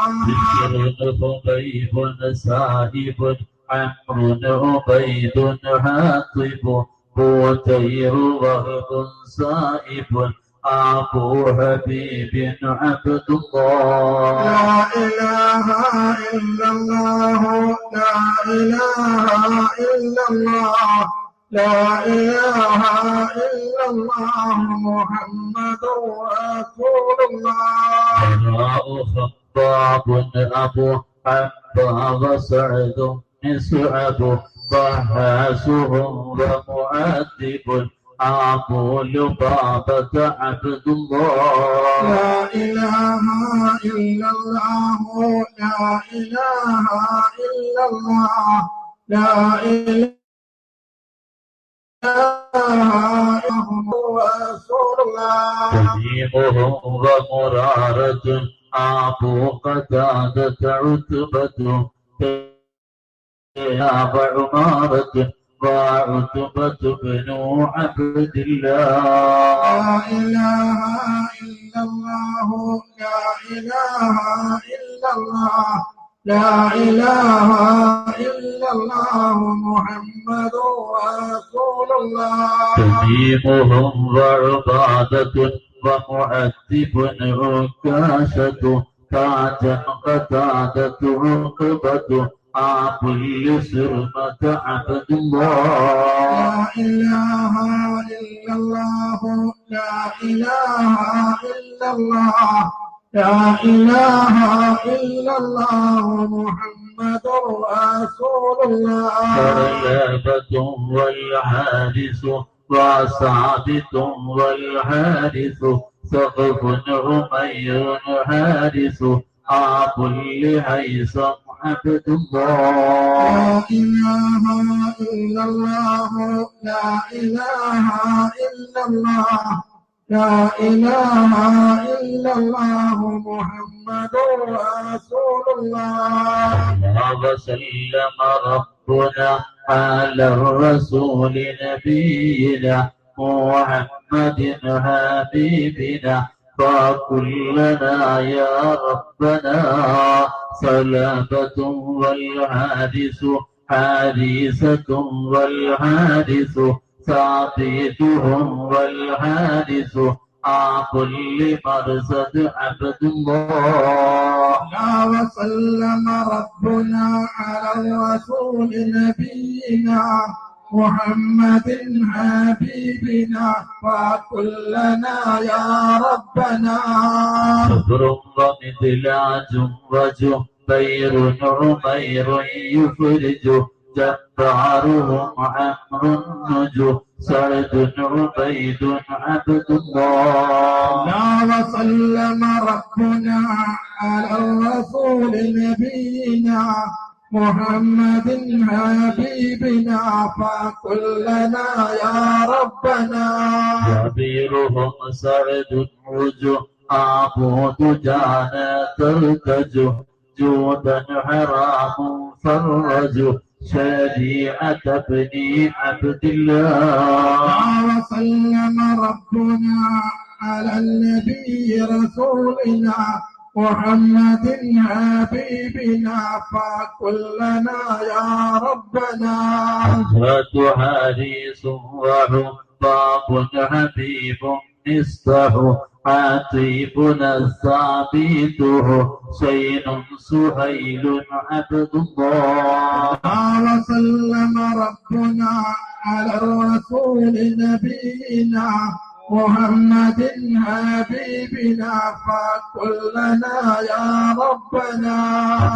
بشر خبيب سائب عمرو عبيد حاطب بوتير وهب سائب أبو حبيب عبد الله. لا إله إلا الله لا إله إلا الله لا إله إلا الله محمد رسول الله. وراء خطاب أبو عبا وسعد مسعب ضحاسهم ومؤدب أبو لبابة عبد الله. لا إله إلا الله لا إله إلا الله لا إله رسول الله. تميمهم ومرارة أبو قتادة عتبة وعمارة وعتبة بن عبد الله. لا إله إلا الله لا إله إلا الله لا إله إلا الله محمد رسول الله تميمهم وعبادة ومؤدب عكاشة تاجا قتادة عقبة عاب لسرمة عبد الله. لا إله إلا الله لا إله إلا الله لا إله إلا الله محمد رسول الله ثعلبة والحارس وثابت والحارس سقف عمير حارس عاب لهيثم عبد الله. لا إله إلا الله لا إله إلا الله لا إله إلا الله محمد رسول الله وسلم ربنا على الرسول نبينا محمد حبيبنا فكلنا يا ربنا صلابة والحادث حادثة والحادث ثابتهم والحادث كل مرصد عبد الله. لا وسلم ربنا على الرسول نبينا محمد حبيبنا فكلنا يا ربنا صبر ومثلاج وجبير عمير يفرج جبارهم عمرو النجو سعد عبيد عبد الله. لا وسلم ربنا على الرسول نبينا محمد حبيبنا فكلنا يا ربنا جبيرهم سعد وجه عبود جانا ترتجو جودا حرام فرجو شريعة ابن عبد الله. وسلم ربنا على النبي رسولنا محمد حبيبنا فكلنا يا ربنا حجرة حديث وحباب حبيب مصطح عتيبنا الثابته شين سهيل عبد الله. وسلم ربنا على الرسول نبينا محمد حبيبنا فكلنا يا ربنا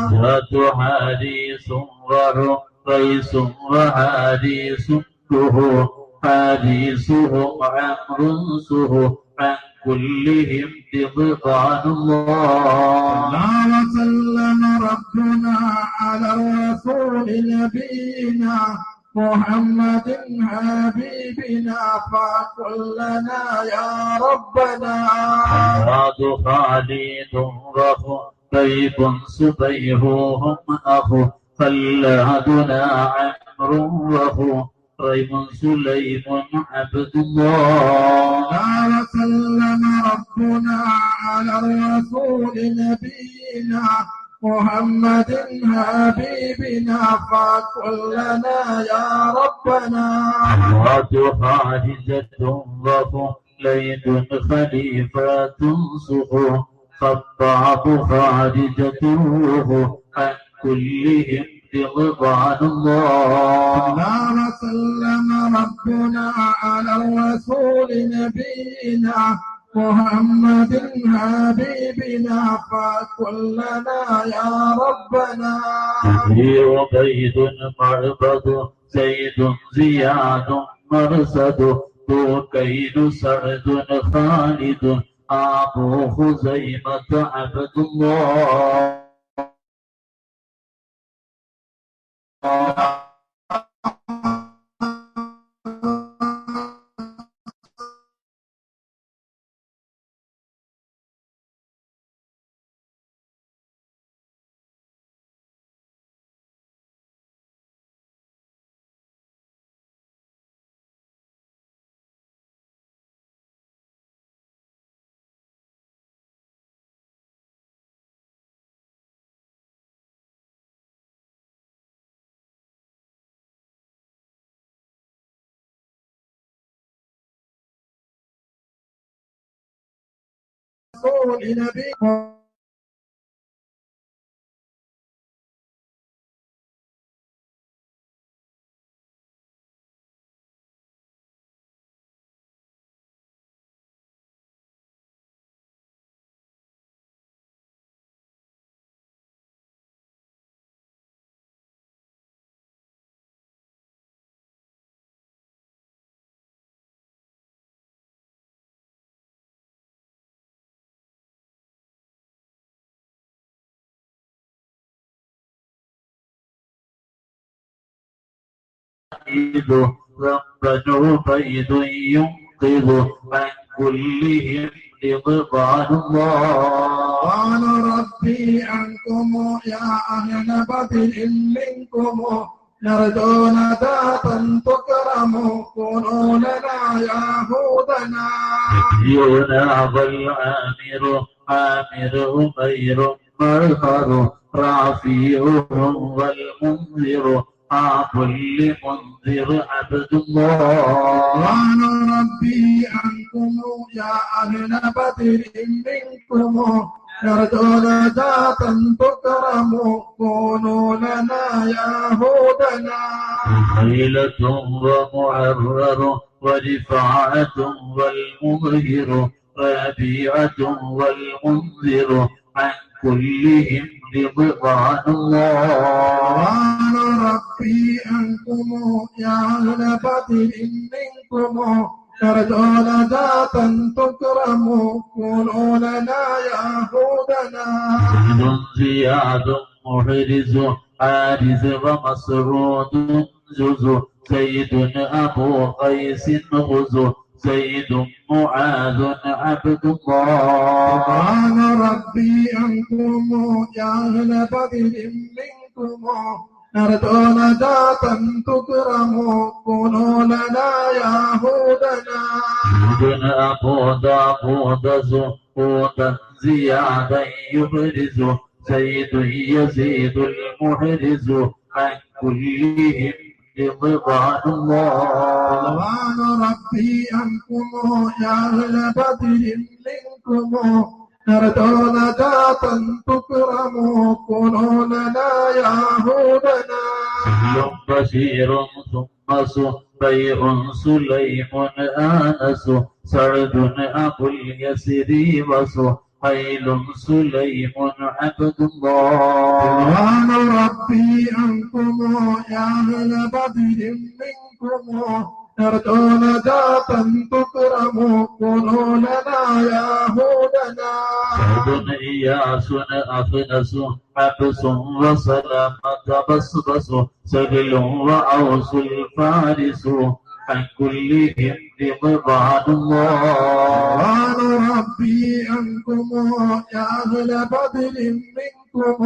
حجرة حديث وقيس وحديث حديثهم عمرو عن كلهم رضوان الله. وسلم ربنا على الرسول نبينا محمد حبيبنا فكلنا يا ربنا مراد خالد رفيق سبيههم أخو خلادنا عمرو وهو ريم سليم عبد الله. وسلم ربنا على الرسول نبينا محمد حبيبنا فكلنا يا ربنا مراد خالد وخليد خليفة سخو خطاب خارجته عن كلهم رضوان الله. وسلم ربنا على الرسول نبينا محمد حبيبنا فكلنا يا ربنا عبيد معبد زيد زياد مرصد كيد سعد خالد أبو خزيمة عبد الله. رسول نبيكم ربا عبيد ينقذ عن كلهم رضوان الله. قال ربي عنكم يا أهل بدر منكم يرجون ذاتا تكرم كونوا لنا يهودنا. نبينا والعامر عامر أمير مرهر رافيهم والمنذر كل منذر عبد الله. قال ربي عنكم يا أهل بدر منكم يرجون ذاتا تكرم كونوا لنا يهودنا. خيلة ومعرر ورفاعة والمظهر ربيعة والمنذر عن كلهم رضوان الله. قال ربي عنكم يا أهل بدر منكم يرجون ذاتا تكرم كونوا لنا يهودنا. زياد محرز حارث ومسعود جز زيد أبو قيس غز زيد معاذ عبد الله. قال ربي عنكم يا أهل بدر منكم يرجون ذاتا تكرم كونوا لنا يهودنا. زيد أبو داود زهودا زيادا يبرز زيد يزيد المحرز عن كلهم رضوان الله. قال ربي عنكم يا أهل بدر منكم يرجون ذاتا تكرم كونوا لنا يهودنا. بشير ثم صبيع سليم آنس سعد أبو اليسر وسهيل سليم عبد الله. قال ربي عنكم يا أهل بدر منكم يرجون ذاتا تكرم كونوا لنا يهودنا. سعد إياس أخنس حبس وسلامة بصبص سهل وأوس الفارس عن كلهم رضوان الله. قال ربي عنكم يا أهل بدر منكم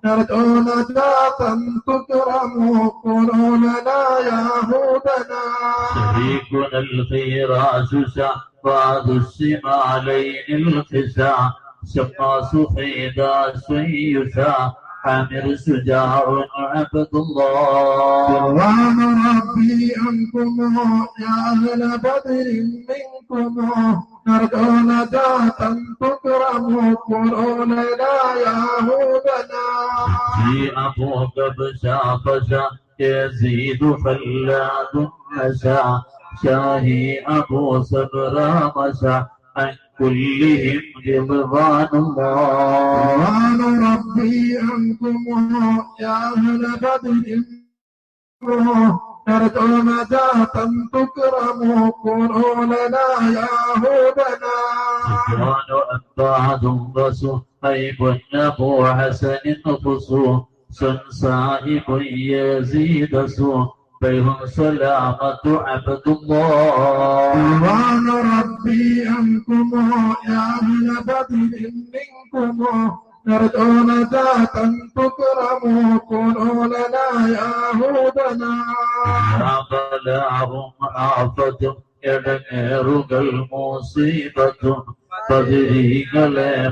يرجون ذاتا تكرم كونوا لنا يهودنا. شريكنا الخيراش شهباذ الشمالين الخشاع شماس خيداش يشاع حامر شجاع عبد الله. قال ربي عنكم يا أهل بدر منكم يرجون ذاتا تكرم كونوا لنا يهودنا. في أبوك بشافشا يزيد خلاد مشى شاهي أبو صبر مشى عن كلهم رضوان الله. قال ربي عنكم يا أهل بدر يرجون ذاتا تكرم كونوا لنا يهودنا. سفيان أنبعد وصهيب أبو حسن خصو صائب يزيد بيهم سلامة عبد الله. قال ربي عنكم يا أهل بدر منكم يرجون ذاتا تكرم كونوا لنا يهودنا. بلاهم آفة يدمرك المصيبة بدريك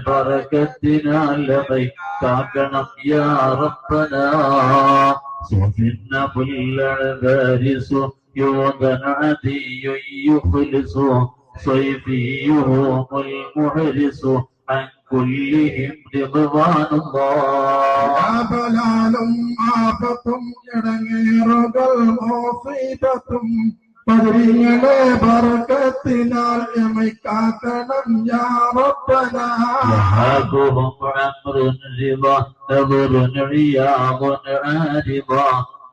بركتنا لبيك كاكنا يا ربنا. صفنا كل الغارس يوضا عدي يخلص صيفيهم المحرس عن كلهم رضوان الله. يا بلال آفة ഇടങ്ങേറുകൾ മോസിബത്തും പതിരിങ്ങളെ ബർക്കത്തിനാൽ എമൈക്കാക്കണം യാ റബ്ബനാ. وهابهم عمرو رضا نظر عياض عارضا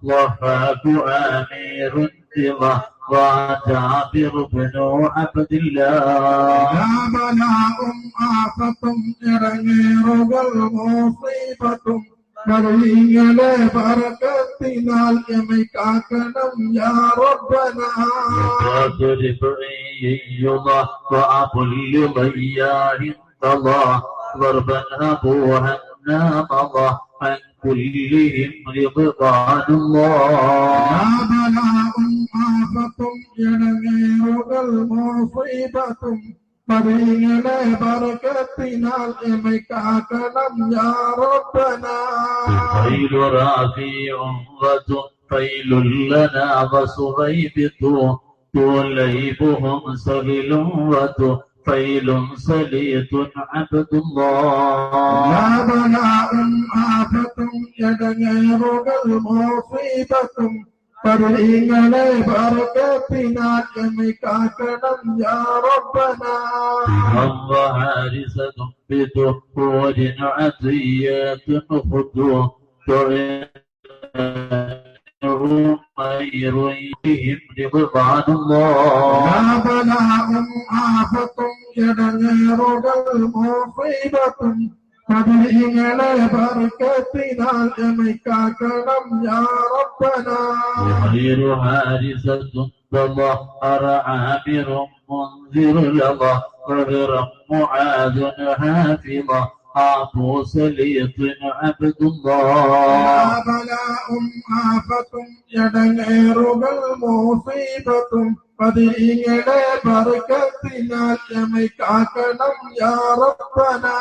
وهاب عامر رضا وجابر بن عبد الله. يا بلاء آفة ഇടങ്ങേറുകൾ മോസിബത്തും പതിരിങ്ങളെ ബർക്കത്തിനാൽ എമൈക്കാക്കണം യാ റബ്ബനാ. وأبو لضياع قضى ضربا أبوها مضى عن كلهم رضوان الله. يا بلاء آفة ഇടങ്ങേറുകൾ മോസിബത്തും പതിരിങ്ങളെ ബർക്കത്തിനാൽ എമൈക്കാക്കണം യാ റബ്ബനാ. خيل رافع وطفيل لنا وصغيبط طليبهم سهل وطفيل سليط عبد الله. يا بلاء آفة ഇടങ്ങേറുകൾ മോസിബത്തും പതിരിങ്ങളെ ബർക്കത്തിനാൽ എമൈക്കാക്കണം യാ റബ്ബനാ. وحارسة بطهور عطيات خدوع عمير بهم رضوان الله. يا بلاء آفة ഇടങ്ങേറുകൾ മോസിബത്തും പതിരിങ്ങളെ ബർക്കത്തിനാൽ എമൈക്കാക്കണം യാ റബ്ബനാ. غير حارسة تظهر عامر منذر لظى غير معاذ حافظة أبو سليط عبد الله. يا بلاء آفة ഇടങ്ങേറുകൾ മോസിബത്തും പതിരിങ്ങളെ ബർക്കത്തിനാൽ എമൈക്കാക്കണം യാ റബ്ബനാ.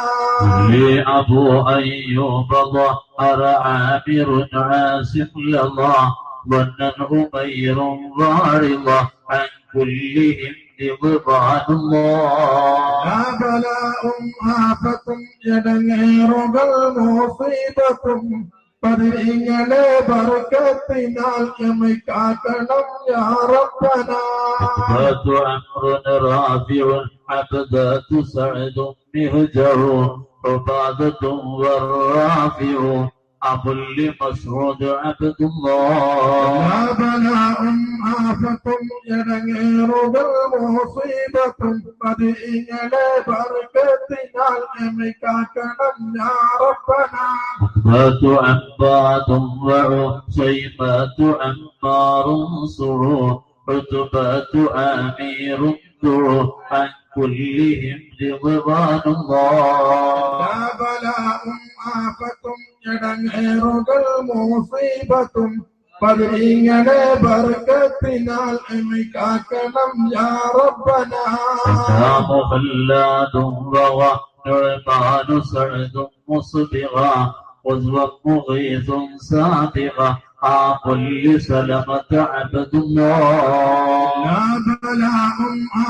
أبو أيوب ظهر عامر عاصم لظى ظنا عمير ضارضة عن كلهم رضوان الله. يا بلاء آفة ഇടങ്ങേറുകൾ മോസിബത്തും പതിരിങ്ങളെ ബർക്കത്തിനാൽ എമൈക്കാക്കണം യാ റബ്ബനാ. عقبة عمرو رافع عبدة سعد مهجر عبادة والرافع أبو لمسعود عبد الله. يا بلاء آفة ഇടങ്ങേറുകൾ മോസിബത്തും പതിരിങ്ങളെ ബർക്കത്തിനാൽ എമൈക്കാക്കണം യാ റബ്ബനാ. عقبة عباد وعصيمة عمار سرور عتبة أمير دعو عن كلهم رضوان الله. يا بلاء آفة ഇടങ്ങേറുകൾ മോസിബത്തും പതിരിങ്ങളെ ബർക്കത്തിനാൽ എമൈക്കാക്കണം യാ റബ്ബനാ. سلام خلاد روى نعمان سعد مصبغا وزوى مغيث سابغا عاق لسلمة عبد الله. يا بلاء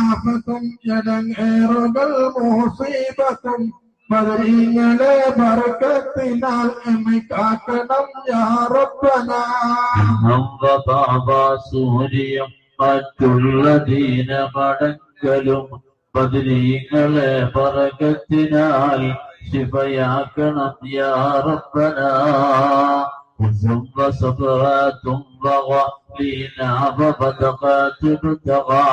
آفة ഇടങ്ങേറുകൾ മോസിബത്തും പതിരിങ്ങളെ ബർക്കത്തിനാൽ എമൈക്കാക്കണം യാ റബ്ബനാ. വതാബ സൂര്യം മറ്റുള്ളദീന മടക്കലും ബദരീങ്ങളെ ബർക്കത്തിനാൽ ശിഫയാക്കണം യാ റബ്ബനാ. وزم صفرات وغلينا وبدقات ابتغى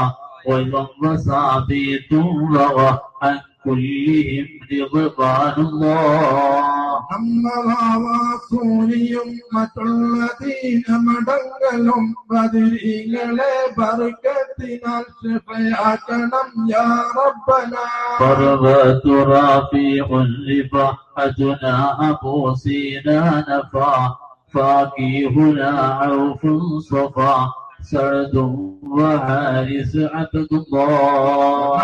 وضم صعبيت وغى عن كلهم رضوان الله. സൂര്യയും മറ്റുള്ളതീന മടങ്ങലും ബദരീങ്ങളെ ബർക്കത്തിനാൽ ശിഫയാക്കണം യാ റബ്ബനാ. فرغت رافع رفعتنا أبو سينا نفع فاكيهنا عوف صفا سعد وحارس عبد الله.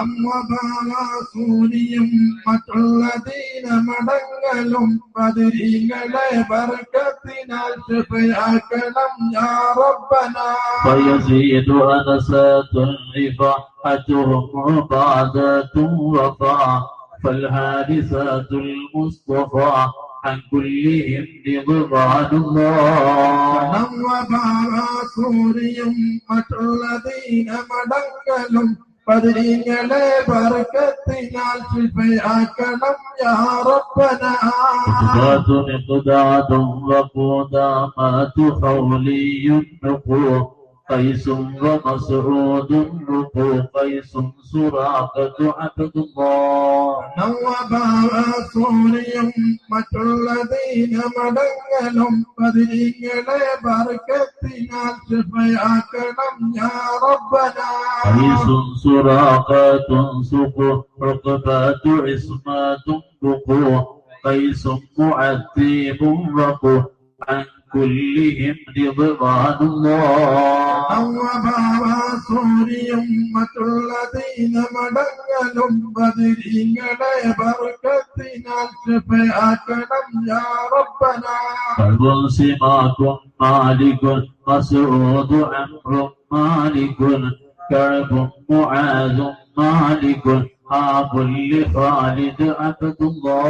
സൂര്യയും മറ്റുള്ളതീന മടങ്ങലും ബദരീങ്ങളെ ബർക്കത്തിനാൽ ശിഫയാക്കണം യാ റബ്ബനാ. فيزيد أنسات رفعتهم عبادة وفا فالحادثات المصطفى عن كلهم رضوان الله സൂര്യയും മറ്റുള്ളതീന മടങ്ങലും പതിരീങ്ങളെ ബർക്കത്തിനാൽ ശിഫയാക്കണം യാ റബ്ബനാ قدرات مقداد وقدامات خولي النقوع قيس ومسعود النقوع قيس سراقة عبد الله സൂര്യയും മറ്റുള്ളതീന മടങ്ങലും പതിരീങ്ങളെ ബർക്കത്തിനാൽ ശിഫയാക്കണം യാ റബ്ബനാ قيس سراقة سقوع رقبات عصمات بقوع قيس معتيب وقوع عن كلهم رضوان الله സൂര്യയും മറ്റുള്ളതീന മടങ്ങലും ബദരീങ്ങളെ ബർക്കത്തിനാൽ ശിഫയാക്കണം യാ റബ്ബനാ قلب سماك مالك مسعود عمرو مالك كعب معاذ مالك آب لخالد عبد الله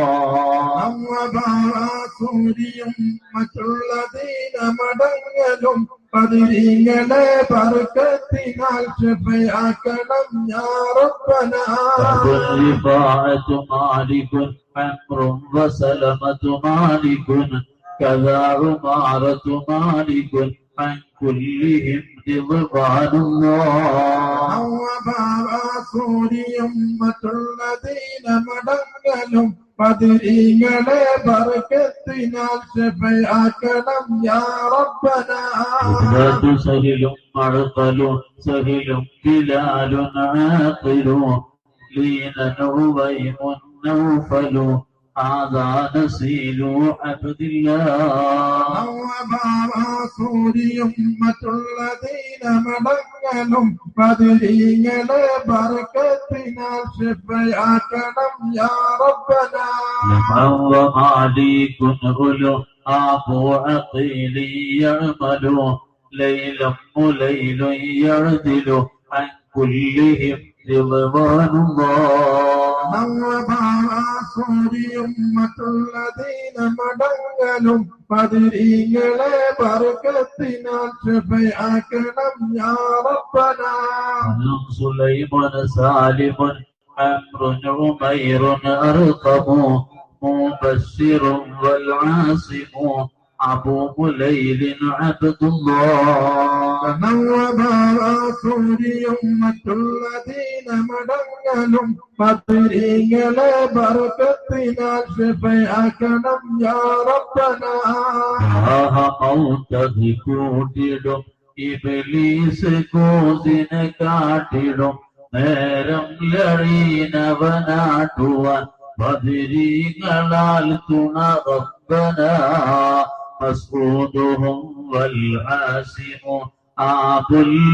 സൂര്യയും മറ്റുള്ളതീന മടങ്ങലും പതിരീങ്ങളെ ബർക്കത്തിനാൽ ശിഫയാക്കണം യാ റബ്ബനാ رفاعة مالك عمرو وسلمة مالك كذا عمارة مالك عن كلهم رضوان الله സൂര്യയും മറ്റുള്ളതീന മടങ്ങലും പതിരീങ്ങളെ ബർക്കത്തിനാൽ ശിഫയാക്കണം യാ റബ്ബനാ سهل معقل سهل بلال عاقل لينا عويم نوفل هذا نسيل عبد الله സൂര്യയും മറ്റുള്ളതീന മടങ്ങലും പതിരീങ്ങളെ ബർക്കത്തിനാൽ ശിഫയാക്കണം യാ റബ്ബനാ ومالك غلو أبو عقيل يعمل ليلا مليل يعدل عن كلهم رضوان الله സൂര്യയും മറ്റുള്ളതീന മടങ്ങലും പതിരീങ്ങളെ ബർക്കത്തിനാൽ ശിഫയാക്കണം യാ റബ്ബനാ سليمان سالم عمرو عمير أرقم مبشر والعاصم أبو مليل عبد الله സൂര്യയും മറ്റുള്ളതീന മടങ്ങലും പതിരീങ്ങളെ ബർക്കത്തിനാൽ ശിഫയാക്കണം യാ റബ്ബനാ ഔതഹി കൂട്ടിടും ഇബ്ലീസ് കോസിനെ കാട്ടിടും നേരം ലഴീനവനാട്ടുവാൻ ബദരീങ്ങളാൽ തുണ റബ്ബനാ مسعودهم والعاصم آب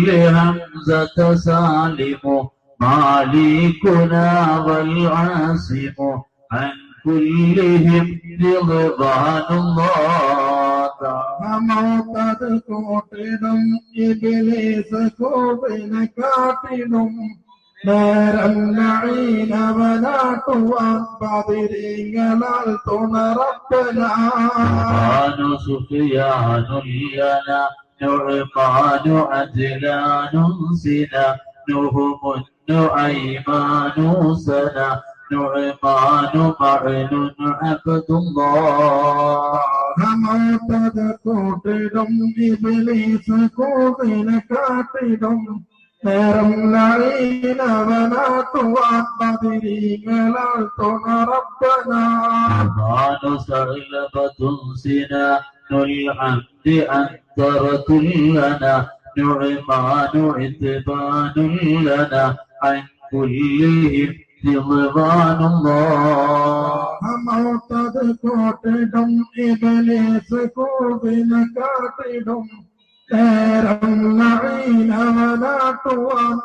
لحمزة سالم مالكنا والعاصم عن كلهم رضوان الله മൗതത് കൂട്ടിടും ഇബ്ലീസ് കോപിനെ കാട്ടിടും നേരം ലഈനവനാട്ടുവാൻ ബദരീങ്ങളാൽ തുണ റബ്ബനാ سفيان لنا نعمان عجلان سنا نهم النعيمان سنا نعمان معن عبد الله മൗതത് കൂട്ടിടും ഇബ്ലീസ് കോപിനെ കാട്ടിടും നേരം ലഈനവനാട്ടുവാൻ ബദരീങ്ങളാൽ തുണ റബ്ബനാ نعمان ثعلبة سنان العبد أنثرة لنا نعمان عتبان لنا عن كلهم رضوان الله മൗതത് കൂട്ടിടും ഇബ്ലീസ് കോപിനെ കാട്ടിടും നേരം ലഈനവനാട്ടുവാൻ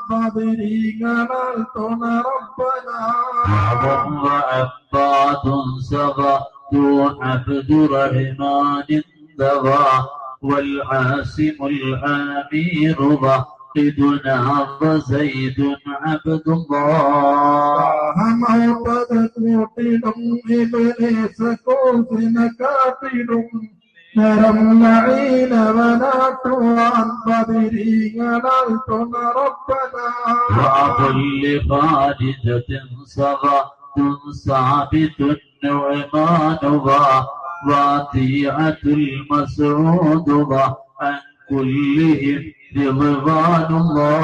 ബദരീങ്ങളാൽ തുണ റബ്ബനാ وعباد سبا عبد رحمن دوا والعاصم الأمير ذا سيدنا وزيد عبد الله ദാഹമൗത്തത് കൂട്ടിടും ഇബ്ലീസ് കൂസിനെ കാട്ടിടും നരം ലഈനവനാട്ടുവാൻ ബദരീങ്ങളാൽ തുണറപ്പനാ وكل خارجة صغة ثابت النعمان وطيعة المسعود عن كلهم رضوان الله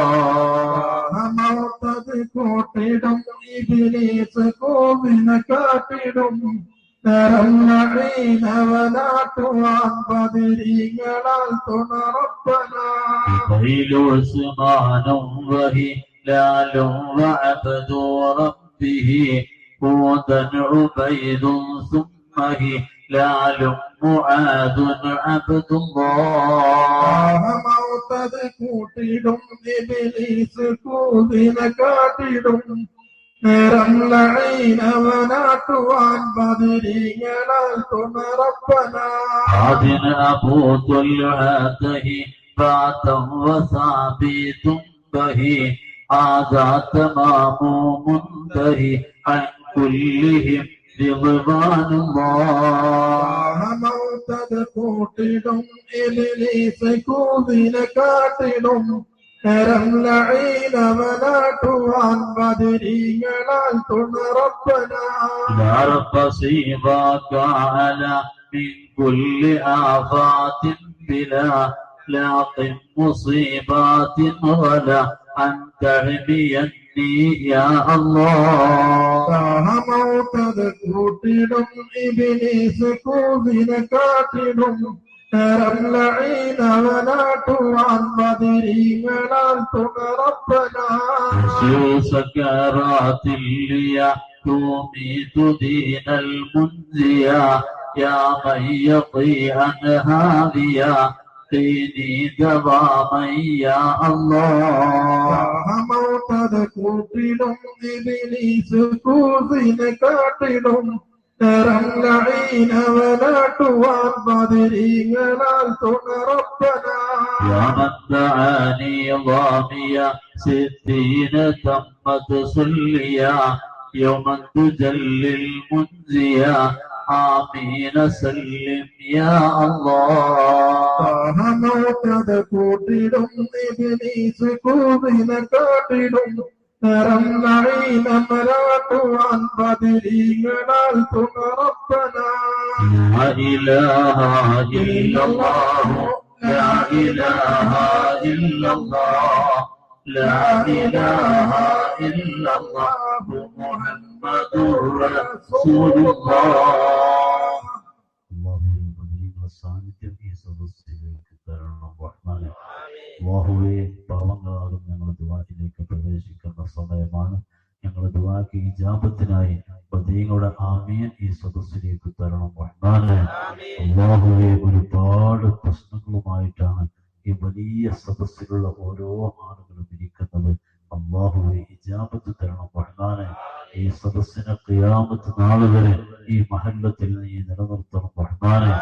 ദാഹമൗത്തത് കൂട്ടിടും ഇബ്ലീസ് കൂസിനെ കാട്ടിടും നരം ലഈനവനാട്ടുവാൻ ബദരീങ്ങളാൽ തുണറപ്പനാ خيل عثمان وهلال وعبد ربه هودا عبيد ثم هلال معاذ عبد الله ദാഹമൗത്തത് കൂട്ടിടും ഇബ്ലീസ് കൂസിനെ കാട്ടിടും നേരം ലഈനവനാട്ടുവാൻ ബദരീങ്ങളാൽ തുണറപ്പനാ عاد أبو طلعته باتا وثابت به هذا تمام منتهي عن كلهم رضوان الله ദാഹമൗത്തത് കൂട്ടിടും ഇബ്ലീസ് കൂസിനെ കാട്ടിടും നേരം ലഈനവനാട്ടുവാൻ ബദരീങ്ങളാൽ തുണറപ്പനാ لا رب صيبك على من كل آفات بلا لاق مصيبات ولا أن تحميني يا الله ദാഹമൗത്തത് കൂട്ടിടും ഇബ്ലീസ് കൂസിനെ കാട്ടിടും നേരം ലഈനവനാട്ടുവാൻ ബദരീങ്ങളാൽ തുണറപ്പനാ سكرات الليا تميت دين المنزيا يا من يقي عنها بيا قيني دواما يا الله ദാഹമൗത്തത് കൂട്ടിടും ഇബ്ലീസ് കൂസിനെ കാട്ടിടും നേരം ലഈനവനാട്ടുവാൻ ബദരീങ്ങളാൽ തുണറപ്പനാ يا من دعاني ضاميا 60 تمت صليا يوما تجلي المنزيا آمين سلم يا الله ദാഹമൗത്തത് കൂട്ടിടും ഇബ്ലീസ് കൂസിനെ കാട്ടിടും നേരം ലഈനവനാട്ടുവാൻ ബദരീങ്ങളാൽ തുണറപ്പനാ لا إله إلا الله لا إله إلا الله لا إله إلا الله محمد رسول الله അല്ലാഹുവേ പാവങ്ങളാകും ഞങ്ങൾ ദുആയിലേക്ക് പ്രവേശിക്കുന്ന സമയമാണ്. ഞങ്ങൾ ദുആക്ക് ഇജാബത്തിനായി ബദീങ്ങളുടെ ആമീൻ ഈ സദസ്സിലേക്ക് തരണം റഹ്മാനെ. അല്ലാഹുവേ ഒരുപാട് പ്രശ്നങ്ങളുമായിട്ടാണ് ഈ വലിയ സദസ്സിലുള്ള ഓരോ ആളുകളും ഇരിക്കുന്നത്. അല്ലാഹുവേ ഇജാബത്ത് തരണം റഹ്മാനെ. ഈ സദസ്സിനെ ഖിയാമത്ത് നാൾ വരെ ഈ മഹല്ലത്തിൽ നീ നിലനിർത്തണം റഹ്മാനെ.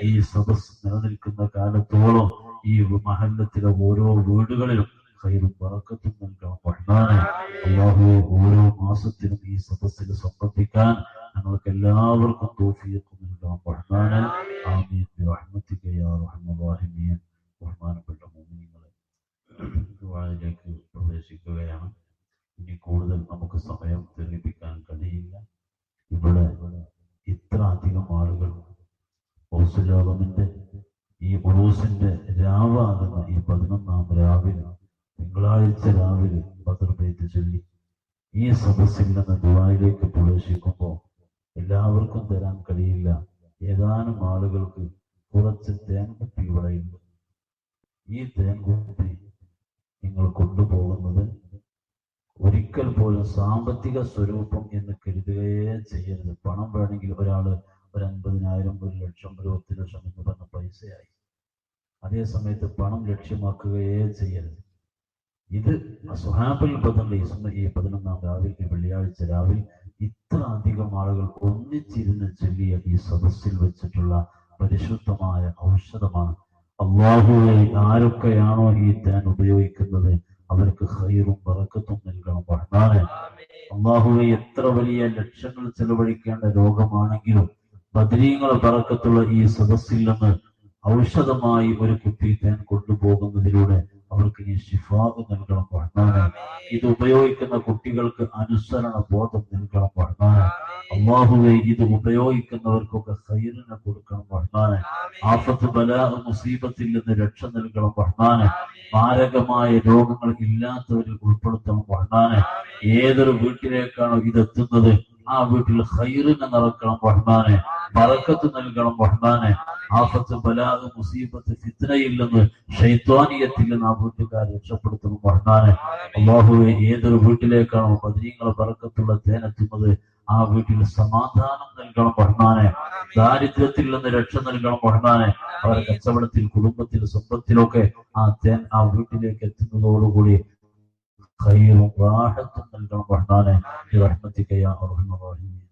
ഈ സദസ്സ് നിലനിൽക്കുന്ന കാലത്തോളം ഈ മഹല്ലത്തിലെ ഓരോ വീടുകളിലും ഖൈറും ബറക്കത്തും നൽകണം റഹ്മാനെ. അല്ലാഹുവേ ഓരോ മാസത്തിലും ഈ സദസ്സിൽ സംബന്ധിക്കാൻ ഞങ്ങൾക്ക് എല്ലാവർക്കും തൗഫീഖ് നൽകണം റഹ്മാനെ. ആമീൻ ബിറഹ്മതിക യാ അർഹമർ റഹീമീൻ. ബഹുമാനപ്പെട്ട മുഅ്മിനീങ്ങളെ, ദുആയിലേക്ക് പ്രവേശിക്കുകയാണ്. ഇനി കൂടുതൽ നമുക്ക് സമയം തെളിയിപ്പിക്കാൻ കഴിയില്ല. ഇവിടെ ഇത്ര അധികം ആളുകൾ ഔസുലോകമിന്റെ ഈ ഉറൂസിന്റെ രാവാകുന്ന ഈ 11-ാം രാവിലെ തിങ്കളാഴ്ച രാവിലെ ബദർ ബൈത്ത് ചൊല്ലി ഈ സദസ്സിൽ നിന്ന് ദുആയിലേക്ക് പ്രവേശിക്കുമ്പോൾ എല്ലാവർക്കും തരാൻ കഴിയില്ല. ഏതാനും ആളുകൾക്ക് കുറച്ച് തേൻകുപ്പി ഇവിടെയുണ്ട്. ഈ തേൻകുപ്പി നിങ്ങൾ കൊണ്ടുപോകുന്നത് ഒരിക്കൽ പോലും സാമ്പത്തിക സ്വരൂപം എന്ന് കരുതുകയേ ചെയ്യരുത്. പണം വേണമെങ്കിൽ ഒരാള് ഒരു 50,000, 1,00,000, 10 ലക്ഷം എന്ന് പറഞ്ഞ പൈസയായി. അതേ സമയത്ത് പണം ലക്ഷ്യമാക്കുകയേ ചെയ്യരുത്. ഇത് സ്വഹാബുൽ ബദറിലെ ഈ 11-ാം രാവിലെ വെള്ളിയാഴ്ച രാവിലെ ഇത്ര അധികം ആളുകൾ ഒന്നിച്ചിരുന്ന് ചൊല്ലിയ ഈ സദസ്സിൽ വെച്ചിട്ടുള്ള പരിശുദ്ധമായ ഔഷധമാണ്. അള്ളാഹുവെ ആരൊക്കെയാണോ ഈ തേൻ ഉപയോഗിക്കുന്നത് അവർക്ക് ഖൈറും ബറക്കത്തും നൽകണം റഹ്മാനെ. അള്ളാഹുവെ എത്ര വലിയ ലക്ഷങ്ങൾ ചെലവഴിക്കേണ്ട രോഗമാണെങ്കിലും ബദരീങ്ങൾ ബറക്കത്തുള്ള ഈ സദസ്സിൽ നിന്ന് ഔഷധമായി ഒരു കുപ്പി തേൻ കൊണ്ടുപോകുന്നതിലൂടെ അവർക്ക് നീ ശിഫാവ് നൽകണം റഹ്മാനെ. ഇത് ഉപയോഗിക്കുന്ന കുട്ടികൾക്ക് അനുസരണ ബോധം നൽകണം റഹ്മാനെ. അല്ലാഹുവേ ഇത് ഉപയോഗിക്കുന്നവർക്കൊക്കെ ഖൈറിനെ കൊടുക്കണം റഹ്മാനെ. ആഫത്ത് ബലാ മുസീബത്തിൽ നിന്ന് രക്ഷ നൽകണം റഹ്മാനെ. മാരകമായ രോഗങ്ങൾ ഇല്ലാത്തവരിൽ ഉൾപ്പെടുത്തണം റഹ്മാനെ. ഏതൊരു വീട്ടിലേക്കാണോ ഇതെത്തുന്നത് ആ വീട്ടിൽ ഖൈറിനെ നിറക്കണം റഹ്മാനെ. ബറക്കത്ത് നൽകണം റഹ്മാനെ. ആഫത്ത് ബലാ മുസീബത്ത് ഫിത്നയിൽ നിന്ന് ശൈത്വാനിയത്തിൽ നിന്ന് ആ വീട്ടുകാർ രക്ഷപ്പെടുത്തണം റഹ്മാനെ. അല്ലാഹുവേ ഏതൊരു വീട്ടിലേക്കാണോ ബദരീങ്ങളെ ബറക്കത്തുള്ള തേനെത്തുന്നത് ആ വീട്ടിൽ സമാധാനം നൽകണം റഹ്മാനെ. ദാരിദ്ര്യത്തിൽ നിന്ന് രക്ഷ നൽകണം റഹ്മാനെ. അവരുടെ കച്ചവടത്തിൽ കുടുംബത്തിൽ സമ്പത്തിലൊക്കെ ആ തേൻ ആ വീട്ടിലേക്ക് എത്തുന്നതോടുകൂടി ഖൈറും റാഹത്തും നൽകണം റഹ്മാനെ. ബിറഹ്മതിക യാ അർഹമർ റഹീം.